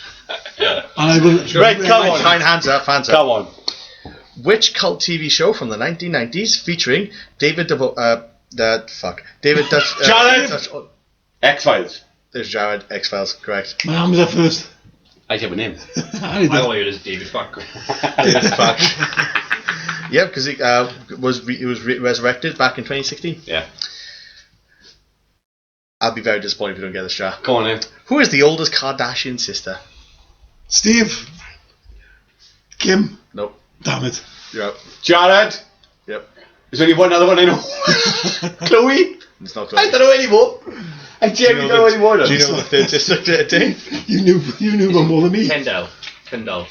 And I will. Right, come on. Fine, hands up. Come on. Which cult TV show from the 1990s featuring David David Dutch. Jared! X-Files. There's Jared. X-Files, correct. My hand was up first. I have a name. I did. I all I hear is David Fuck. David Fuck. Yeah, because he was resurrected back in 2016. Yeah. I'll be very disappointed if you don't get this, Jar. Come on then. Who is the oldest Kardashian sister? Steve. Kim. Nope. Damn it. You're out. Jared. Yep. There's only one other one I know. Chloe. It's not Chloe. I don't know anymore. I genuinely don't know anymore. Do you know the third sister, Dane? You knew one more than me. Kendall.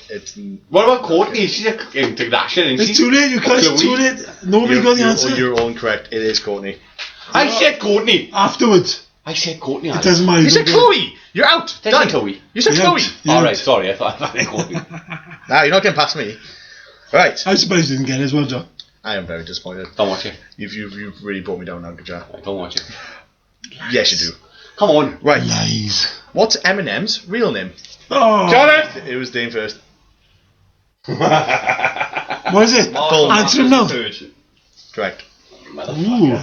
It's What about Courtney? She's a Kardashian, isn't she? It's too late. You guys. It's too late. Nobody got the answer. You're all incorrect. It is Courtney. I said Courtney. Afterwards. I said Courtney. It doesn't matter. You said Chloe. You're out. Did I Done. say Chloe? You said You're Chloe. out. You're Alright, out. sorry. I thought I said Courtney. Nah, you're not getting past me. Right. I'm surprised you didn't get it as well, John. I am very disappointed. Don't watch it. You've really brought me down now, Jar. Don't watch it. Yes, you do. Come on. Right. Lies. What's Eminem's real name? Oh. Jared. It was Dane first. What is it? Full Answer him now. Correct. Ooh.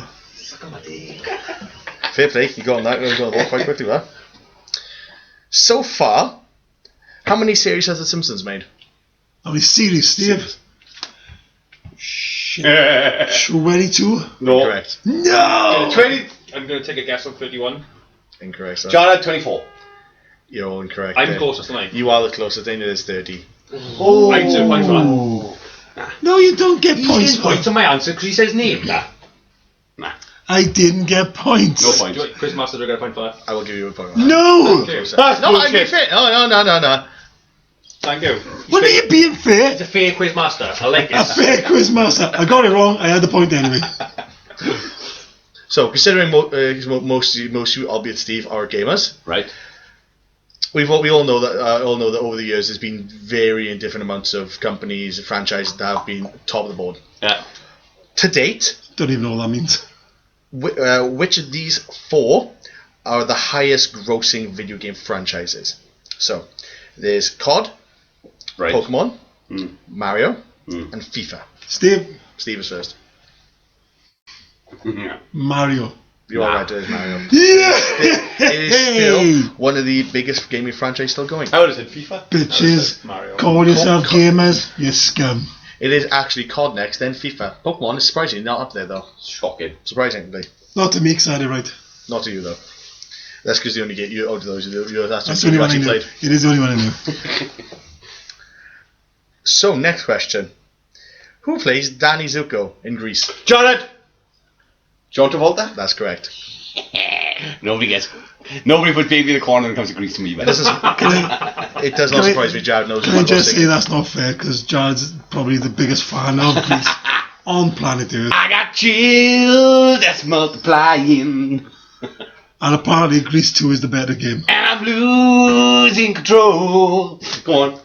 Fair play. You got on that. You got on quite quickly there. So far, how many series has The Simpsons made? How many series, Steve? Shit. 22? No. Correct. No! 20. I'm going to take a guess on 31. Incorrect, sir. Jared, 24. You're all incorrect. I'm there. closest tonight. You are the closest. Dane, it is 30. Oh. I'm 2 points for that. No, you don't get He points. didn't point on my answer because he says name. Nah. I didn't get points. No point. Quizmaster, do I get a point for that? I will give you a point. on that. No! Okay. That's No, I'm bullshit. being fair. No. Thank you. What are you being fair? It's a fair Quizmaster. I like A it. fair quiz master. I got it wrong. I had the point anyway. So, considering most of you, albeit Steve, are gamers, Right. we all know that over the years there's been varying different amounts of companies and franchises that have been top of the board. Yeah. To date, Don't even know what that means. which of these four are the highest grossing video game franchises? So, there's COD, Right. Pokemon, Mm. Mario, Mm. and FIFA. Steve, Steve is first. Yeah. Mario. You are right, it is Mario. Yeah! It is still one of the biggest gaming franchises still going. I would have said FIFA. Bitches. Mario. Call yourself gamers, you scum. It is actually COD next, then FIFA. Pokemon is surprisingly not up there though. Shocking. Surprisingly. Not to me, because I had it right. Not to you though. That's because you only get you out of those. That's That's what the only you one I actually knew. played. It is the only one I knew. So next question: who plays Danny Zuko in Greece? Jared. John Travolta. That's correct. Nobody gets. Nobody puts baby in the corner and comes to Greece to me. But It does not Can I- surprise me. Jared knows. Can I what just say singing. that's not fair, because Jared's probably the biggest fan of Greece on planet Earth. I got chills that's multiplying, And apparently Greece 2 is the better game. and I'm losing control. Go on.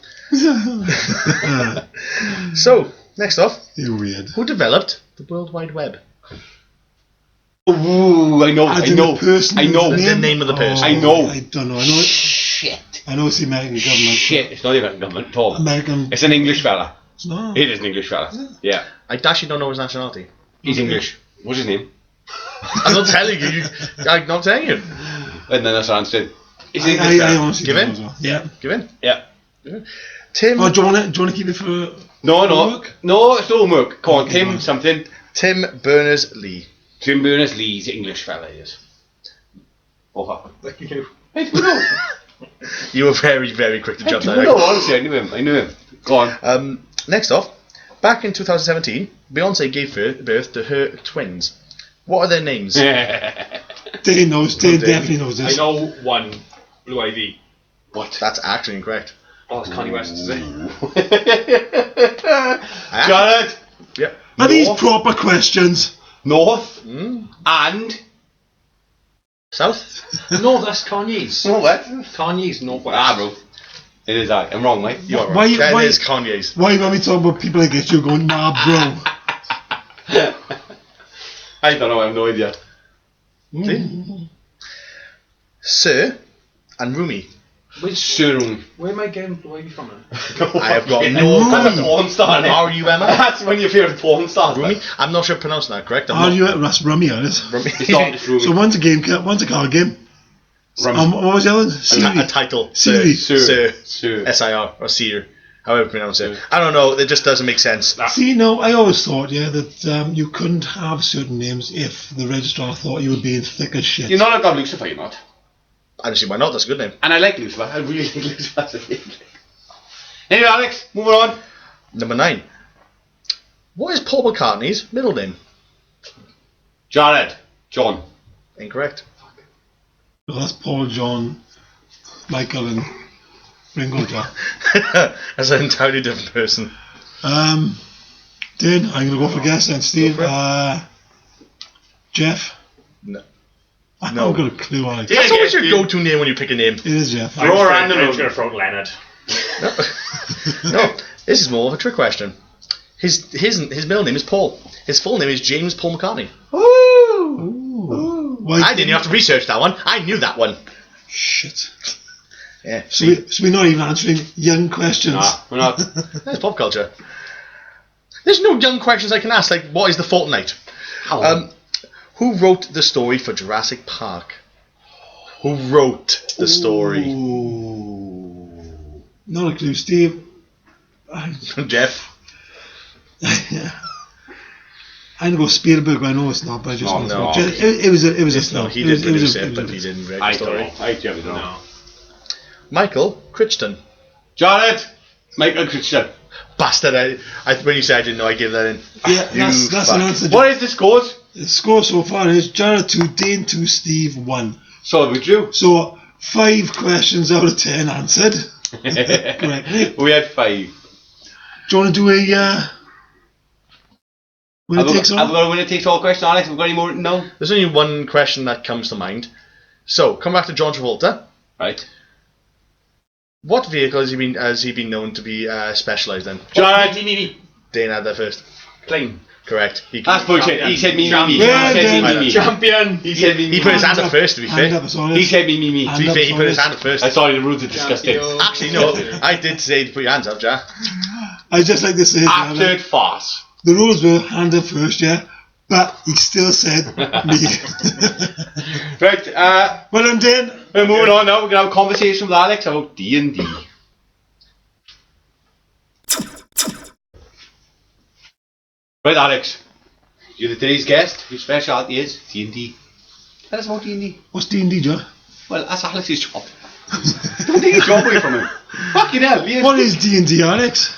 So next off, You're weird. who developed the World Wide Web? Ooh, I know. As I in know. the person I know. The name of the person. I know. I don't know. I know. Shit. I know it's the American government. Shit. It's not even government at all. American. It's an English fella. It's not. It is an English fella. Yeah. I actually don't know his nationality. He's English. What's his name? I'm not telling you. I'm not telling you. And then that's what I answered. It's an I English fella. honestly Give don't in? know as well. Yeah. Give in. Yeah. Tim. Oh, do you want to keep it for No, no. homework? No, it's no homework. Come on, Okay, Tim go on. something. Tim Berners-Lee. Tim Berners-Lee's English fella is. Oh, fuck. Thank you. I don't know. You were very, very quick to I jump don't there. know, honestly. I knew him. Go on. Next off, back in 2017, Beyonce gave birth to her twins. What are their names? Dane knows. Dane definitely knows I this. know one. Blue Ivy. What? That's actually incorrect. Oh, it's Kanye West, is it? Jared. Yep. Are these North. proper questions? North and South? No, that's Kanye's. Northwest. Kanye's Northwest. Ah, bro. It is that. I'm wrong, mate. You are Why? wrong. That Why? is Kanye's. Why when we talk about people like this, you're going, nah, bro. I don't know. I have no idea. Sir and Rumi. Soon. Where am I getting Blue Ivy from? I have got no That's a porn star. innit? R-U-M-I. That's one of your favourite porn stars. Rumi? man. I'm not sure I'm pronouncing that correct. Are you? That's rummy, on it. Rumi. It's not. It's Rumi. So one's a game, one's a card game. Rummy. What was the other one? a Siri. title. Siri. Sir. Sir. S-I-R. Or Seer. However you pronounce it. I don't know. It just doesn't make sense. See, no, I always thought, that you couldn't have certain names if the registrar thought you were being thick as shit. You're not a god Lucifer, you're not. I don't see why not. That's a good name. And I like Lucifer. I really like Lucifer as a name. Anyway, Alex, moving on. Number 9. What is Paul McCartney's middle name? Jared. John. Incorrect. Well, that's Paul, John, Michael, and Ringo Jar. That's an entirely different person. Dane, I'm going to go for guess then. Steve, Jeff. No. I No. haven't got a clue, Alex. Yeah, That's always yeah, your go-to name when you pick a name. It is Jeff. Throw a random I'm just one. going to throw Leonard. No, this is more of a trick question. His middle name is Paul. His full name is James Paul McCartney. Ooh. Why I didn't even have to research that one. I knew that one. Shit. Yeah. So, we're not even answering young questions. Nah, we're not. That's pop culture. There's no young questions I can ask, like, what is the Fortnite? Who wrote the story for Jurassic Park? Who wrote the story? Ooh. Not a clue, Steve. Jeff? I'm going to go Spielberg, I know it's not, but I just want to no. It was a No, throw. he It did was produce a- it, but he didn't write I the don't story. know. I don't know. No. Michael Crichton. Jared. Michael Christian. Bastard, when you said I didn't know, I gave that in. Yeah, You that's an fuck. answer. What is the scores? The score so far is Jared 2, Dane 2, Steve 1. So we drew. So 5 questions out of 10 answered correctly. We had 5. Do you want to do a winner takes I've all? got a winner takes all question, Alex. Have we got any more? No. There's only one question that comes to mind. So, come back to John Travolta. Right. What vehicle has he been known to be specialised in? Jared. Dane had that first. Plane. Correct. That's bullshit. He said me. Yeah, He said yeah. me. Champion. He said me. He put his hand up first, to be Hand fair. up, it's all He this. said me. To Hand be up, fair, it's he all put his this. hand up first. Sorry, the rules are disgusting. Champion. Actually, no, I did say to put your hands up, Jack. I just like to say it, Absolute farce. the rules were hand up first, yeah, but he still said me. Right. Well done, Dane. We're moving on now. We're gonna have a conversation with Alex about D&D. Right, Alex. You're today's guest. Your specialty is D&D. Tell us about D&D. What's D&D, Joe? Well, that's Alex's job. Don't take his job away from him. Fucking hell. Ian. What is D&D, Alex?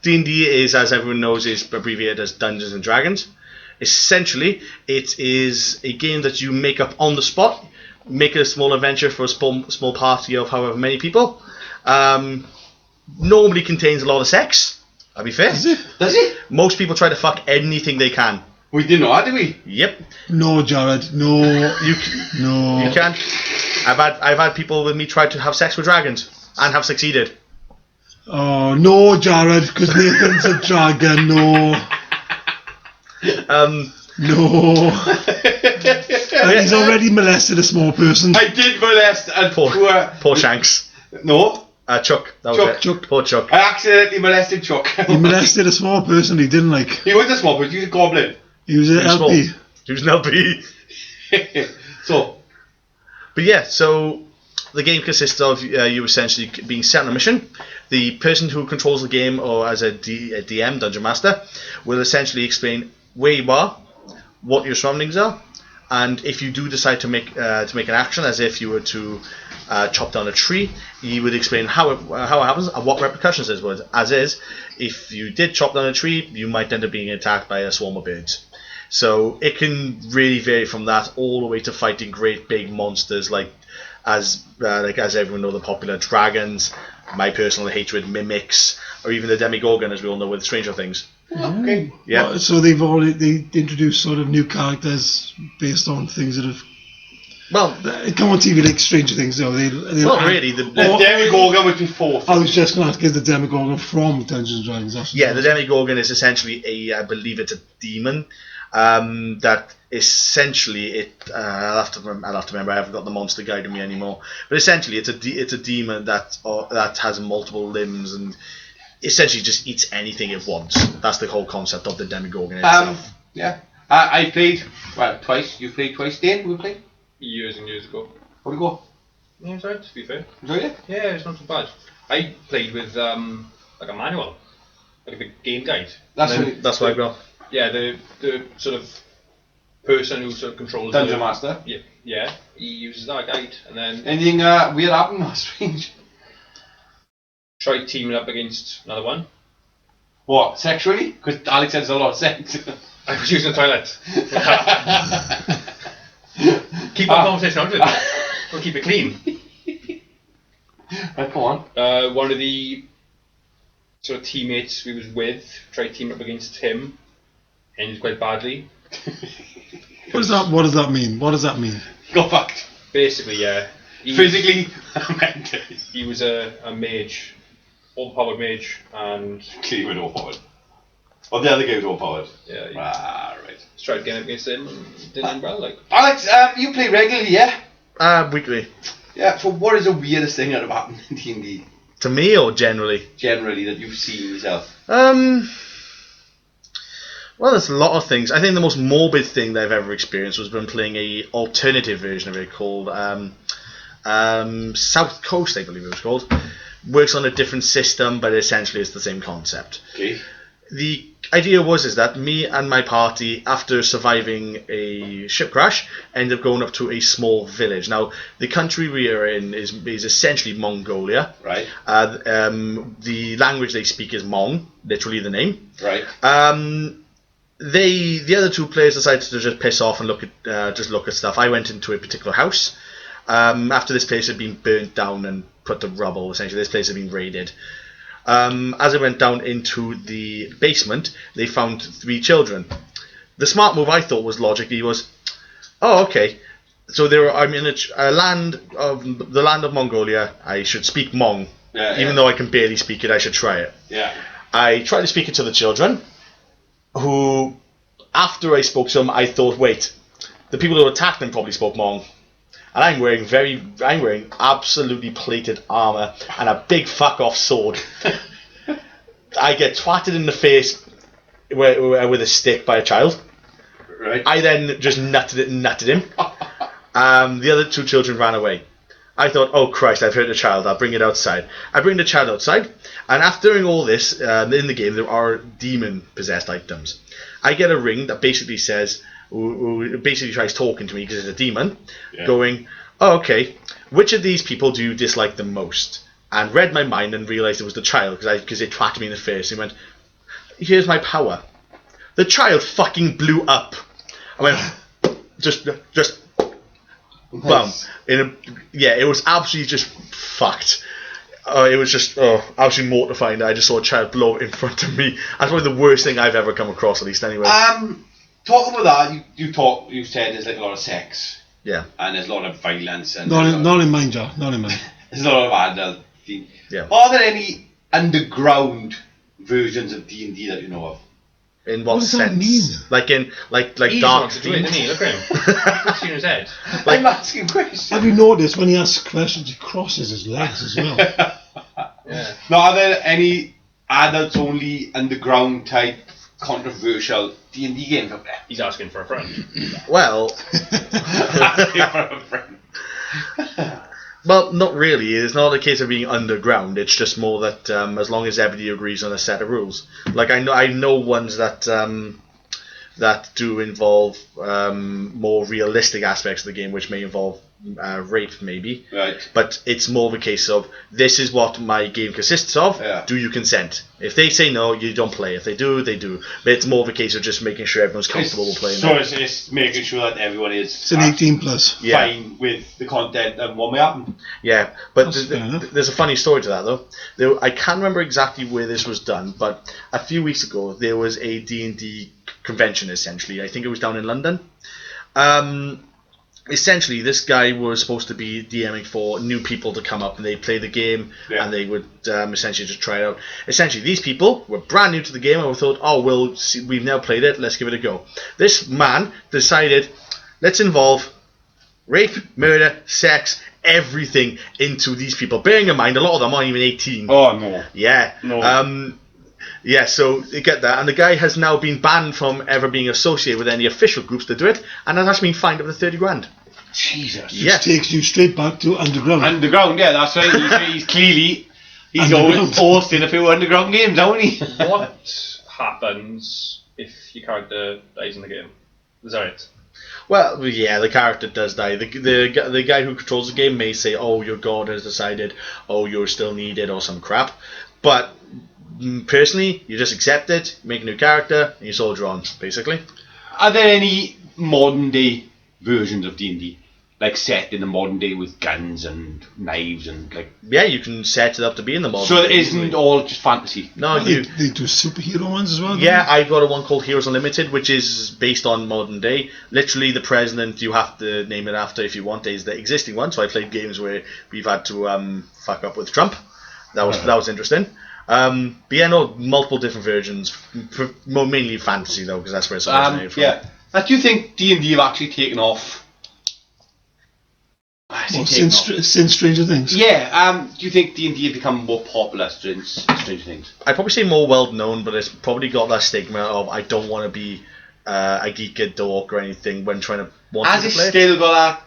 D&D is, as everyone knows, is abbreviated as Dungeons and Dragons. Essentially, it is a game that you make up on the spot. Make it a small adventure for a small party of however many people. Normally contains a lot of sex. I'll be fair. Is it? Does it? Most people try to fuck anything they can. We didn't know that, did we? Yep. No, Jared. No. No. You can. I've had people with me try to have sex with dragons and have succeeded. Oh, no, Jared, because Nathan's a dragon. No. No. He's already molested a small person. I did molest and Poor Shanks. No. Chuck. That was Chuck. it. Chuck. Poor Chuck. I accidentally molested Chuck. He molested a small person he didn't like. He was a small, but he was a goblin. He was an He was LP. small. He was an LP. So, But yeah, so the game consists of you essentially being sent on a mission. The person who controls the game, or as a DM, Dungeon Master, will essentially explain where you are, what your surroundings are, and if you do decide to make an action, as if you were to chop down a tree, he would explain how it happens and what repercussions it was. As is, if you did chop down a tree, you might end up being attacked by a swarm of birds. So it can really vary from that all the way to fighting great big monsters like as everyone know, the popular dragons, my personal hatred mimics, or even the Demogorgon, as we all know with Stranger Things. Okay. Yeah. Well, so they introduced sort of new characters based on things that have come on TV, like Stranger Things. Though Not really. The Demogorgon would be fourth. I was just going to ask, is the Demogorgon from Dungeons and Dragons? The Demogorgon is essentially I believe it's a demon. That essentially I'll have to remember. I haven't got the monster guide with me anymore. But essentially, it's a demon that has multiple limbs and essentially just eats anything it wants. That's the whole concept of the Demogorgon itself. Yeah. I played twice. You played twice. Dane, we played Years and years ago. How'd it go? Yeah, it was right, to be fair. Enjoyed it? Yeah, it's not too bad. I played with like a manual, like a big game guide. That's what I've got. Yeah, the sort of person who sort of controls Dungeon Master. Yeah, he uses that guide, and then Anything weird happened or strange? tried teaming up against another one. What, sexually? Because Alex said there's a lot of sex. I was using the toilet. Keep our conversation out of it. We'll keep it clean. Right, go on. One of the sort of teammates we was with tried teaming up against him, ended quite badly. What does that mean? What does that mean? Go fucked. Basically, yeah. Physically, mentally. He was a mage, overpowered mage, and Clearly went overpowered. Or the other guy was overpowered. yeah, he Right. tried getting up against him and didn't end well. Like, Alex, you play regularly, yeah? Weekly. Yeah, so what is the weirdest thing that have happened in D&D, To me or generally? generally, that you've seen yourself? Well, there's a lot of things. I think the most morbid thing that I've ever experienced was when playing a alternative version of it called South Coast, I believe it was called. Works on a different system, but essentially it's the same concept. Okay. The idea is that me and my party, after surviving a ship crash, ended up going up to a small village. Now, the country we are in is essentially Mongolia. Right. The language they speak is Mong, literally the name. Right. The other two players decided to just piss off and look at stuff. I went into a particular house. After this place had been burnt down and put to rubble, essentially, this place had been raided. As I went down into the basement, they found 3 children. The smart move I thought was logically was, oh, okay. So I'm in the land of Mongolia. I should speak Hmong, even though I can barely speak it. I should try it. Yeah. I tried to speak it to the children, who, after I spoke to them, I thought, wait, the people who attacked them probably spoke Hmong. And I'm wearing absolutely plated armour and a big fuck off sword. I get twatted in the face with a stick by a child. Right. I then just nutted him. The other 2 children ran away. I thought, oh Christ, I've hurt a child, I'll bring it outside. I bring the child outside, and after doing all this, in the game there are demon possessed items. I get a ring that basically says, who basically tries talking to me because it's a demon, going, oh, okay, which of these people do you dislike the most? And read my mind and realised it was the child because it twatted me in the face. He went, here's my power. The child fucking blew up. I went, just bum. It was absolutely just fucked. It was just absolutely mortifying that I just saw a child blow in front of me. That's probably the worst thing I've ever come across, at least anyway. Talking about that, you said there's like a lot of sex. Yeah. And there's a lot of violence. And Not in mine, Jar. Not in mine. There's a lot of adult things. Yeah. Are there any underground versions of D&D that you know of? In what does that sense? mean? Like he's dark not to do it, isn't he? Look at him. Look in his head. I'm asking questions. Have you noticed when he asks questions, he crosses his legs as well? Yeah. Now, are there any adults only underground type controversial D&D games up there? He's asking for a friend. Well, Asking for a friend. well, not really. It's not a case of being underground. It's just more that as long as everybody agrees on a set of rules. Like I know ones that that do involve more realistic aspects of the game, which may involve rape, maybe. Right. But it's more of a case of, this is what my game consists of. Yeah. Do you consent? If they say no, you don't play. If they do, they do. But it's more of a case of just making sure everyone's comfortable with playing. So it's making sure that everyone is It's an 18 plus. fine with the content and what may happen. Yeah, but That's fair enough. there's a funny story to that, though. I can't remember exactly where this was done, but a few weeks ago there was a D&D convention, essentially. I think it was down in London. Essentially, this guy was supposed to be DMing for new people to come up and they'd play the game, and they would essentially just try it out. Essentially, these people were brand new to the game and we thought, oh, we've now played it, let's give it a go. This man decided, let's involve rape, murder, sex, everything into these people. Bearing in mind, a lot of them aren't even 18. Oh, no. Yeah. No. Yeah, so you get that. And the guy has now been banned from ever being associated with any official groups that do it, and has actually been fined up to 30 grand. Jesus. Yeah. Which takes you straight back to underground. Underground, yeah, that's right. He's clearly... He's Underground. always hosting a few underground games, hasn't he? What happens if your character dies in the game? Is that it? Well, yeah, the character does die. The guy who controls the game may say, oh, your god has decided, oh, you're still needed, or some crap. But personally, you just accept it, make a new character, and you soldier on, basically. Are there any modern day versions of D&D? Like set in the modern day with guns and knives and like... Yeah, you can set it up to be in the modern So it day, isn't easily. all just fantasy? No, They do superhero ones as well. Yeah, I've got a one called Heroes Unlimited, which is based on modern day. Literally, the president, you have to name it after if you want, is the existing one. So I played games where we've had to fuck up with Trump. That was interesting. But yeah, no, multiple different versions. Mainly fantasy though, because that's where it's originated from. Yeah. Now, do you think D&D have actually taken off? Well, since Stranger Things. Yeah. Do you think D&D have become more popular since Stranger Things? I'd probably say more well known, but it's probably got that stigma of I don't want to be a geek, a dork, or anything when trying to want Has to it play. still got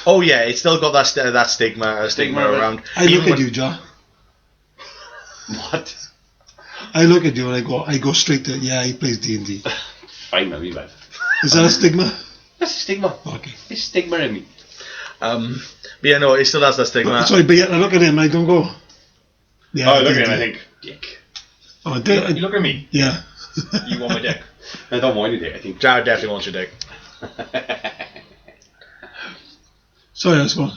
Oh yeah, it's still got that stigma around. I look Even at you, Joe. that? What? I look at you and I go straight to, yeah, he plays D&D. Fine, maybe, but Is that a stigma? that's a stigma. Okay. It's stigma in me. But yeah, no, it still has that stigma. Sorry, but yeah, I look at him and I don't go, yeah. Oh, look at him, D&D. I think, dick. Oh, You look at me. yeah. You want my dick. I don't want any dick, I think. Jared definitely wants your dick. Sorry, that's one.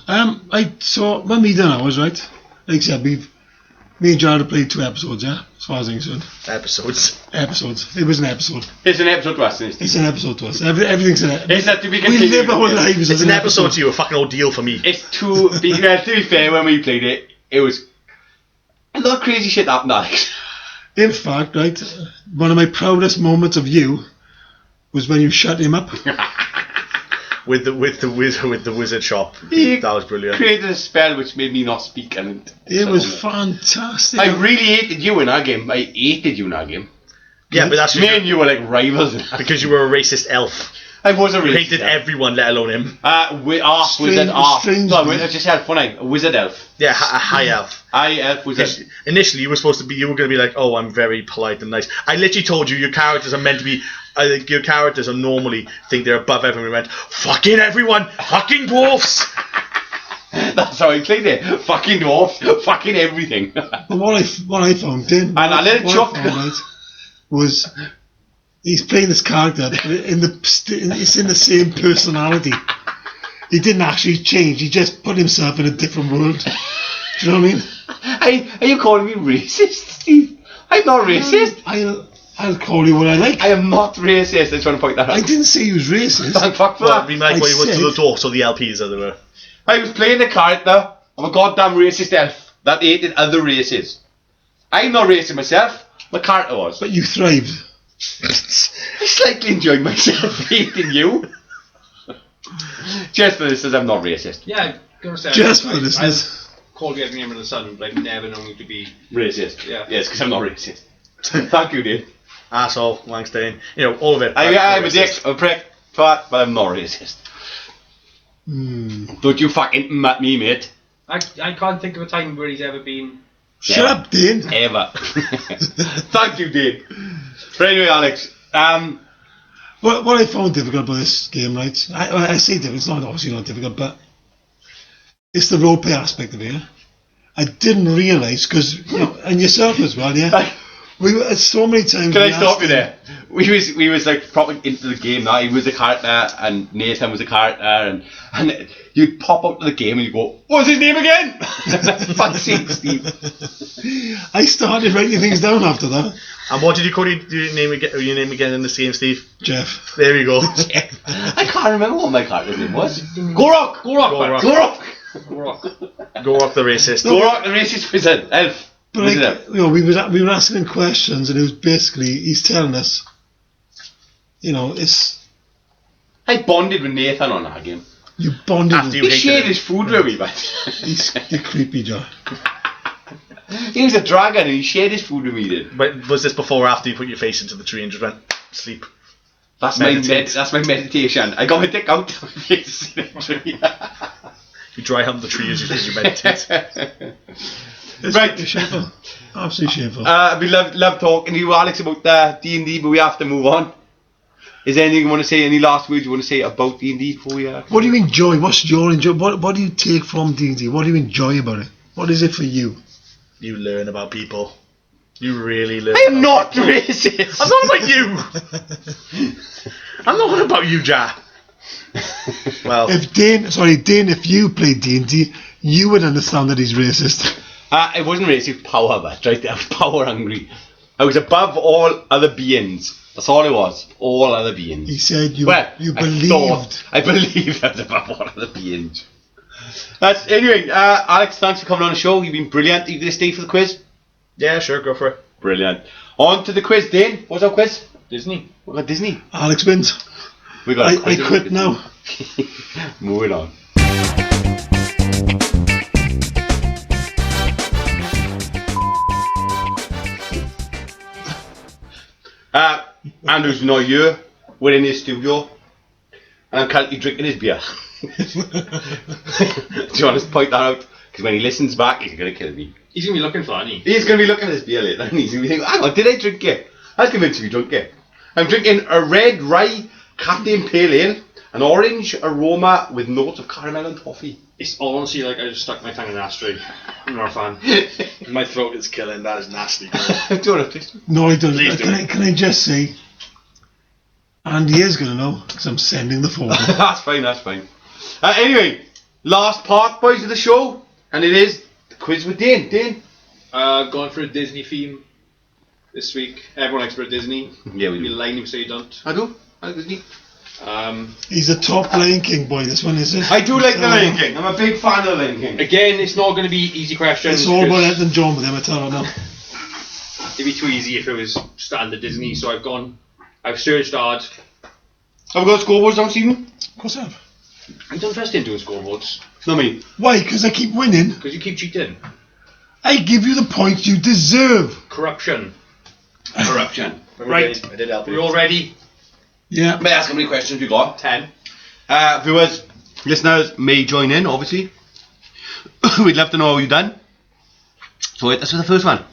So when we done ours, right? Like I said, me and Jared have played 2 episodes, yeah? As far as I'm concerned. Episodes. It was an episode. It's an episode to us, isn't it? It's an episode to us. Everything's in it. It's not to be We continued. live our lives It's as an episode to you, a fucking ordeal for me. It's to be fair, when we played it, it was a lot of crazy shit happened, Alex. In fact, right, one of my proudest moments of you was when you shut him up. With the wizard shop. He That was brilliant. created a spell which made me not speak, and It was fantastic. I really hated you in our game. I hated you in our game. Yeah, but that's Me and you were like rivals in that. because you were a racist elf. I was a You racist. hated everyone, let alone him. Wizard elf. strange No, man. I just had fun name. A wizard elf. Yeah, a high elf. Elf wizard. Initially, you were going to be like, oh, I'm very polite and nice. I literally told you your characters are meant to be. Your characters are normally think they're above everyone. We went, fucking everyone, fucking dwarfs. That's how I played it. Fucking dwarfs. Fucking everything. But what I found, Dane, I let it what chuck. I found out was he's playing this character, but it's in the same personality. He didn't actually change. He just put himself in a different world. Do you know what I mean? Are you calling me racist, Steve? I'm not racist. I'll call you what I like. I am not racist. I just want to point that out. I didn't say he was racist. Thank fuck for Well, that. we like I what you went to the said- dwarfs or the LPs, as they were. I was playing the character of a goddamn racist elf that hated other races. I'm not racist myself. My character was. But you thrived. I slightly enjoyed myself hating you. Just for this, I'm not racist. Yeah, I'm gonna say. Just for I this. called you every name under the sun, but I've never known you to be. Racist. Yeah. Yes, because I'm not racist. Thank you, Dane. Asshole, Langston, all of it. I'm a dick, a prick, twat, but I'm not racist. Don't you fucking at me, mate. I can't think of a time where he's ever been. Shut up, Dane. Ever. Thank you, Dane. But anyway, Alex, What I found difficult about this game, right? I say difficult, it's not obviously not difficult, but it's the roleplay aspect of it. Yeah? I didn't realise, because, and yourself as well, yeah? We were so many times. Can I stop you there? We was like proper into the game now. He was a character and Nathan was a character and you'd pop up to the game and you go, what's his name again? Fuck's sake, Steve. I started writing things down after that. And what did you call your name again in this game, Steve? Jeff. There you go. I can't remember what my character's name was. Gorok the racist. Gorok the racist wizard. Elf. But like, we were asking him questions, and it was basically he's telling us, it's. I bonded with Nathan on that game. You bonded. After He shared his food with me, man. You're creepy, Joe. He was a dragon, and he shared his food with me. Then. But was this before or after you put your face into the tree and just went sleep? That's my meditation. I got my dick out. You dry hump the tree as you meditate. Right, shameful. Absolutely shameful. We love talking to you, Alex, about D&D, but we have to move on. Is there anything you want to say? Any last words you want to say about D&D before we? What do you enjoy? What's your enjoy? What do you take from D&D? What do you enjoy about it? What is it for you? You learn about people. You really learn. I am not racist. I'm not about you. I'm not about you, Ja. Well, if Dane, if you played D&D, you would understand that he's racist. It wasn't racist, power, but right, I was power hungry. I was above all other beings. That's all it was. All other beings. He said you believed. I believed I was above all other beings. Anyway, Alex, thanks for coming on the show. You've been brilliant. Are you going to stay for the quiz? yeah, sure, go for it. Brilliant. On to the quiz, Dane. What's our quiz? Disney. What about Disney? Alex wins. We got a quiz. I quit now. Moving on. Andrew's not here. We're in his studio, and I'm currently drinking his beer. Do you want to point that out? Because when he listens back, he's going to kill me. He's going to be looking for that, isn't he? He's going to be looking at his beer later, and he's going to be thinking, hang on, did I drink it? I was convinced you drunk it. I'm drinking a red rye Captain Pale Ale, an orange aroma with notes of caramel and toffee. It's honestly like I just stuck my tongue in an ashtray. I'm not a fan. My throat is killing. That is nasty. Do you want to taste it? No, I don't. Please do. Can I just say, Andy is going to know, because I'm sending the photo. That's fine. Anyway, last part, boys, of the show, and it is the quiz with Dane. Dane? Going for a Disney theme this week. Everyone likes for a Disney. Yeah, we You'll be do. lying if you say you don't. I do. I like Disney. He's a top Lion King boy, this one, is it? I do like the Lion King. I'm a big fan of the Lion King. Again, it's not going to be easy questions. It's all about Elton John with him, I tell you now. It'd be too easy if it was standard Disney, so I've searched hard. Have we got scoreboards down, Stephen? Of course I have. I don't trust in doing scoreboards. Not me. Why? Because I keep winning. Because you keep cheating. I give you the points you deserve. Corruption. Right. I did help Are we you. all ready? Yeah. May I ask how many questions we got? 10. Viewers, listeners may join in, obviously. We'd love to know how you've done. So hit us with the first one.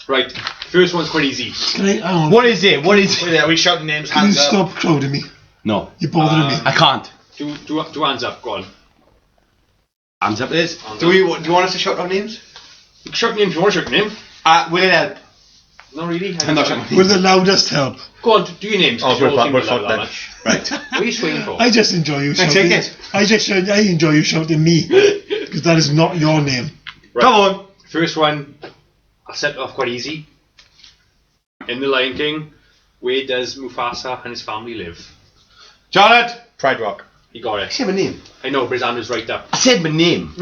Right. First one's quite easy. Can I? Hang on. What is it? Are we shouting names? Can you Hands up. stop crowding me? No, You're bothering me. I can't. Do hands up. Go on. Hands up it is. Hands Do you want us to shout out names? Shout name if you want to shout name. Will it help? Not really. I'm not shouting With the loudest help. Go on. Do your names. 'cause Oh, you all seem we're to love fucked that then. much. Right. What are you swinging for? I just enjoy you Take shouting. it. I enjoy you shouting me. Because that is not your name. Right. Come on. First one, I'll set it off quite easy. In The Lion King, where does Mufasa and his family live? Jared. Pride Rock. You got I it. said my name. I know, but his hand is right up. I said my name.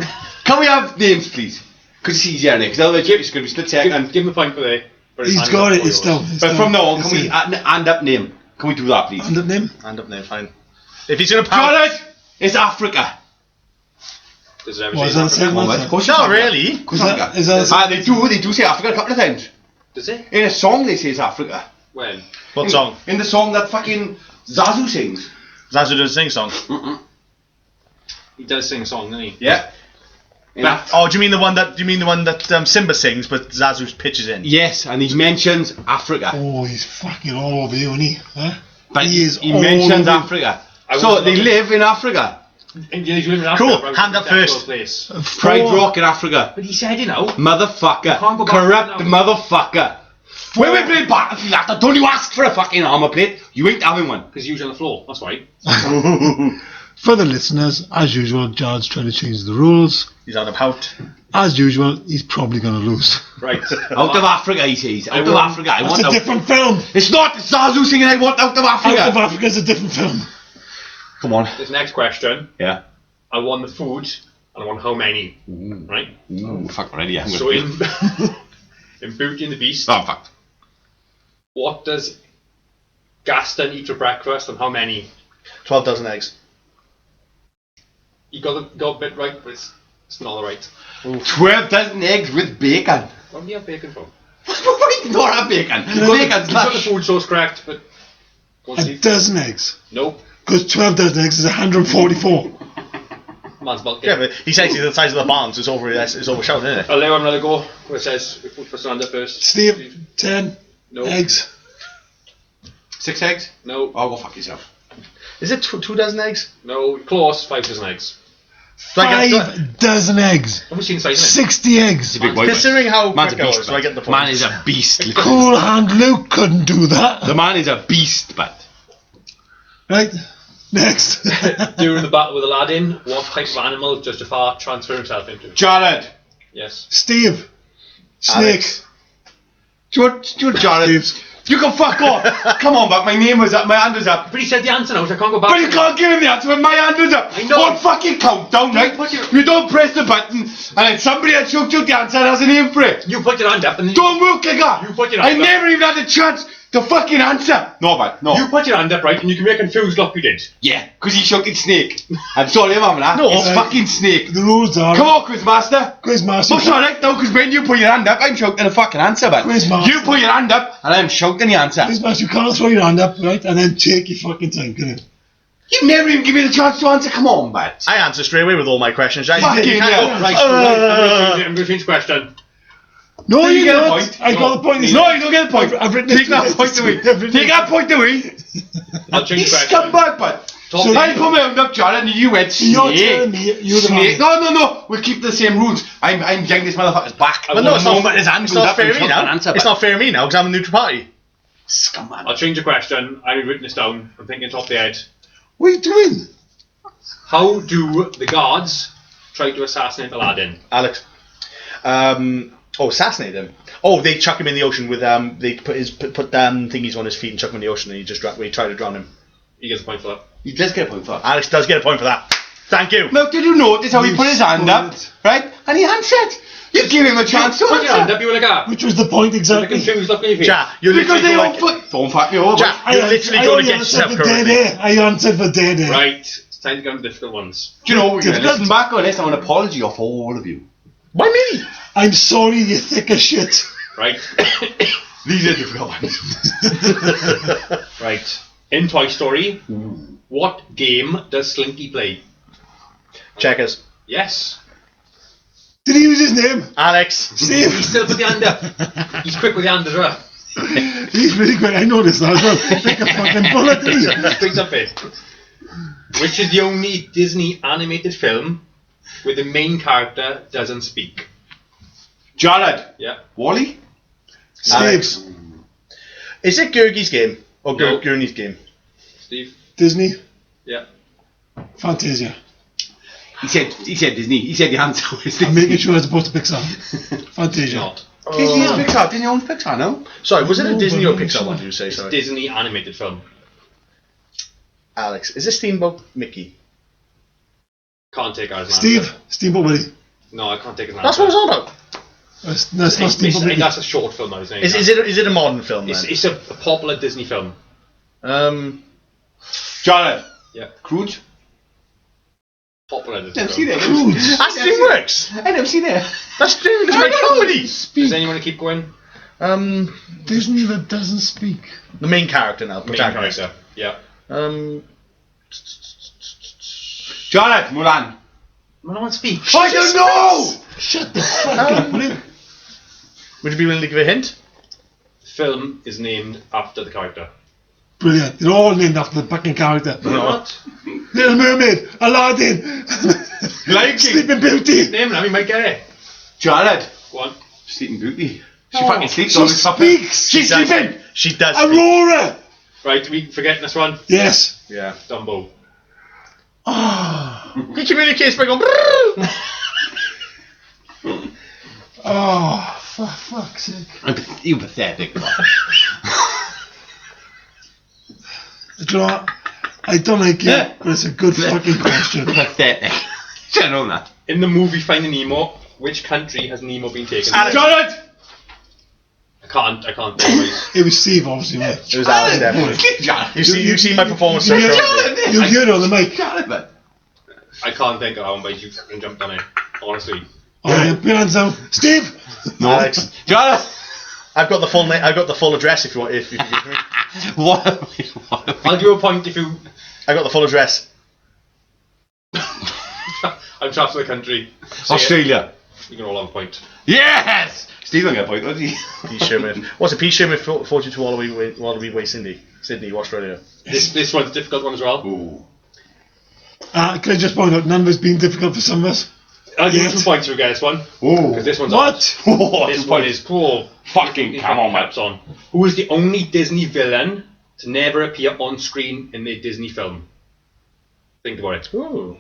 Can we have names, please? Because it's easier, Nick. Because otherwise it's going to be split second. Give him a point for there. but his He's hand got is it. up It's for yours. down. It's But down. from now on, It's can we in. hand up name? Can we do that, please? Hand up name? Hand up name, fine. If he's gonna pound. Jared. It's Africa. Does it ever What, is say that the Africa? same one? Of course it's Not Africa. really. Of course Is that- Africa. is that- They do say Africa a couple of times. Does it? In a song they say it's Africa. When? What song? In the song that fucking Zazu sings. Zazu does sing song. He does sing a song, doesn't he? Yeah. Oh, do you mean the one that Simba sings, but Zazu's pitches in? Yes, and he mentions Africa. Oh, he's fucking all over you, isn't he? Huh? But he he mentions Africa. So they live in Africa. Cool. Hand up first. Place. Pride Rock in Africa. But he said, you know. Motherfucker. Can't go back Corrupt now. motherfucker. When we play Battlefield after, don't you ask for a fucking armour plate? You ain't having one. Because you're on the floor. That's why. For the listeners, as usual, Jared's trying to change the rules. He's out of pout. As usual, he's probably going to lose. Right. Out of Africa, he says. Out of Africa. I want It's a different film. It's not Zazu singing I want out of Africa. Out of Africa is a different film. Come on. This next question. Yeah. I want the food, and I want how many. Ooh. Right? Ooh, fuck already. I'm So gonna in Beauty and the Beast, oh, fuck. what does Gaston eat for breakfast, and how many? 12 dozen eggs. You got a bit right, but it's not right. 12 dozen eggs with bacon. What do you have bacon from? Why not have bacon? Bacon's You got the lush. food source correct, but... Go on, A Steve. dozen eggs. Nope. Because 12 dozen eggs is 144. Man's bulky. Yeah, but he's actually the size of the barn, so it's overshadowed, isn't it? I'll let him another go. Where it says, we put first hand up first. Steve, 10 No. eggs. 6 eggs? No. Oh, go fuck yourself. Is it 2 dozen eggs? No. Close. 5 dozen eggs. 5 dozen eggs. Have we seen the size of 60 eggs. It's a big white Considering how man's a quick I beast, was, so I get the point. Man is a beast. Cool Hand Luke couldn't do that. The man is a beast, but... Right, next. During the battle with Aladdin, what type of animal does Jafar transfer himself into? Jared. Yes. Steve. Snake. Alex. Do you want Jared? Steve. You can fuck off. Come on, but my name was up, my hand was up. But he said the answer now, so I can't go back. But you can't give him the answer when my hand was up. I know. One fucking countdown, right? You don't press the button, and then somebody that choked out the answer has a name for it. You put your hand up and then Don't work like that. You put your I hand up. never even had a chance to fucking answer. No, man, no. you put your hand up, right, and you can make a confused look you did. Yeah, because he shook his snake. I'm sorry about that. No, it's fucking snake. The rules are... Come on, Quizmaster. Quizmaster. That's alright though, because when you put your hand up, I'm shouting the fucking answer, but Quizmaster. you put your hand up, and I'm shouting the answer. Quizmaster, you can't throw your hand up, right, and then take your fucking time, can you? You never even give me the chance to answer. Come on, bud. I answer straight away with all my questions. I Fucking you can't hell. go, Right, I'm going to change the question. No, Did you you get a don't. point? I got the point. No, you don't get a point. I've written Take it that down. point away. I've written Take it that point away. I'll change You the question. scumbag, bud. So I put my hand up, Jared, and you went snake. You're telling me you're the Snake. man. No. We'll keep the same rules. I'm yanking this motherfucker's back. Well, no, it's The not, moment his hand it's goes not up, fair you me shout now. an answer, It's but- not fair me now because I'm a neutral party. Scumbag. I'll change the question. I've written this down. I'm thinking top of the head. What are you doing? How do the guards try to assassinate Aladdin? Alex. Assassinate him. Oh, they chuck him in the ocean with they put thingies on his feet and chuck him in the ocean, and he try to drown him. He gets a point for that. He does get a point for that. Alex does get a point for that. Thank you. Now, did you notice how he You put his hand up, spoiled. right? And he answered. You give him a chance to Put your hand answer. up, you will go. Which was the point The exactly? confused look on your face. Ja, you're Because literally they going all put... Don't fuck me over. Ja, you're literally going to get yourself for dead currently. air. I answered for dead air. Right, it's time to go on the difficult ones. Do you know what? Difficult. Listen back on this. I want an apology off all of you. Why me? I'm sorry, you thick as shit. Right. These are difficult ones. Right. In Toy Story, what game does Slinky play? Checkers. Yes. Did he use his name? Alex. He Steve. still put the hand up. He's quick with the hand as well. He's really quick. I noticed that as well. Like a fucking bullet, didn't he? Brings up it. Which is the only Disney animated film where the main character doesn't speak? Jared. Yeah. Wally? Steve. Is it Gurgi's game or No. Gurney's game? Steve? Disney. Yeah. Fantasia. He said Disney. He said the answer was I'm Disney. making sure as opposed to Pixar. Fantasia. Not. Disney owns Pixar. Disney owns Pixar now. Sorry, was it a No, Disney but or I'm Pixar sure. one? Did you say It's sorry? Disney animated film. Alex, is it Steamboat Mickey? Can't take ours. Steve. Steamboat Willie. No, I can't take it. That's what it's all about. That's not Steamboat Willie. That's a short film, though, isn't it? Is it a modern film then? It's a popular Disney film. Jared. Yeah. Crooge. Popular Disney Never film. seen it. Crooge. That's DreamWorks. I never seen it. That's DreamWorks. Great comedy. Does anyone want to keep going? Disney that doesn't speak. The main character now. Main Protagonist. character. Yeah. Jared. Mulan. Well, no one speak. I don't know! Shut the fuck up, will you? Would you be willing to give a hint? Film is named after the character. Brilliant. They're all named after the fucking character. What? Little Mermaid, Aladdin, Lion King. Sleeping Beauty. Name it, we might get it. Jared. Go on. Sleeping Beauty. She Oh, fucking sleeps she on the top. speaks. She's does sleeping. speak. She does speak. Aurora. Right, are we forgetting this one? Yes. Yeah. Dumbo. Oh, He communicates by going. oh, for fuck's sake. You pathetic. Do you know what? I don't like it, but it's a good fucking question. Pathetic. Should have known that. In the movie Finding Nemo, which country has Nemo been taken to? Jared. I can't think. It was Steve, obviously. Mate. It was Alan, definitely. Jared. You've seen my performance so you- shortly. You hear it on the mic. Jared, man. I can't think of that one, but you fucking jumped on it. Honestly. Oh, yeah, put your hands down. Steve! No. Alex, Jared. I've got the full name. I've got the full address. If you want, if you can give me, What? I'll give you a point if you. I got the full address. I'm trapped to the country. Say Australia. it. You can all have a point. Yes. Steve don't get a point, does he? P. Sherman. What's it? P. Sherman 42 Wallaby Way, Sydney, Australia. This one's a difficult one as well. Ooh. Can I just point out, none of it's been difficult for some of us? I'll give you Yes. 2 points if you get this one. Ooh. Because this one's What? hard. This one is cool. Fucking come on, man. on. Who is the only Disney villain to never appear on screen in a Disney film? Think about it. Ooh.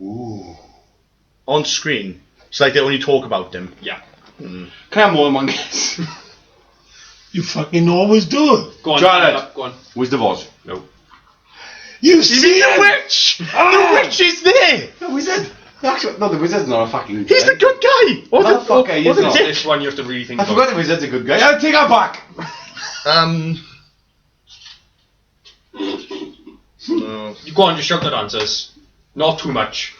Ooh. On screen. It's like they only talk about them. Yeah. Can I have more than one guess? You fucking always do it. Go on. Jared. Go on. Where's the Oz? No. You see the it? witch! Ah! The witch is there! The wizard. No, the wizard's not a fucking. He's the good guy! Or the, Motherfucker, or, he's or the not. dick! This one you have to really think I about. forgot the wizard's a good guy. I'll take her back. No. You go on, just shout that answers. Not too much.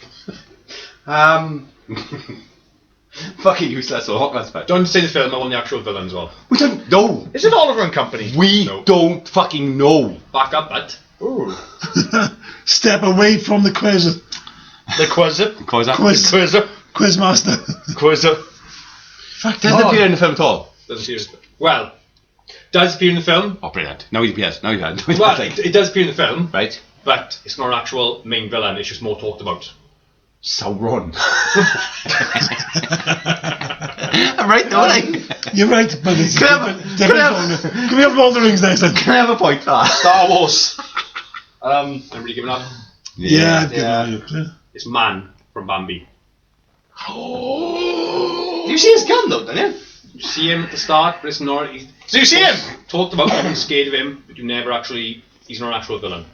Fucking useless or hot but Don't say the film, I want the actual villain as well. we don't know. Is it Oliver and Company? We No. don't fucking know. Back up, but. Ooh. Step away from the quiz. The Quizzer. Cause that Quiz. Quizzer. Quizmaster. Quizzer. Fuck doesn't appear in the film at all. Doesn't appear. Well, does appear in the film. Oh, brilliant. Now he appears. Now he has. Well, it does appear in the film, Right. but it's not an actual main villain, it's just more talked about. Sauron. I'm right, don't I? You're right, but it's Can I have- different can I have- genre. Can we have Lord of the Rings next time? Can I have a point for that? Star Wars. Everybody giving up? Yeah, I'd give Yeah. that a It's Man from Bambi. You see his gun though, don't you? You see him at the start, but it's not. He's Do you see him? talked about being scared of him, but you never actually. He's not an actual villain.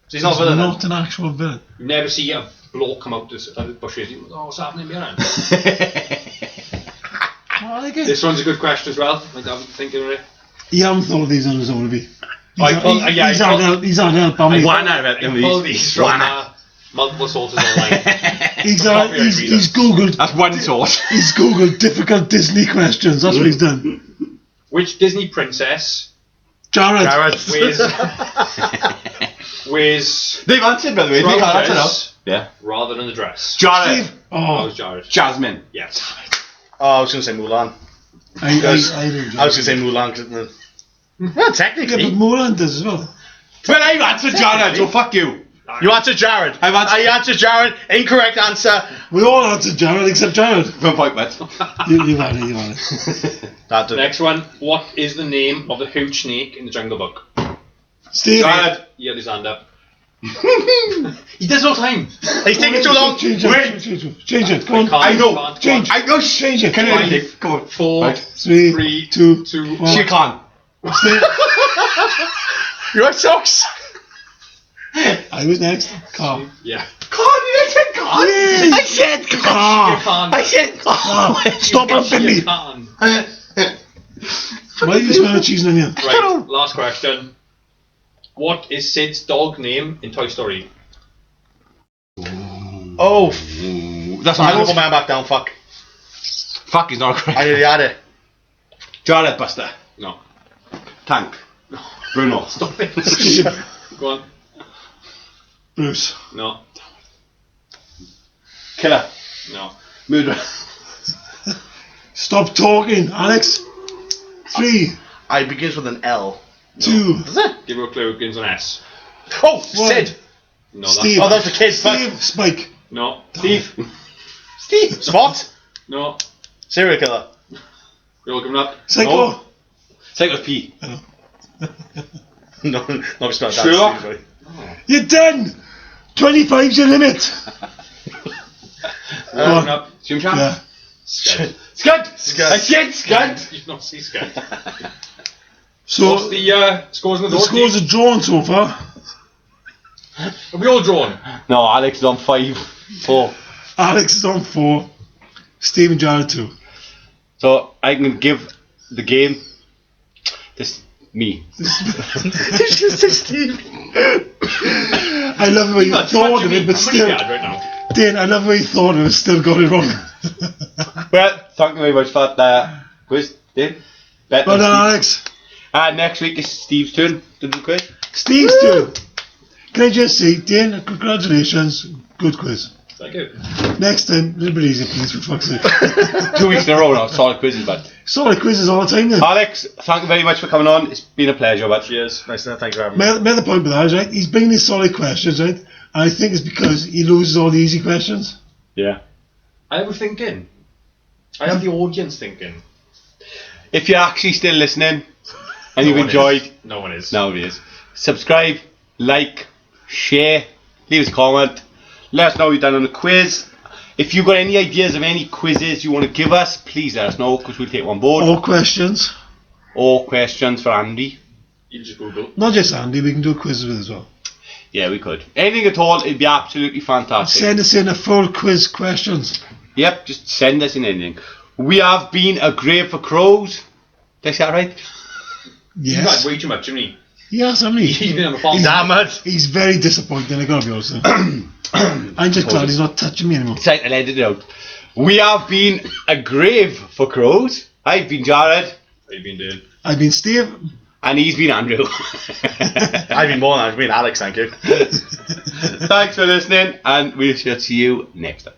So he's not villain. then? Not an actual villain. You never see a bloke come out of the bushes. You go, oh, what's happening behind? This one's a good question as well. I haven't thinking of it. You haven't thought of these on his own, have you? I pulled- yeah, he's I had pulled- help. He's had help. haven't he? One out of I pulled these from multiple sources online. He's Copyright reader. googled. That's one source. He's googled difficult Disney questions. That's what he's done. Which Disney princess Jared. Garrett. wears They've answered, by the way. They can't answer now. trousers Yeah. rather than a dress? Jared. Steve. That Oh, was Jared. Jasmine. Yes. Oh, I was going to say Mulan. I do. I was going to say Mulan. Well, Yeah, but technically. Mulan does as well. Well, I answered Jared, so fuck you. You answered Jared. I've answered- I answered Jared. Incorrect answer. We all answered Jared except Jared. One point, mate. You had it. That did. Next one. What is the name of the huge snake in the Jungle Book? Steve. Jared. He had his hand up. He does all the time. He's taking too long. Change it. Change it. Come on. I know. Can't. Change. I know. Change it. Can Fine. you come on? 4, Right. 3, 3, 2, 2. 1. She can't. Steve. You have socks. I was next. Car. Yeah. Can't. I said can't. Yes. I said You can't. can't. I said Ah, can't. stop humping me. You can't. Why do you smell of cheese and onion? Right. Last question. What is Sid's dog name in Toy Story? Oh, That's I not won't go man back down. Fuck. Fuck, he's not I correct. nearly had it. Jared Buster. No. Tank. Bruno. Stop it. Go on. Bruce. No. Killer. No. Murderer. Stop talking, Alex. 3, I begins with an L. 2, Does it? Give her a clue. Begins on S. Oh, 1. Sid. No. Steve. Oh, that's the kid. Steve. Spike. No. Steve. Steve. Spot. No. Serial killer. You're all giving up. Psycho. No. Psycho's P. No, not spelled that. Sherlock? Steve, You're done. 25's your limit. You're all giving up. Jim Champ. Yeah. Scud. Scud. Scud. I said Scud. You've not seen Scud. So What's the scores in the the door? scores are drawn so far. Are we all drawn? No, Alex is on 5. 4. Alex is on 4. Steve and Jared 2. So I can give the game to me. It's just a Steve. I love the way you thought of it, but I'm still. really bad right now. Dane, I love the way you thought of it, but still got it wrong. Well, thank you very much for that quiz, Dave. Well done, Alex. Next week is Steve's turn to do the quiz. Steve's turn. Can I just say, Dane, congratulations. Good quiz. Thank you. Next time, a little bit easier, please, for fuck's sake. 2 weeks in a row now, solid quizzes, but Solid quizzes all the time then. Alex, thank you very much for coming on. It's been a pleasure, but Cheers. Nice to thank you for having me. My other point with that is, right, he's bringing these solid questions, right, and I think it's because he loses all the easy questions. yeah. I was thinking. I have the audience thinking. If you're actually still listening and you've No one enjoyed, is. No one is. now it is. Subscribe, like, share, leave us a comment. Let us know what you've done on the quiz. If you've got any ideas of any quizzes you want to give us, please let us know because we'll take one board. All questions. Or questions for Andy. You just Google. Not just Andy, we can do quizzes with as well. Yeah, we could. Anything at all, it'd be absolutely fantastic. Send us in a full quiz questions. Yep, just send us in anything. We have been a grave for crows. Did I say that right? You've Yes. had way too much, haven't you? Yes, I mean, He's been on the phone. Damn it. he's very disappointed, I gotta be honest. I'm just glad he's not touching me anymore. It's like I'll edit it out. We have been a grave for crows. I've been Jared. What have you been doing? I've been Steve. And he's been Andrew. I've been more than I've been Alex, thank you. Thanks for listening, and we shall see you next time.